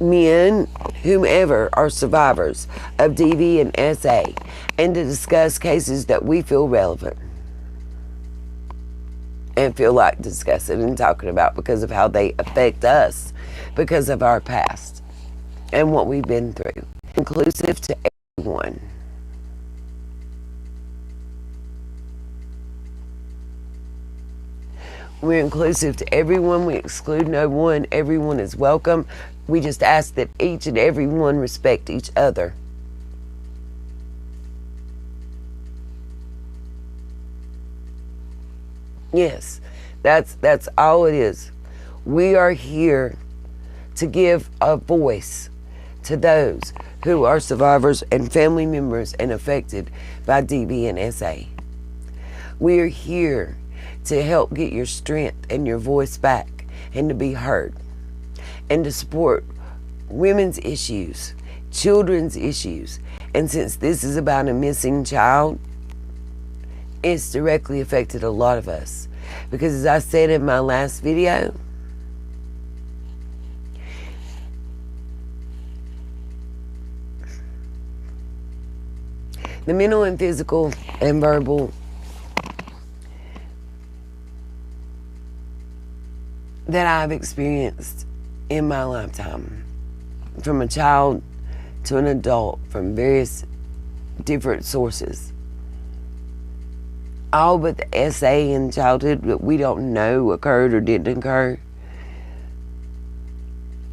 Speaker 1: men, whomever are survivors of DV and SA, and to discuss cases that we feel relevant and feel like discussing and talking about because of how they affect us, because of our past and what we've been through. Inclusive to everyone. We're inclusive to everyone. We exclude no one. Everyone is welcome. We just ask that each and every one respect each other. Yes, that's all it is. We are here to give a voice to those who are survivors and family members and affected by DV and SA. We are here to help get your strength and your voice back and to be heard and to support women's issues, children's issues. And since this is about a missing child, it's directly affected a lot of us. Because as I said in my last video, the mental and physical and verbal that I've experienced in my lifetime, from a child to an adult, from various different sources, all but the SA in childhood that we don't know occurred or didn't occur.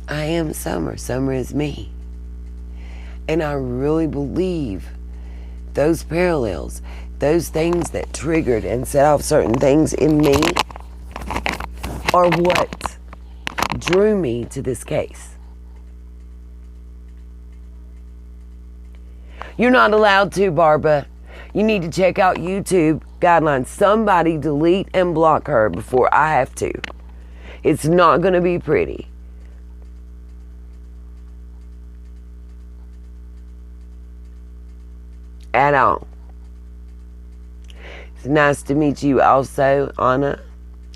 Speaker 1: I am Summer. Summer is me. And I really believe those parallels, those things that triggered and set off certain things in me, are what drew me to this case. You're not allowed to, Barbara. You need to check out YouTube guidelines. Somebody delete and block her before I have to. It's not going to be pretty. At all. It's nice to meet you also, Anna.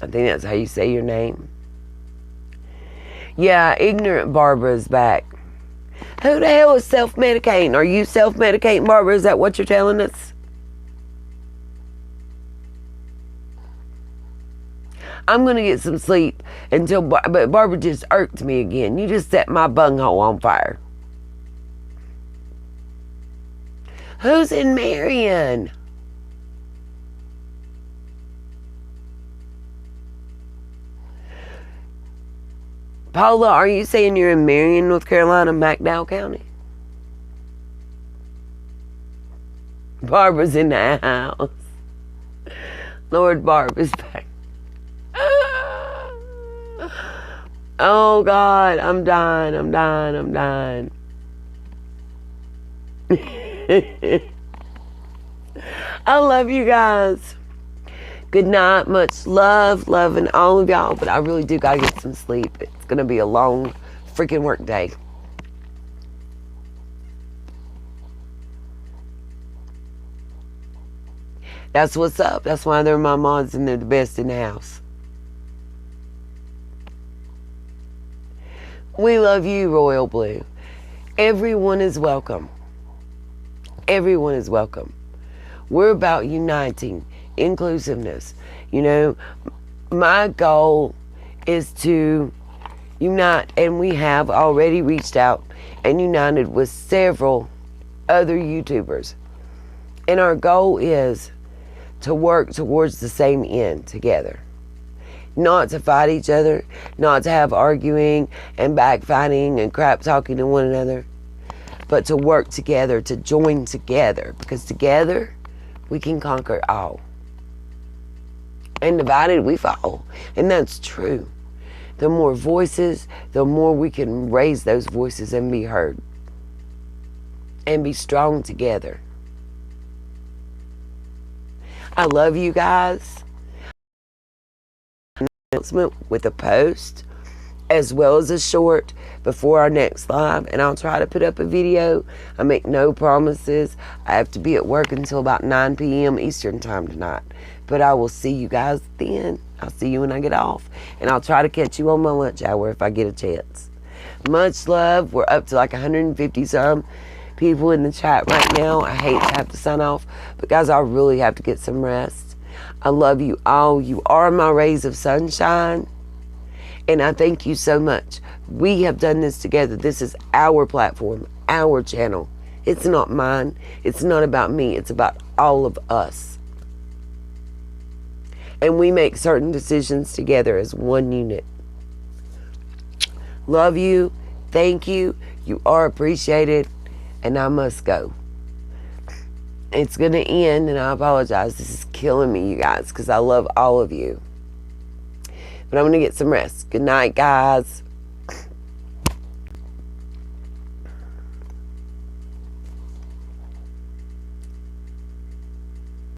Speaker 1: I think that's how you say your name. Yeah, ignorant Barbara's back. Who the hell is self-medicating? Are you self-medicating, Barbara? Is that what you're telling us? I'm going to get some sleep until... But Barbara just irked me again. You just set my bunghole on fire. Who's in Marion? Paula, are you saying you're in Marion, North Carolina, McDowell County? Barbara's in the house. Lord, Barbara's back. Oh, God, I'm dying. I love you guys. Good night. Much love. Loving all of y'all. But I really do gotta get some sleep. It's gonna be a long freaking work day. That's what's up. That's why they're my mods and they're the best in the house. We love you, Royal Blue. Everyone is welcome. Everyone is welcome. We're about uniting, inclusiveness. You know, my goal is to unite, and we have already reached out and united with several other YouTubers. And our goal is to work towards the same end together. Not to fight each other, not to have arguing and backfighting and crap talking to one another, but to work together, to join together, because together we can conquer all. And divided we fall. And that's true. The more voices, the more we can raise those voices and be heard. And be strong together. I love you guys. announcement with a post as well as a short before our next live, and I'll try to put up a video. I make no promises. I have to be at work until about 9 p.m. Eastern time tonight, but I will see you guys then. I'll see you when I get off, and I'll try to catch you on my lunch hour if I get a chance. Much love. We're up to like 150 some people in the chat right now. I hate to have to sign off, but guys, I really have to get some rest. I love you all. You are my rays of sunshine, and I thank you so much. We have done this together. This is our platform, our channel. It's not mine. It's not about me. It's about all of us. And we make certain decisions together as one unit. Love you. Thank you. You are appreciated. And I must go. It's going to end, and I apologize. This is killing me, you guys, because I love all of you. But I'm going to get some rest. Good night, guys.